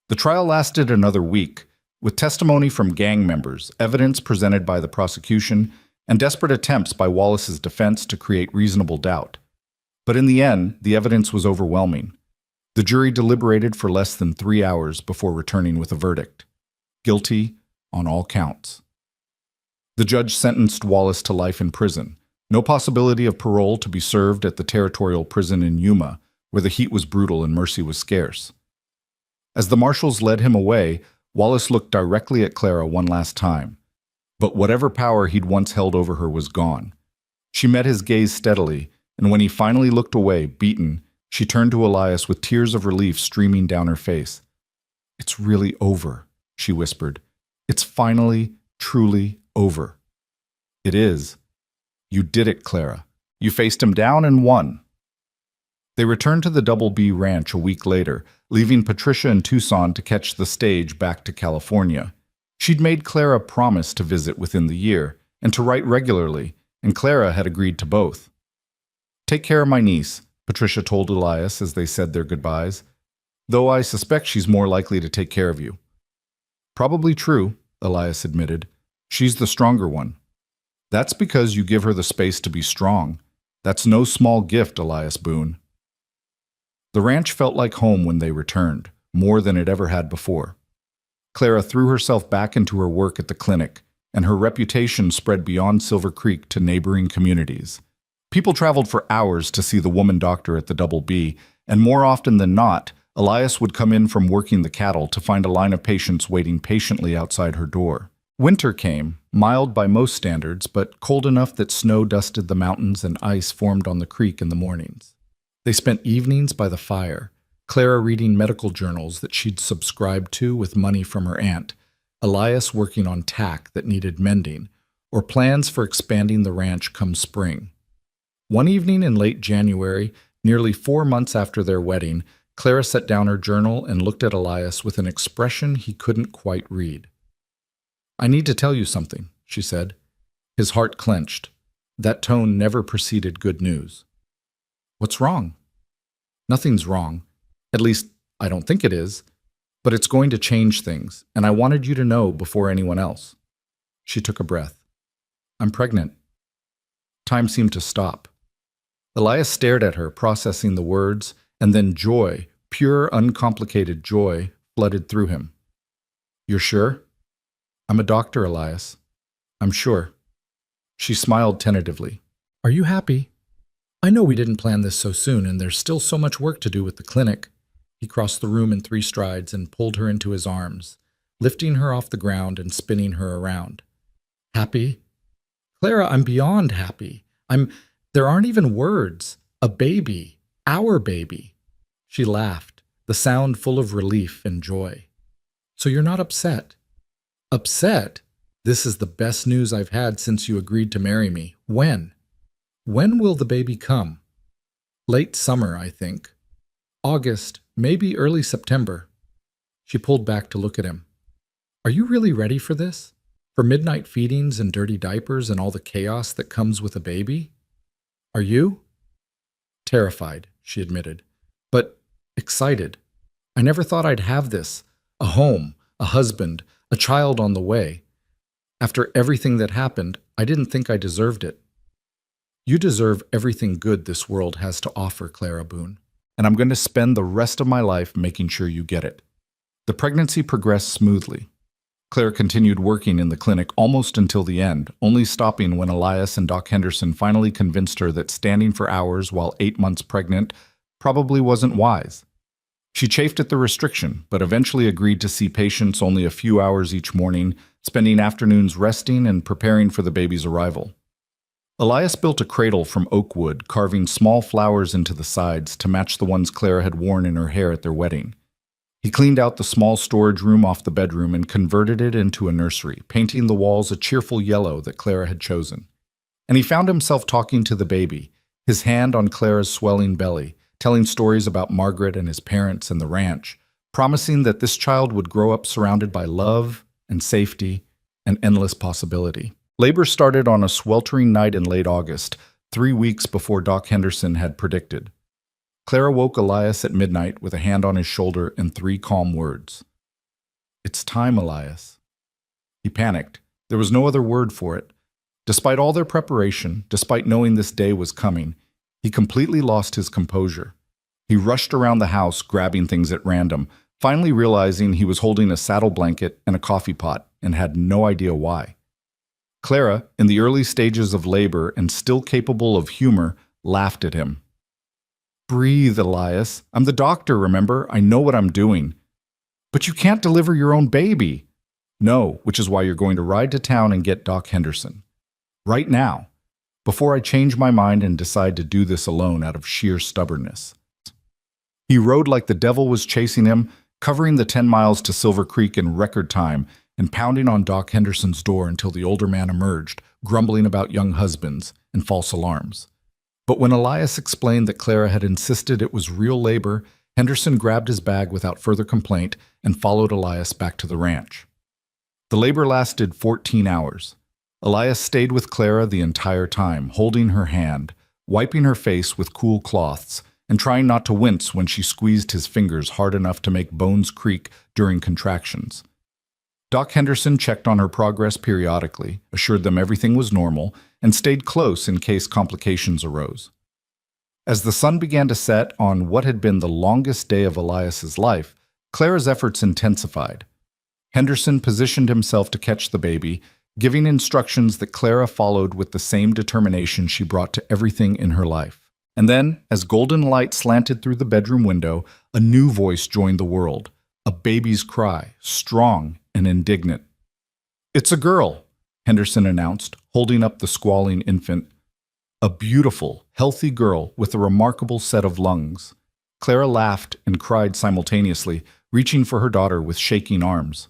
The trial lasted another week, with testimony from gang members, evidence presented by the prosecution, and desperate attempts by Wallace's defense to create reasonable doubt. But in the end, the evidence was overwhelming. The jury deliberated for less than 3 hours before returning with a verdict. Guilty on all counts. The judge sentenced Wallace to life in prison. No possibility of parole to be served at the territorial prison in Yuma, where the heat was brutal and mercy was scarce. As the marshals led him away, Wallace looked directly at Clara one last time. But whatever power he'd once held over her was gone. She met his gaze steadily, and when he finally looked away, beaten, she turned to Elias with tears of relief streaming down her face. "It's really over," she whispered. "It's finally, truly over." "It is. You did it, Clara. You faced him down and won." They returned to the Double B Ranch a week later, leaving Patricia in Tucson to catch the stage back to California. She'd made Clara promise to visit within the year and to write regularly, and Clara had agreed to both. "Take care of my niece," Patricia told Elias as they said their goodbyes, "though I suspect she's more likely to take care of you." "Probably true," Elias admitted. "She's the stronger one." "That's because you give her the space to be strong. That's no small gift, Elias Boone." The ranch felt like home when they returned, more than it ever had before. Clara threw herself back into her work at the clinic, and her reputation spread beyond Silver Creek to neighboring communities. People traveled for hours to see the woman doctor at the Double B, and more often than not, Elias would come in from working the cattle to find a line of patients waiting patiently outside her door. Winter came, mild by most standards, but cold enough that snow dusted the mountains and ice formed on the creek in the mornings. They spent evenings by the fire, Clara reading medical journals that she'd subscribed to with money from her aunt, Elias working on tack that needed mending, or plans for expanding the ranch come spring. One evening in late January, nearly 4 months after their wedding, Clara set down her journal and looked at Elias with an expression he couldn't quite read. "I need to tell you something," she said. His heart clenched. That tone never preceded good news. "What's wrong?" "Nothing's wrong. At least, I don't think it is. But it's going to change things, and I wanted you to know before anyone else." She took a breath. "I'm pregnant." Time seemed to stop. Elias stared at her, processing the words, and then joy, pure, uncomplicated joy, flooded through him. "You're sure?" "I'm a doctor, Elias. I'm sure." She smiled tentatively. "Are you happy? I know we didn't plan this so soon, and there's still so much work to do with the clinic." He crossed the room in 3 strides and pulled her into his arms, lifting her off the ground and spinning her around. "Happy? Clara, I'm beyond happy. There aren't even words. A baby. Our baby." She laughed, the sound full of relief and joy. "So you're not upset?" "Upset? This is the best news I've had since you agreed to marry me. When? When will the baby come?" "Late summer, I think. August, maybe early September." She pulled back to look at him. "Are you really ready for this? For midnight feedings and dirty diapers and all the chaos that comes with a baby? Are you?" "Terrified," she admitted, "but excited. I never thought I'd have this. A home, a husband, a child on the way. After everything that happened, I didn't think I deserved it." "You deserve everything good this world has to offer, Clara Boone, and I'm going to spend the rest of my life making sure you get it." The pregnancy progressed smoothly. Clara continued working in the clinic almost until the end, only stopping when Elias and Doc Henderson finally convinced her that standing for hours while 8 months pregnant probably wasn't wise. She chafed at the restriction, but eventually agreed to see patients only a few hours each morning, spending afternoons resting and preparing for the baby's arrival. Elias built a cradle from oak wood, carving small flowers into the sides to match the ones Clara had worn in her hair at their wedding. He cleaned out the small storage room off the bedroom and converted it into a nursery, painting the walls a cheerful yellow that Clara had chosen. And he found himself talking to the baby, his hand on Clara's swelling belly, telling stories about Margaret and his parents and the ranch, promising that this child would grow up surrounded by love and safety and endless possibility. Labor started on a sweltering night in late August, 3 weeks before Doc Henderson had predicted. Clara woke Elias at midnight with a hand on his shoulder and 3 calm words. "It's time, Elias." He panicked. There was no other word for it. Despite all their preparation, despite knowing this day was coming, He completely lost his composure. He rushed around the house, grabbing things at random, finally realizing he was holding a saddle blanket and a coffee pot and had no idea why. Clara, in the early stages of labor and still capable of humor, laughed at him. "Breathe, Elias. I'm the doctor, remember? I know what I'm doing." "But you can't deliver your own baby." "No, which is why you're going to ride to town and get Doc Henderson. Right now, before I change my mind and decide to do this alone out of sheer stubbornness." He rode like the devil was chasing him, covering the 10 miles to Silver Creek in record time and pounding on Doc Henderson's door until the older man emerged, grumbling about young husbands and false alarms. But when Elias explained that Clara had insisted it was real labor, Henderson grabbed his bag without further complaint and followed Elias back to the ranch. The labor lasted 14 hours. Elias stayed with Clara the entire time, holding her hand, wiping her face with cool cloths, and trying not to wince when she squeezed his fingers hard enough to make bones creak during contractions. Doc Henderson checked on her progress periodically, assured them everything was normal, and stayed close in case complications arose. As the sun began to set on what had been the longest day of Elias's life, Clara's efforts intensified. Henderson positioned himself to catch the baby, giving instructions that Clara followed with the same determination she brought to everything in her life. And then, as golden light slanted through the bedroom window, a new voice joined the world, a baby's cry, strong and indignant. "It's a girl," Henderson announced, holding up the squalling infant. A beautiful, healthy girl with a remarkable set of lungs. Clara laughed and cried simultaneously, reaching for her daughter with shaking arms.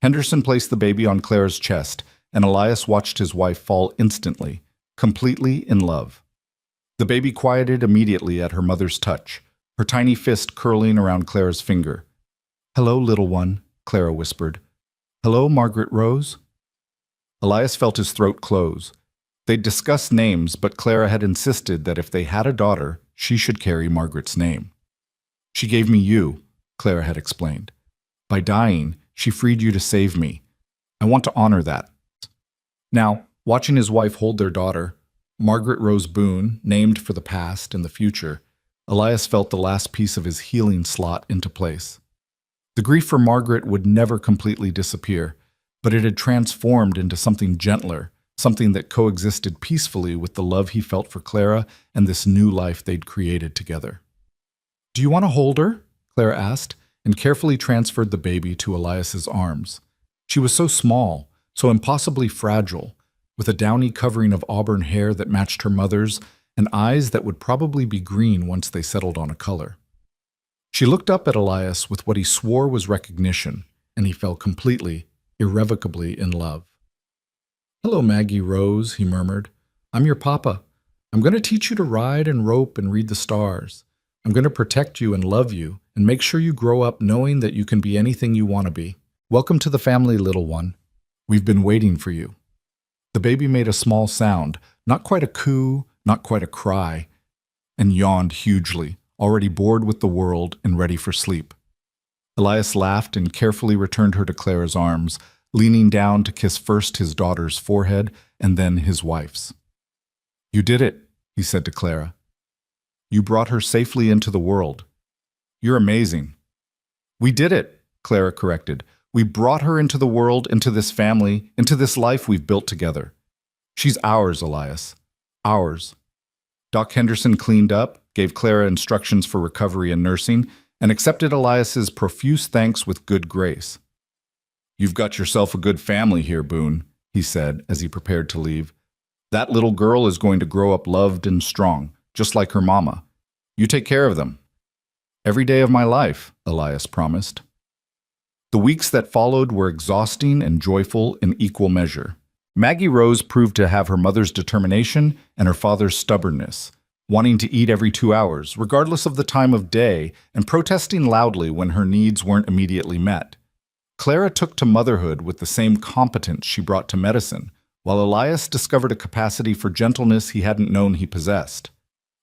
Henderson placed the baby on Clara's chest, and Elias watched his wife fall instantly, completely in love. The baby quieted immediately at her mother's touch, her tiny fist curling around Clara's finger. "Hello, little one," Clara whispered. "Hello, Margaret Rose?" Elias felt his throat close. They'd discussed names, but Clara had insisted that if they had a daughter, she should carry Margaret's name. "She gave me you," Clara had explained. "By dying, she freed you to save me. I want to honor that." Now, watching his wife hold their daughter, Margaret Rose Boone, named for the past and the future, Elias felt the last piece of his healing slot into place. The grief for Margaret would never completely disappear, but it had transformed into something gentler, something that coexisted peacefully with the love he felt for Clara and this new life they'd created together. "Do you want to hold her?" Clara asked, and carefully transferred the baby to Elias's arms. She was so small, so impossibly fragile, with a downy covering of auburn hair that matched her mother's and eyes that would probably be green once they settled on a color. She looked up at Elias with what he swore was recognition, and he fell completely, irrevocably in love. "Hello, Maggie Rose," he murmured. "I'm your papa. I'm going to teach you to ride and rope and read the stars. I'm going to protect you and love you and make sure you grow up knowing that you can be anything you want to be. Welcome to the family, little one. We've been waiting for you." The baby made a small sound, not quite a coo, not quite a cry, and yawned hugely, already bored with the world and ready for sleep. Elias laughed and carefully returned her to Clara's arms, leaning down to kiss first his daughter's forehead and then his wife's. "You did it," he said to Clara. "You brought her safely into the world. You're amazing." "We did it," Clara corrected. "We brought her into the world, into this family, into this life we've built together. She's ours, Elias. Ours." Doc Henderson cleaned up, gave Clara instructions for recovery and nursing, and accepted Elias's profuse thanks with good grace. "You've got yourself a good family here, Boone," he said as he prepared to leave. "That little girl is going to grow up loved and strong, just like her mama. You take care of them." "Every day of my life," Elias promised. The weeks that followed were exhausting and joyful in equal measure. Maggie Rose proved to have her mother's determination and her father's stubbornness, wanting to eat every 2 hours, regardless of the time of day, and protesting loudly when her needs weren't immediately met. Clara took to motherhood with the same competence she brought to medicine, while Elias discovered a capacity for gentleness he hadn't known he possessed.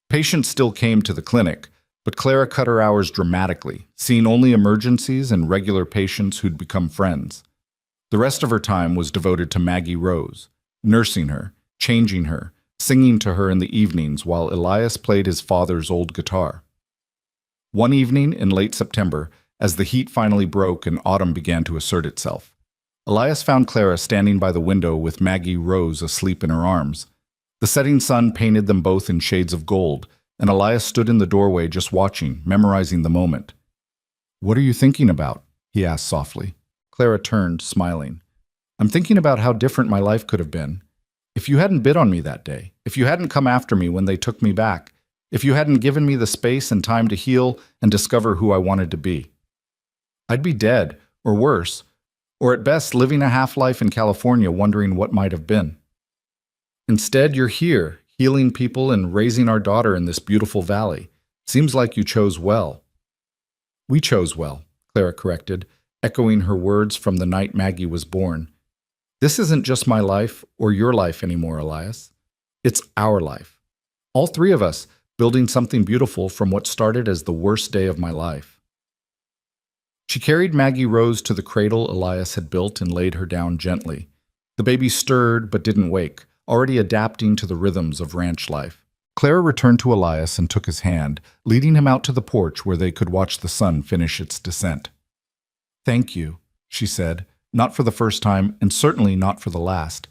Patients still came to the clinic, but Clara cut her hours dramatically, seeing only emergencies and regular patients who'd become friends. The rest of her time was devoted to Maggie Rose, nursing her, changing her, singing to her in the evenings while Elias played his father's old guitar. One evening in late September, as the heat finally broke and autumn began to assert itself, Elias found Clara standing by the window with Maggie Rose asleep in her arms. The setting sun painted them both in shades of gold, and Elias stood in the doorway just watching, memorizing the moment. "What are you thinking about?" he asked softly. Clara turned, smiling. "I'm thinking about how different my life could have been. If you hadn't bid on me that day, if you hadn't come after me when they took me back, if you hadn't given me the space and time to heal and discover who I wanted to be. I'd be dead, or worse, or at best living a half-life in California wondering what might have been. Instead, you're here, healing people and raising our daughter in this beautiful valley. Seems like you chose well." "We chose well," Clara corrected, echoing her words from the night Maggie was born. "This isn't just my life or your life anymore, Elias. It's our life. All three of us building something beautiful from what started as the worst day of my life." She carried Maggie Rose to the cradle Elias had built and laid her down gently. The baby stirred but didn't wake, already adapting to the rhythms of ranch life. Clara returned to Elias and took his hand, leading him out to the porch where they could watch the sun finish its descent. "Thank you," she said, not for the first time and certainly not for the last.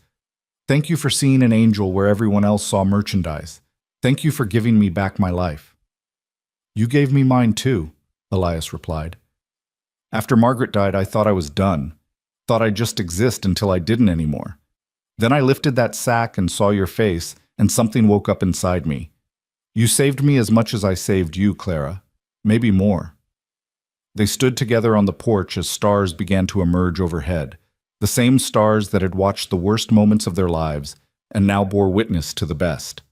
"Thank you for seeing an angel where everyone else saw merchandise. Thank you for giving me back my life." "You gave me mine too," Elias replied. "After Margaret died, I thought I was done. Thought I'd just exist until I didn't anymore. Then I lifted that sack and saw your face, and something woke up inside me. You saved me as much as I saved you, Clara. Maybe more." They stood together on the porch as stars began to emerge overhead, the same stars that had watched the worst moments of their lives and now bore witness to the best.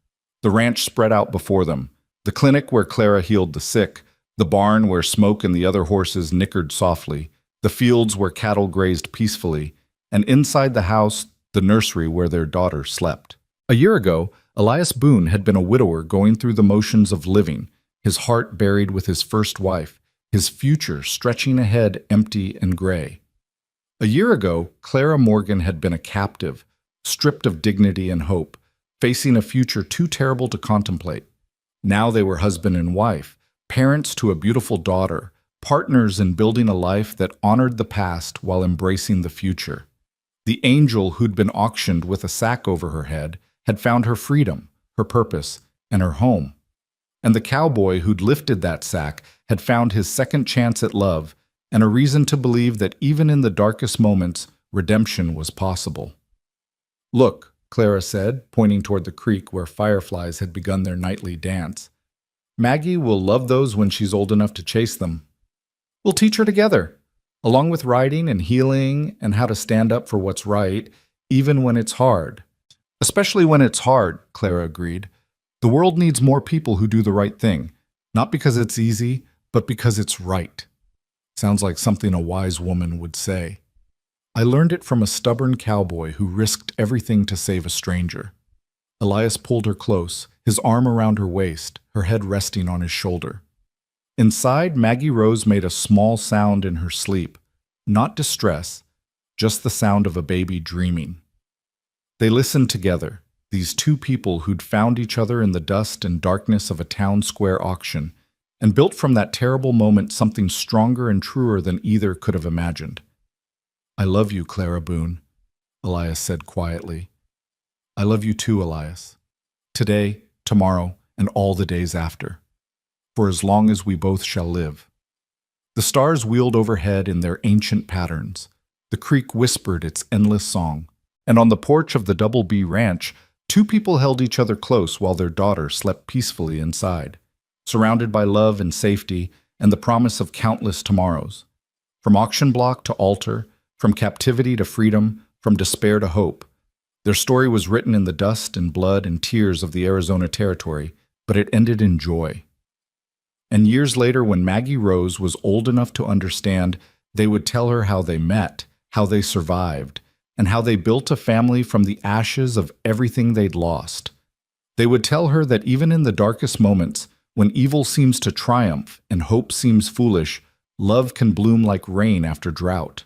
The ranch spread out before them, the clinic where Clara healed the sick, the barn where Smoke and the other horses nickered softly, the fields where cattle grazed peacefully, and inside the house, the nursery where their daughter slept. A year ago, Elias Boone had been a widower going through the motions of living, his heart buried with his first wife, his future stretching ahead empty and gray. A year ago, Clara Morgan had been a captive, stripped of dignity and hope, facing a future too terrible to contemplate. Now they were husband and wife, parents to a beautiful daughter, partners in building a life that honored the past while embracing the future. The angel who'd been auctioned with a sack over her head had found her freedom, her purpose, and her home. And the cowboy who'd lifted that sack had found his second chance at love and a reason to believe that even in the darkest moments, redemption was possible. "Look," Clara said, pointing toward the creek where fireflies had begun their nightly dance. "Maggie will love those when she's old enough to chase them. We'll teach her together, along with riding and healing and how to stand up for what's right, even when it's hard." "Especially when it's hard," Clara agreed. "The world needs more people who do the right thing, not because it's easy, but because it's right." Sounds like something a wise woman would say. "I learned it from a stubborn cowboy who risked everything to save a stranger." Elias pulled her close, his arm around her waist, her head resting on his shoulder. Inside, Maggie Rose made a small sound in her sleep, not distress, just the sound of a baby dreaming. They listened together, these two people who'd found each other in the dust and darkness of a town square auction, and built from that terrible moment something stronger and truer than either could have imagined. "I love you, Clara Boone," Elias said quietly. "I love you too, Elias. Today, tomorrow, and all the days after. For as long as we both shall live." The stars wheeled overhead in their ancient patterns. The creek whispered its endless song. And on the porch of the Double B Ranch, two people held each other close while their daughter slept peacefully inside, surrounded by love and safety and the promise of countless tomorrows. From auction block to altar, from captivity to freedom, from despair to hope. Their story was written in the dust and blood and tears of the Arizona Territory, but it ended in joy. And years later, when Maggie Rose was old enough to understand, they would tell her how they met, how they survived, and how they built a family from the ashes of everything they'd lost. They would tell her that even in the darkest moments, when evil seems to triumph and hope seems foolish, love can bloom like rain after drought.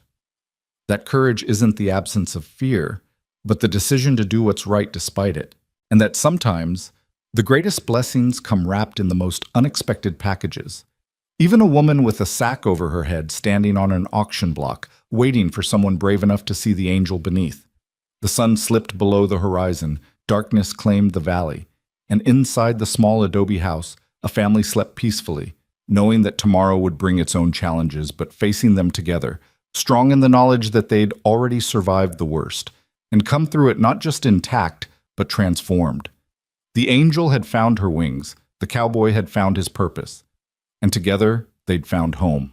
That courage isn't the absence of fear, but the decision to do what's right despite it, and that sometimes the greatest blessings come wrapped in the most unexpected packages. Even a woman with a sack over her head standing on an auction block, waiting for someone brave enough to see the angel beneath. The sun slipped below the horizon, darkness claimed the valley, and inside the small adobe house, a family slept peacefully, knowing that tomorrow would bring its own challenges, but facing them together, strong in the knowledge that they'd already survived the worst, and come through it not just intact, but transformed. The angel had found her wings, the cowboy had found his purpose, and together they'd found home.